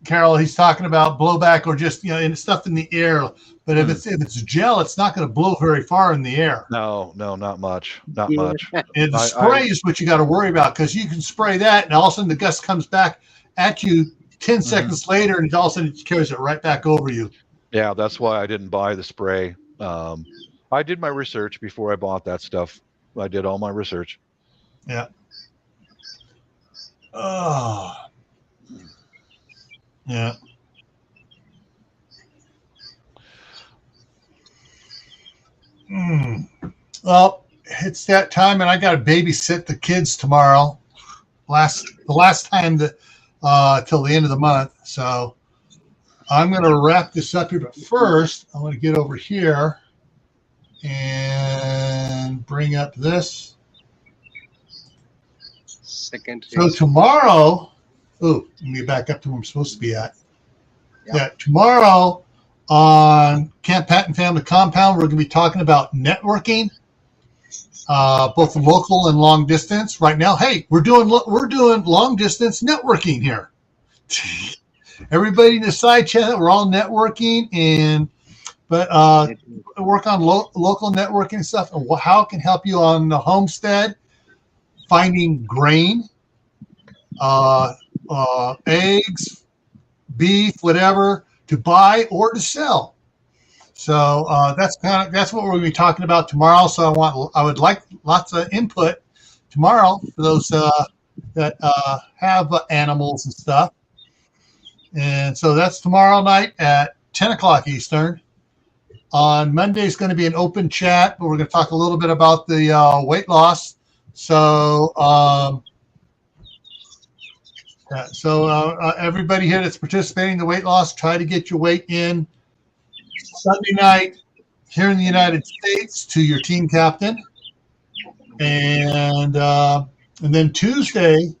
Carol, he's talking about blowback or just stuff in the air. But if it's gel, it's not going to blow very far in the air. No, not much. Not much. And the spray is what you got to worry about, because you can spray that, and all of a sudden the gust comes back at you 10 seconds later, and all of a sudden it carries it right back over you. Yeah, that's why I didn't buy the spray. I did my research before I bought that stuff. I did all my research. Yeah. Oh. Yeah. Well, it's that time, and I got to babysit the kids tomorrow. The last time till the end of the month. So I'm going to wrap this up here. But first, I want to get over here and bring up this. So tomorrow, let me back up to where I'm supposed to be at. Yeah, tomorrow on Camp Patton Family Compound, we're going to be talking about networking, both the local and long distance. Right now, hey, we're doing long distance networking here. Everybody in the side chat, we're all networking, and but work on local networking stuff and how it can help you on the homestead, finding grain, eggs, beef, whatever to buy or to sell. So that's what we're going to be talking about tomorrow. So I would like lots of input tomorrow for those that have animals and stuff. And so that's tomorrow night at 10 o'clock Eastern. On Monday is going to be an open chat, but we're going to talk a little bit about the weight loss. So everybody here that's participating in the weight loss, try to get your weight in Sunday night here in the United States to your team captain. And then Tuesday,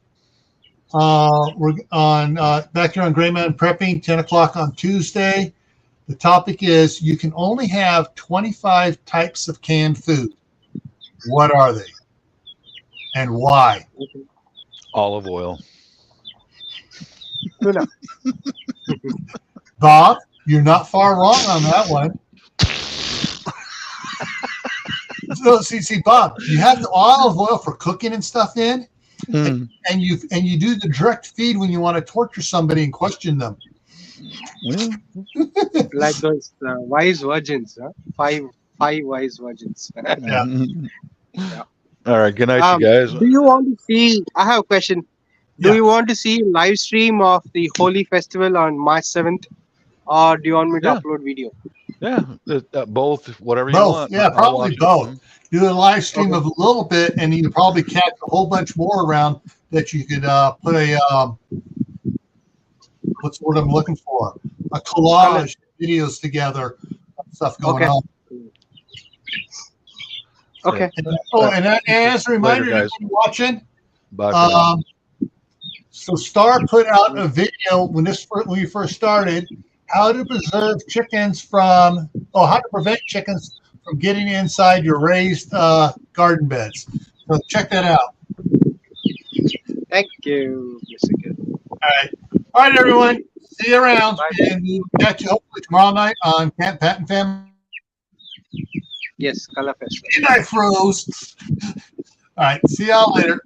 we're on back here on Grayman Prepping, 10 o'clock on Tuesday. The topic is you can only have 25 types of canned food. What are they? And why? Olive oil. Bob, you're not far wrong on that one. So see, Bob, you have the olive oil for cooking and stuff in, and you do the direct feed when you want to torture somebody and question them. Like those wise virgins, huh? Five wise virgins. Yeah. All right. Good night, you guys. Do you want to see? I have a question. Do you want to see live stream of the Holy Festival on March 7th, or do you want me to upload video? Yeah, both. Whatever you Both. want. Yeah, probably both. Do a live stream of a little bit, and you can probably catch a whole bunch more around that you could put a what's the word I'm looking for? A collage videos together, stuff going on. Okay. And as a reminder, guys. to watching, Bye. so Star put out a video when we first started, how to preserve chickens how to prevent chickens from getting inside your raised garden beds. So check that out. Thank you, Mr. Kidd. All right, everyone. See you around. Bye. And we'll catch you hopefully tomorrow night on Pat and Family. Yes, Color Festival. Good night, Froze. All right. See y'all later.